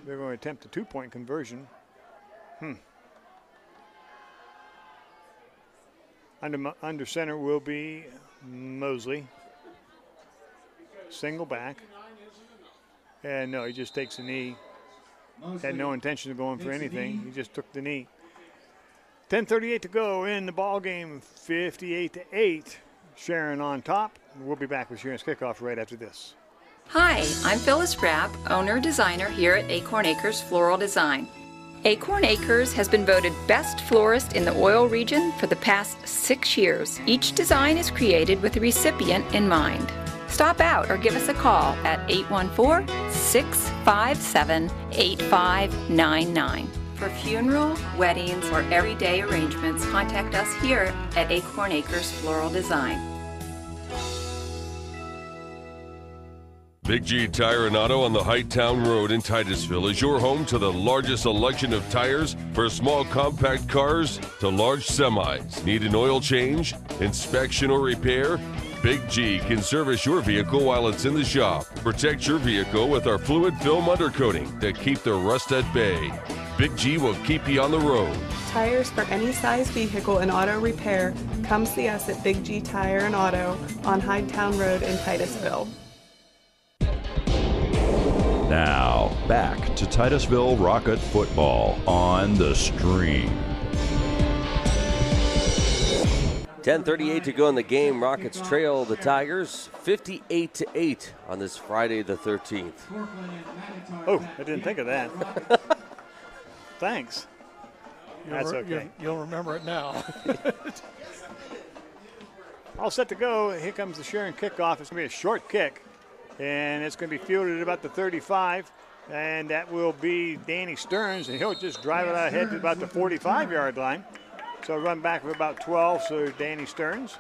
they're going to attempt a 2-point conversion. Under center will be Mosley. Single back. And no, he just takes a knee. Had no intention of going for anything. He just took the knee. 10:38 to go in the ball game. 58-8. Sharon on top. We'll be back with Sharon's kickoff right after this. Hi, I'm Phyllis Rapp, owner-designer here at Acorn Acres Floral Design. Acorn Acres has been voted Best Florist in the Oil region for the past 6 years. Each design is created with the recipient in mind. Stop out or give us a call at 814-657-8599. For funeral, weddings, or everyday arrangements, contact us here at Acorn Acres Floral Design. Big G Tire and Auto on the Hightown Road in Titusville is your home to the largest selection of tires for small compact cars to large semis. Need an oil change, inspection, or repair? Big G can service your vehicle while it's in the shop. Protect your vehicle with our fluid film undercoating to keep the rust at bay. Big G will keep you on the road. Tires for any size vehicle and auto repair. Come see us at Big G Tire and Auto on Hightown Road in Titusville. Now, back to Titusville Rocket football on the Stream. 10:38 to go in the game. Rockets trail the Tigers 58-8 on this Friday the 13th. Oh, I didn't think of that. Thanks. That's okay. You'll remember it now. All set to go. Here comes the Sharon kickoff. It's going to be a short kick, and it's going to be fielded at about the 35, and that will be Danny Stearns, and he'll just drive it out ahead to about the 45-yard line. So a run back of about 12, so Danny Stearns.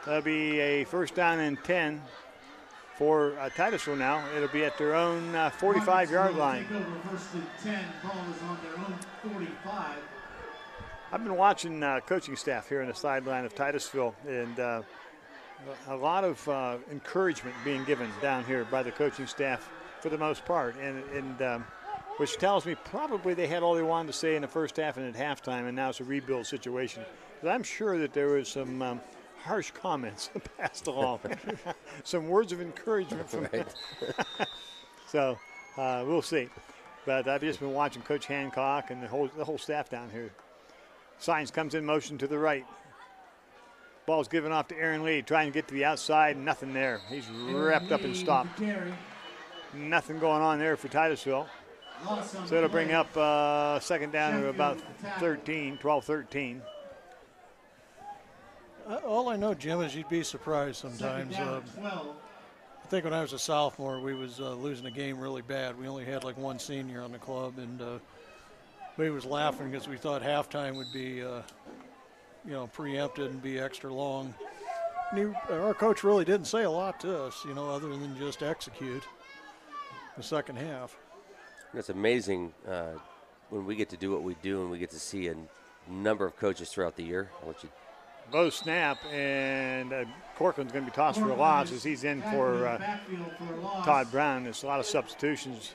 That'll be a first down and 10 for Titusville now. It'll be at their own 45-yard line. I've been watching coaching staff here on the sideline of Titusville, and a lot of encouragement being given down here by the coaching staff for the most part, and which tells me probably they had all they wanted to say in the first half and at halftime, and now it's a rebuild situation. But I'm sure that there was some harsh comments passed along, some words of encouragement from them. So we'll see. But I've just been watching Coach Hancock and the whole staff down here. Signs comes in motion to the right. Ball's given off to Aaron Lee, trying to get to the outside. Nothing there. He's wrapped up and stopped. Nothing going on there for Titusville. So it'll bring up second down to about 12-13. All I know, Jim, is you'd be surprised sometimes. I think when I was a sophomore, we was losing a game really bad. We only had like one senior on the club, and we was laughing because we thought halftime would be, preempted and be extra long. And our coach really didn't say a lot to us, other than just execute the second half. It's amazing when we get to do what we do and we get to see a number of coaches throughout the year. I'll let you. Low snap, and Corcoran's going to be tossed for a loss as he's in for Todd Brown. There's a lot of substitutions.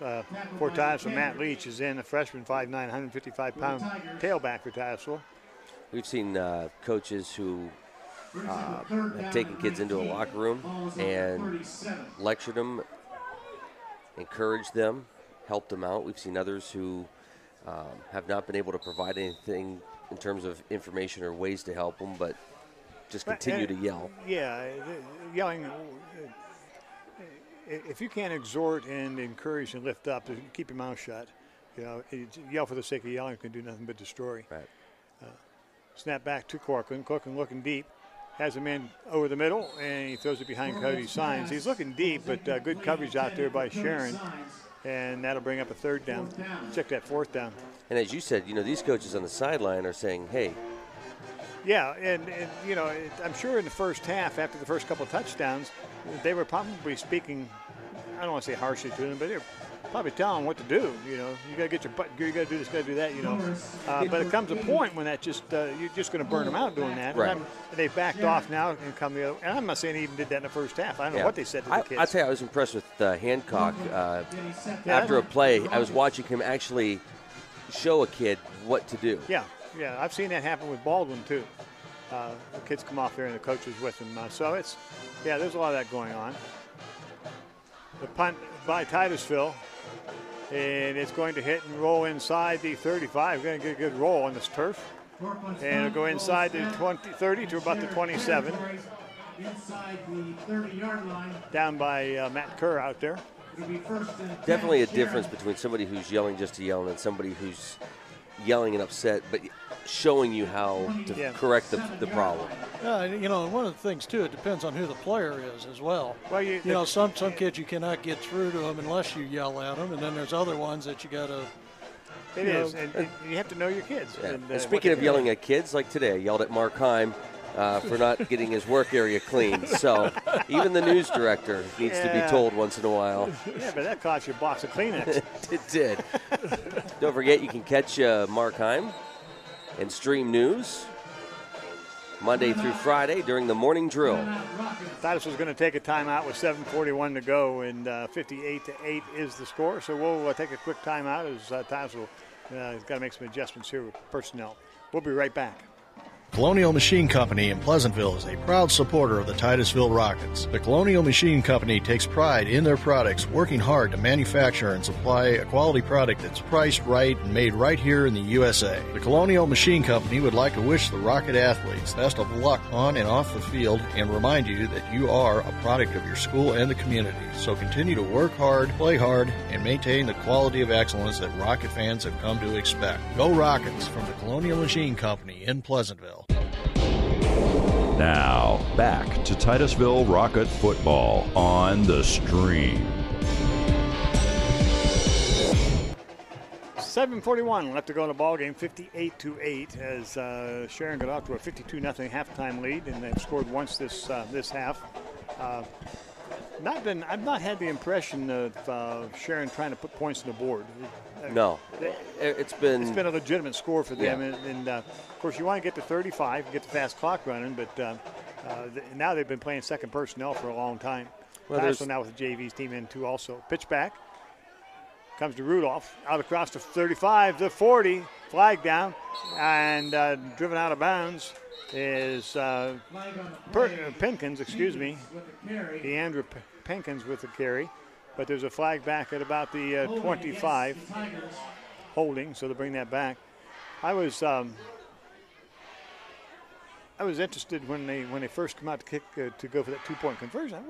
4 times for Matt Leach is in, a freshman, 5'9", 155-pound tailback for Titusville. We've seen coaches who have taken kids into a locker room and lectured them, encouraged them, helped them out. We've seen others who have not been able to provide anything in terms of information or ways to help them, but just continue to yell. Yeah, yelling. If you can't exhort and encourage and lift up, keep your mouth shut. Yell for the sake of yelling can do nothing but destroy. Right. Snap back to Corcoran. Corcoran looking deep. Has him in over the middle, and he throws it behind Cody Signs. He's looking deep, but good coverage out there by Sharon. And that'll bring up a third down. Check that fourth down. And as you said, these coaches on the sideline are saying, hey. Yeah, and I'm sure in the first half, after the first couple of touchdowns, they were probably speaking, I don't want to say harshly to them, but they were probably telling them what to do. You got to get your butt, you got to do this, got to do that, But it comes a point when that you're just going to burn them out doing that. Right. And they've backed off now and come the other. And I'm not saying they even did that in the first half. I don't know what they said to the kids. I'll tell you, I was impressed with Hancock. After a play, I was watching him actually show a kid what to do. Yeah, I've seen that happen with Baldwin too. The kids come off there and the coach is with them. So there's a lot of that going on. The punt by Titusville, and it's going to hit and roll inside the 35. Going to get a good roll on this turf, and it'll go inside the 30 to about the 27. Inside the 30-yard line. Down by Matt Kerr out there. Definitely a difference between somebody who's yelling just to yell and somebody who's yelling and upset, but showing you how to correct the problem. One of the things, too, it depends on who the player is as well. Well, some kids you cannot get through to them unless you yell at them, and then there's other ones that you got to. It is, and you have to know your kids. Yeah. And speaking of yelling at kids, like today, I yelled at Mark Heim for not getting his work area clean. So even the news director needs to be told once in a while. Yeah, but that cost you a box of Kleenex. It did. Don't forget, you can catch Mark Heim and Stream News Monday through Friday during the morning drill. Titusville's going to take a timeout with 7:41 to go, and 58-8 is the score. So we'll take a quick timeout as Titusville has got to make some adjustments here with personnel. We'll be right back. Colonial Machine Company in Pleasantville is a proud supporter of the Titusville Rockets. The Colonial Machine Company takes pride in their products, working hard to manufacture and supply a quality product that's priced right and made right here in the USA. The Colonial Machine Company would like to wish the Rocket athletes best of luck on and off the field and remind you that you are a product of your school and the community. So continue to work hard, play hard, and maintain the quality of excellence that Rocket fans have come to expect. Go Rockets from the Colonial Machine Company in Pleasantville. Now, back to Titusville Rocket football on the Stream. 7:41 left to go in the ball game, 58-8 as Sharon got off to a 52-0 halftime lead, and they've scored once this half. I've not had the impression of Sharon trying to put points on the board. No, it's been a legitimate score for them, and of course you want to get to 35 and get the fast clock running, but now they've been playing second personnel for a long time. Well, so now with the JV's team in too also. Pitch back comes to Rudolph, out across the 35, the 40, flag down, and driven out of bounds is Pinkins, Deandra Pinkins with the carry. But there's a flag back at about the 25, holding, so they'll bring that back. I was interested when they first come out to kick to go for that 2-point conversion.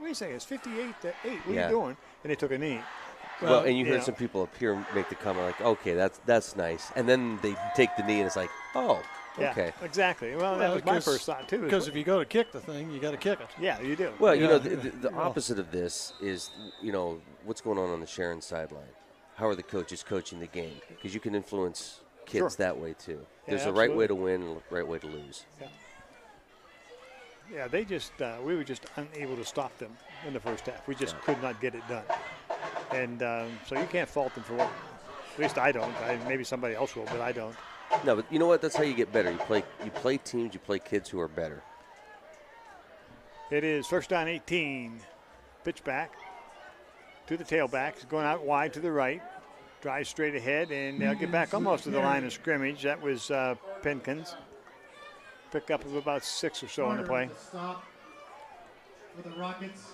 Wait a second, it's 58-8. What are you doing? And they took a knee. Well, and you heard some people up here make the comment like, okay, that's nice. And then they take the knee and it's like, oh, okay. Yeah, exactly. Well, that was my first thought, too. Because if you go to kick the thing, you got to kick it. Yeah, you do. Well, you know, the opposite of this is, you know, what's going on the Sharon sideline. How are the coaches coaching the game? Because you can influence kids that way, too. There's a right way to win and a right way to lose. Yeah, they just we were just unable to stop them in the first half. We just could not get it done. And so you can't fault them for what. At least I don't. Maybe somebody else will, but I don't. No, but you know what? That's how you get better. You play teams. You play kids who are better. It is first down 18. Pitch back to the tailback. He's going out wide to the right. Drive straight ahead, and they'll get back almost to the line of scrimmage. That was Pinkins. Pick up of about 6 or so on the play. Stop for the Rockets.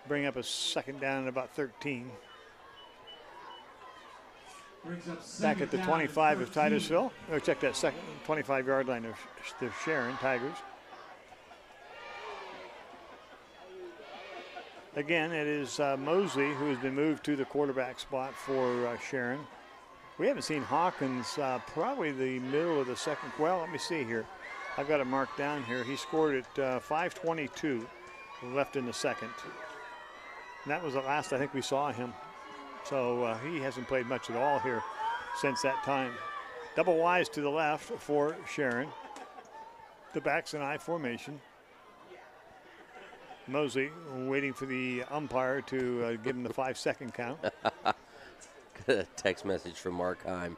Bring up a second down at about 13. Back at the 25 of Titusville. Oh, check that second 25-yard line of the Sharon Tigers. Again, it is Mosley who has been moved to the quarterback spot for Sharon. We haven't seen Hawkins probably the middle of the second. Well, let me see here. I've got it marked down here. He scored at 5:22 left in the second. And that was the last I think we saw him. So he hasn't played much at all here since that time. Double Y's to the left for Sharon. The back's an I formation. Mosley waiting for the umpire to give him the 5-second count. Got a text message from Mark Heim.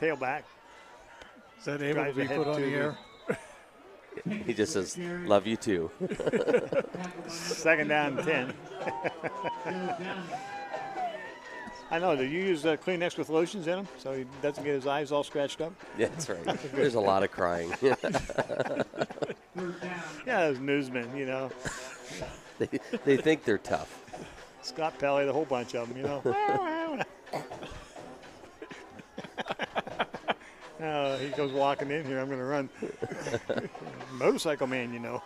Tailback. Is that able to be put on the air? He just says, love you too. Second down 10. I know. Do you use Kleenex with lotions in them so he doesn't get his eyes all scratched up? Yeah, that's right. There's a lot of crying. Yeah, those newsmen, you know. They think they're tough. Scott Pelley, the whole bunch of them, you know. He goes walking in here. I'm going to run. Motorcycle man, you know.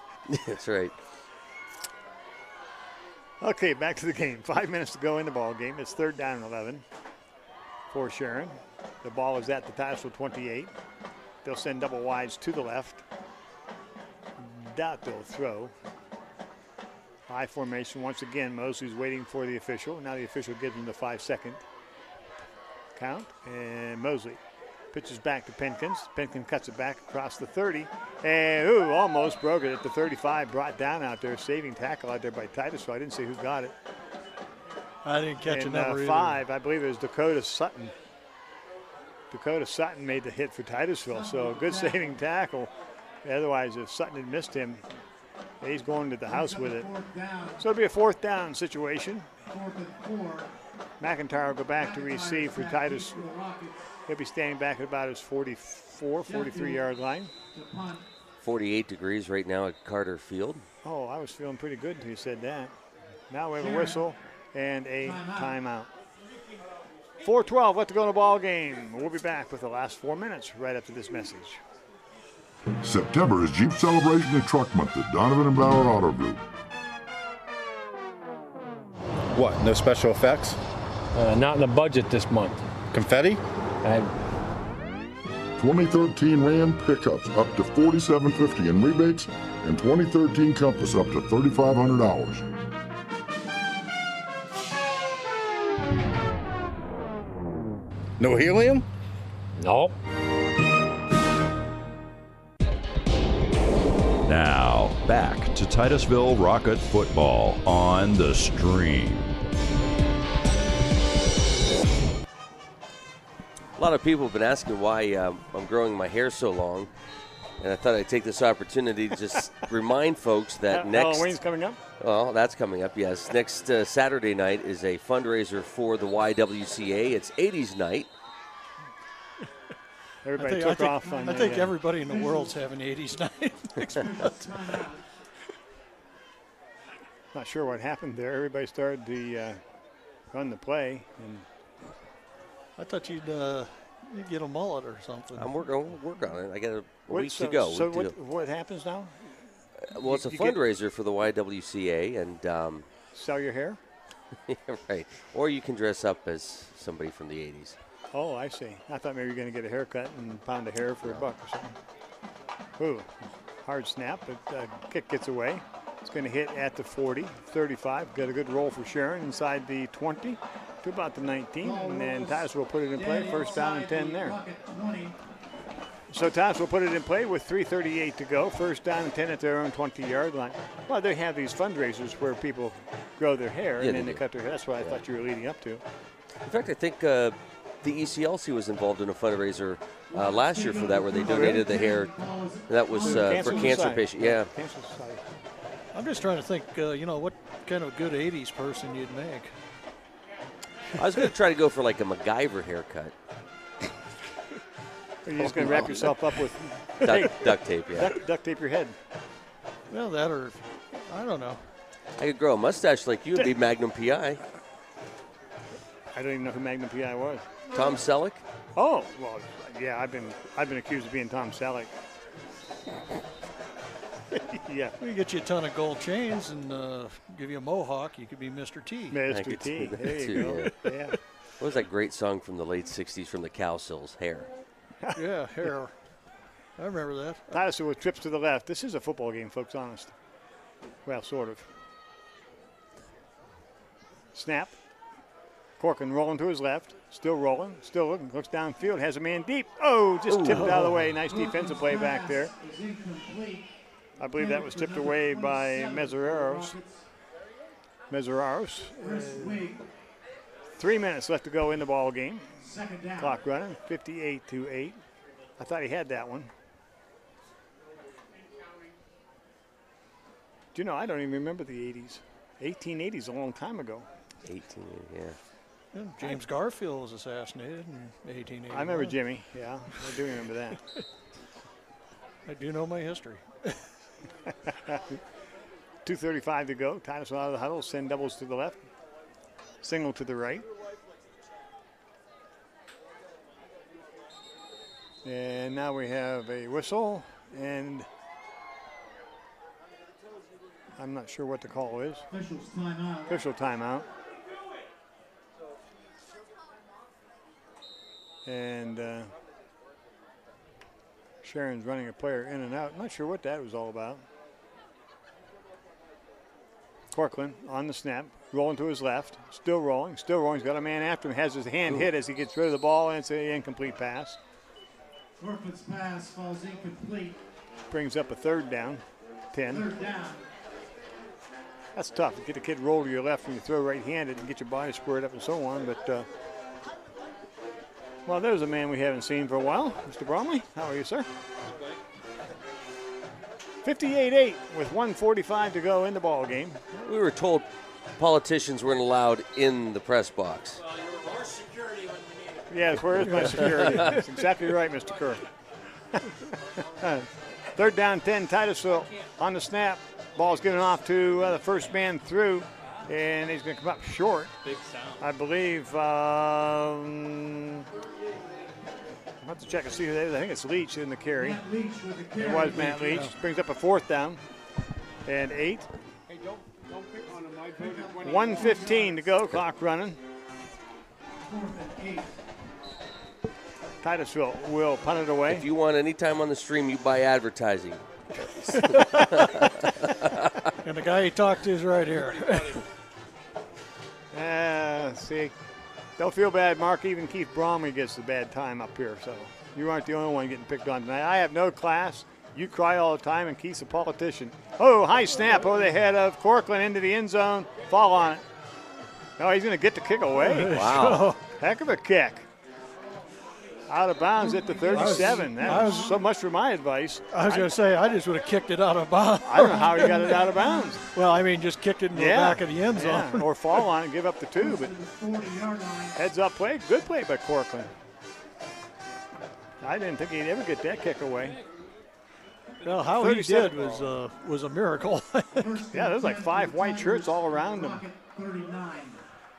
That's right. Okay, back to the game. 5 minutes to go in the ball game. It's third down and 11 for Sharon. The ball is at the Titusville 28. They'll send double wides to the left. Doubt they'll throw. High formation once again. Mosley's waiting for the official. Now the official gives him the 5-second count. And Mosley pitches back to Pinkins. Pinkins cuts it back across the 30. And, almost broke it at the 35. Brought down out there. Saving tackle out there by Titusville. I didn't see who got it. I didn't catch a number either. 5, I believe it was Dakota Sutton. Dakota Sutton made the hit for Titusville. So a good saving tackle. Otherwise, if Sutton had missed him, he's going to the house with it. So it'll be a fourth down situation. McIntyre will go back to receive for Titus. He'll be standing back at about his 43-yard line. 48 degrees right now at Carter Field. Oh, I was feeling pretty good until you said that. Now we have a whistle and a timeout. 4:12 left to go in the ball game. We'll be back with the last 4 minutes right after this message. September is Jeep Celebration and Truck Month at Donovan and Bauer Auto Group. What, no special effects? Not in the budget this month. Confetti? 2013 Ram pickups up to $4,750 in rebates, and 2013 Compass up to $3,500. No helium? No. Now, back to Titusville Rocket football on the Stream. A lot of people have been asking why I'm growing my hair so long, and I thought I'd take this opportunity to just remind folks that Halloween's coming up? Well, that's coming up, yes. Next Saturday night is a fundraiser for the YWCA. It's 80s night. Everybody took off on I think everybody in the world's having 80s night next month. Not sure what happened there. Everybody started to run the play. And I thought you'd get a mullet or something. I'm working on it. I got a week to so go. So what happens now? Well, it's a fundraiser for the YWCA, and sell your hair. Yeah, right. Or you can dress up as somebody from the 80s. Oh, I see. I thought maybe you were going to get a haircut and pound a hair for $1 or something. Ooh, hard snap, but kick gets away. It's going to hit at the 40, 35. Got a good roll for Sharon inside the 20 to about the 19, and then Titusville will put it in play. First down and 10 there. So Titusville will put it in play with 3:38 to go. First down and 10 at their own 20-yard line. Well, they have these fundraisers where people grow their hair and then they cut their hair. That's what I thought you were leading up to. In fact, I think the ECLC was involved in a fundraiser last year for that, where they donated the hair. That was for cancer patients. Yeah. Cancer Society. I'm just trying to think, what kind of good 80s person you'd make. I was going to try to go for like a MacGyver haircut. You're just going to wrap yourself up with duct tape, yeah. Duct tape your head. Well, that or, I don't know. I could grow a mustache like you and be Magnum P.I. I don't even know who Magnum P.I. was. Tom Selleck? Oh, well, yeah, I've been accused of being Tom Selleck. Yeah. We get you a ton of gold chains and give you a mohawk. You could be Mr. T. Mr. T. There you go. Yeah. What was that great song from the late 60s from the Cowsills? Hair. Yeah, hair. I remember that. Titusville with trips to the left. This is a football game, folks, honest. Well, sort of. Snap. Corcoran rolling to his left. Still rolling. Still looking. Looks downfield. Has a man deep. Oh, just tipped out of the way. Nice defensive play back there. I believe that was tipped away by Mesereros. 3 minutes left to go in the ball game. Clock running, 58-8. I thought he had that one. Do you know, I don't even remember the 80s. 1880 is a long time ago. 1880, yeah. James Garfield was assassinated in 1880. I remember Jimmy, yeah. I do remember that. I do know my history. 2:35 to go. Titusville out of the huddle. Send doubles to the left. Single to the right. And now we have a whistle, and I'm not sure what the call is. Official timeout. And Sharon's running a player in and out. Not sure what that was all about. Corcoran on the snap, rolling to his left, still rolling. He's got a man after him, has his hand hit as he gets rid of the ball, and it's an incomplete pass. Corcoran's pass falls incomplete. Brings up a third down, 10. Third down. That's tough to get a kid roll to your left when you throw right-handed and get your body squared up and so on, but well, there's a man we haven't seen for a while. Mr. Bromley, how are you, sir? 58-8 with 1:45 to go in the ball game. We were told politicians weren't allowed in the press box. Yes, where is my security? That's exactly right, Mr. Kerr. Third down, 10, Titusville on the snap. Ball's getting off to the first man through, and he's going to come up short. Big sound. I believe, I'll have to check and see who that is. I think it's Leach in the carry. It was Matt Leach. Brings up a fourth down and 8. Hey, don't pick on him. I voted 1:15 to go, clock running. Titusville will punt it away. If you want any time on the stream, you buy advertising. And the guy he talked to is right here. See, don't feel bad, Mark. Even Keith Bromley gets the bad time up here, so you aren't the only one getting picked on tonight. I have no class. You cry all the time, and Keith's a politician. Oh, high snap over the head of Corcoran into the end zone. Fall on it. No, he's going to get the kick away. Wow. Heck of a kick. Out of bounds at the 37. That was so much for my advice. I was going to say, I just would have kicked it out of bounds. I don't know how he got it out of bounds. Well, I mean, just kicked it in the back of the end zone. Yeah. Or fall on it and give up the 2. But heads up play. Good play by Corcoran. I didn't think he'd ever get that kick away. Well, how he did was a miracle. Yeah, there's like 5 white shirts all around him.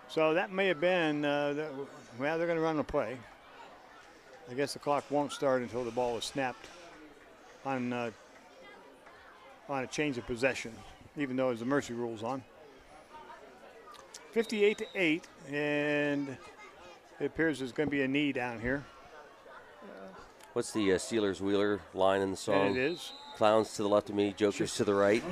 So that may have been, well, they're going to run the play. I guess the clock won't start until the ball is snapped on on a change of possession, even though there's the mercy rules on. 58-8, and it appears there's going to be a knee down here. What's the Steelers Wheeler line in the song? And it is. Clowns to the left of me, jokers to the right.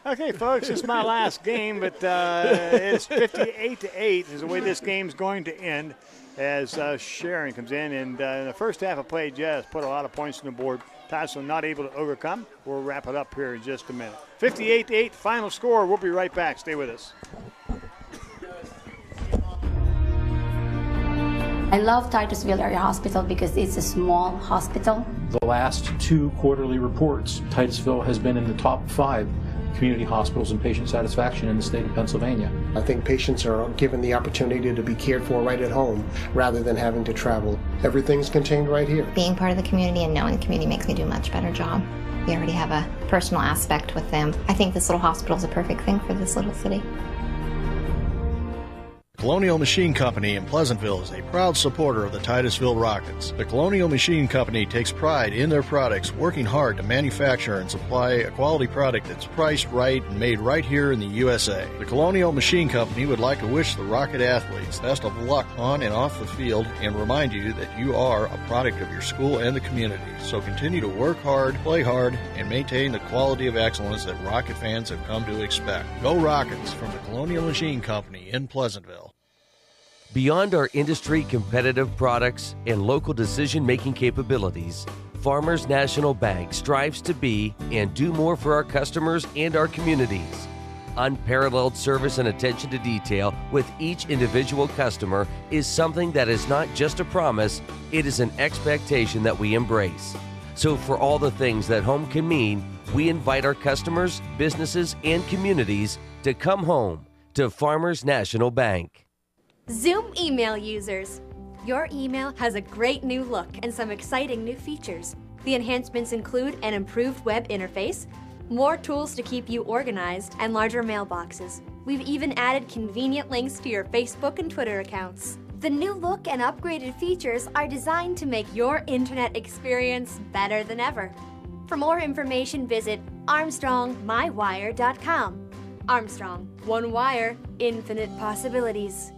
Okay, folks, it's my last game, but it's 58-8 is the way this game's going to end as Sharon comes in. And in the first half of play, just put a lot of points on the board. Titusville not able to overcome. We'll wrap it up here in just a minute. 58-8, final score. We'll be right back. Stay with us. I love Titusville Area Hospital because it's a small hospital. The last 2 quarterly reports, Titusville has been in the top 5 community hospitals and patient satisfaction in the state of Pennsylvania. I think patients are given the opportunity to be cared for right at home rather than having to travel. Everything's contained right here. Being part of the community and knowing the community makes me do a much better job. We already have a personal aspect with them. I think this little hospital is a perfect thing for this little city. Colonial Machine Company in Pleasantville is a proud supporter of the Titusville Rockets. The Colonial Machine Company takes pride in their products, working hard to manufacture and supply a quality product that's priced right and made right here in the USA. The Colonial Machine Company would like to wish the Rocket athletes best of luck on and off the field and remind you that you are a product of your school and the community. So continue to work hard, play hard, and maintain the quality of excellence that Rocket fans have come to expect. Go Rockets from the Colonial Machine Company in Pleasantville. Beyond our industry competitive products and local decision-making capabilities, Farmers National Bank strives to be and do more for our customers and our communities. Unparalleled service and attention to detail with each individual customer is something that is not just a promise, it is an expectation that we embrace. So for all the things that home can mean, we invite our customers, businesses, and communities to come home to Farmers National Bank. Zoom email users. Your email has a great new look and some exciting new features. The enhancements include an improved web interface, more tools to keep you organized, and larger mailboxes. We've even added convenient links to your Facebook and Twitter accounts. The new look and upgraded features are designed to make your internet experience better than ever. For more information, visit ArmstrongMyWire.com. Armstrong, one wire, infinite possibilities.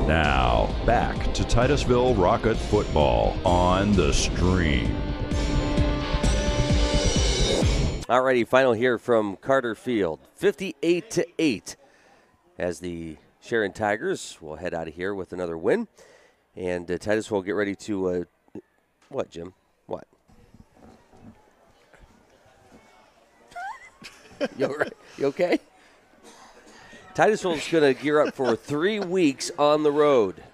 Now, back to Titusville Rocket football on the stream. Alrighty, final here from Carter Field. 58-8 as the Sharon Tigers will head out of here with another win. And Titusville will get ready to, what, Jim? What? You all right? You okay? Titusville's going to gear up for 3 weeks on the road.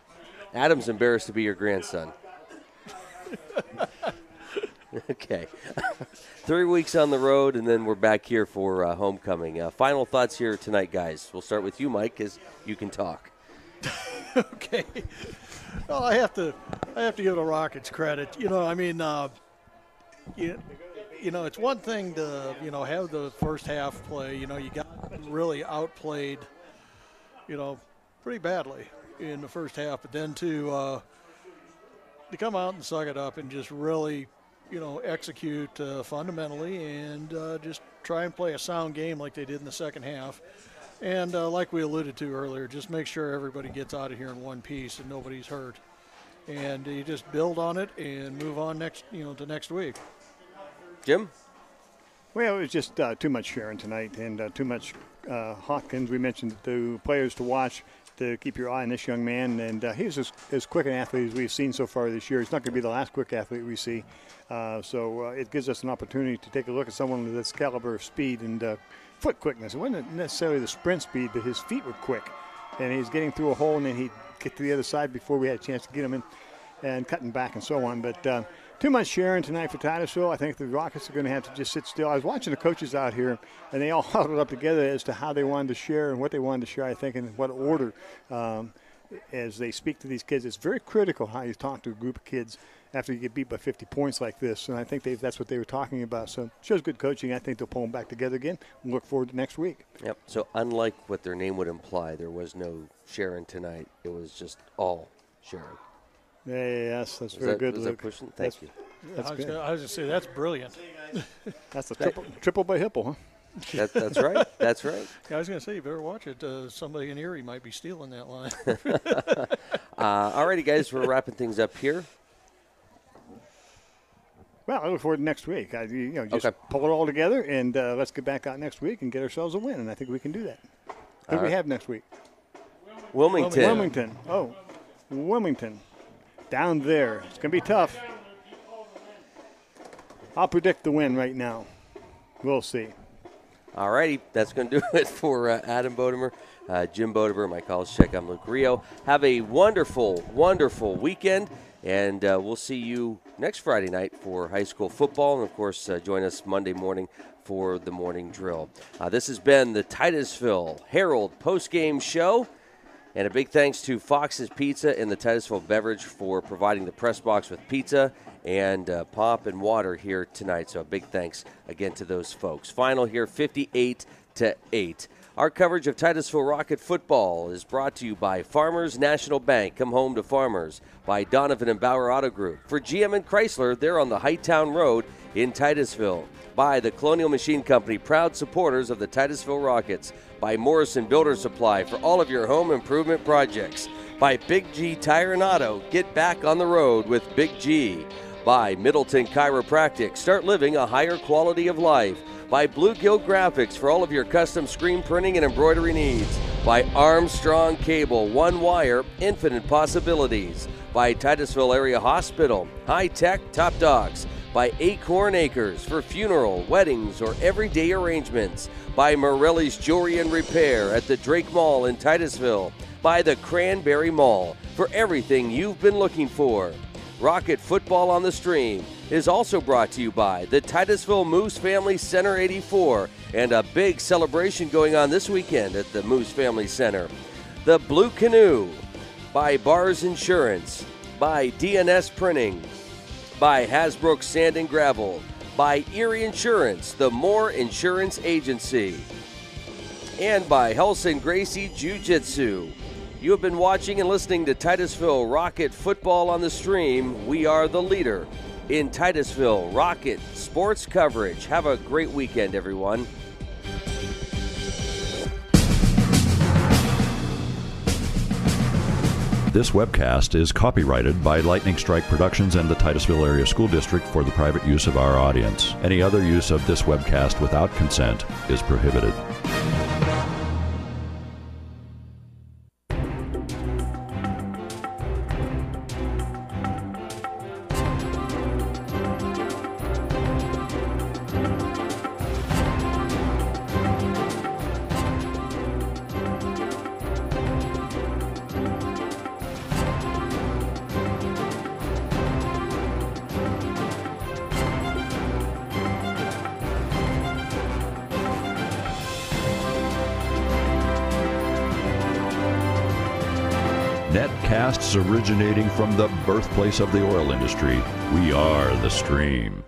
Adam's embarrassed to be your grandson. Okay. 3 weeks on the road, and then we're back here for homecoming. Final thoughts here tonight, guys. We'll start with you, Mike, because you can talk. Okay. Well, I have to give the Rockets credit. You know, I mean, you know, it's one thing to, you know, have the first half play. You know, you got really outplayed, you know, pretty badly in the first half. But then to come out and suck it up and just really, you know, execute fundamentally and just try and play a sound game like they did in the second half. And like we alluded to earlier, just make sure everybody gets out of here in one piece and nobody's hurt. And you just build on it and move on to next week. Jim? Well, it was just too much Sharon tonight and too much Hawkins. We mentioned the players to watch to keep your eye on this young man. And he's as quick an athlete as we've seen so far this year. He's not going to be the last quick athlete we see. So it gives us an opportunity to take a look at someone with this caliber of speed and foot quickness. It wasn't necessarily the sprint speed, but his feet were quick. And he's getting through a hole, and then he'd get to the other side before we had a chance to get him in and cutting back and so on. But too much Sharon tonight for Titusville. I think the Rockets are going to have to just sit still. I was watching the coaches out here, and they all huddled up together as to how they wanted to share and what they wanted to share, I think, in what order as they speak to these kids. It's very critical how you talk to a group of kids after you get beat by 50 points like this, and I think that's what they were talking about. So shows good coaching. I think they'll pull them back together again and look forward to next week. Yep. So unlike what their name would imply, there was no Sharon tonight. It was just all Sharon. Yes, that's very good, Was Luke. that pushing? Thank you. That's I was good. going to say, that's brilliant. That's a triple by Hipple, huh? That's right. That's right. Yeah, I was going to say, you better watch it. Somebody in Erie might be stealing that line. All righty, guys, we're wrapping things up here. Well, I look forward to next week. Just Okay. pull it all together, and let's get back out next week and get ourselves a win, and I think we can do that. Who do we have next week? Wilmington. Wilmington. Oh, Wilmington. Down there. It's going to be tough. I'll predict the win right now. We'll see. All righty, that's going to do it for Adam Bodemer, Jim Bodemer, my college check. I'm Luke Rio. Have a wonderful, wonderful weekend, and we'll see you next Friday night for high school football, and, of course, join us Monday morning for the morning drill. This has been the Titusville Herald postgame show, and a big thanks to Fox's Pizza and the Titusville Beverage for providing the press box with pizza and pop and water here tonight. So a big thanks again to those folks. Final here, 58-8. Our coverage of Titusville Rocket football is brought to you by Farmers National Bank. Come home to Farmers. By Donovan and Bauer Auto Group. For GM and Chrysler, they're on the Hightown Road in Titusville. By the Colonial Machine Company, proud supporters of the Titusville Rockets. By Morrison Builder Supply for all of your home improvement projects. By Big G Tire and Auto, get back on the road with Big G. By Middleton Chiropractic, start living a higher quality of life. By Bluegill Graphics for all of your custom screen printing and embroidery needs. By Armstrong Cable, one wire, infinite possibilities. By Titusville Area Hospital, high tech, top dogs. By Acorn Acres for funeral, weddings, or everyday arrangements. By Morelli's Jewelry and Repair at the Drake Mall in Titusville. By the Cranberry Mall for everything you've been looking for. Rocket Football on the Stream is also brought to you by the Titusville Moose Family Center 84 and a big celebration going on this weekend at the Moose Family Center. The Blue Canoe, by Bars Insurance, by DNS Printing, by Hasbrook Sand and Gravel, by Erie Insurance, the Moore Insurance Agency, and by Helson Gracie Jiu-Jitsu. You have been watching and listening to Titusville Rocket Football on the Stream. We are the leader in Titusville Rocket sports coverage. Have a great weekend, everyone. This webcast is copyrighted by Lightning Strike Productions and the Titusville Area School District for the private use of our audience. Any other use of this webcast without consent is prohibited. Netcasts originating from the birthplace of the oil industry. We are the Stream.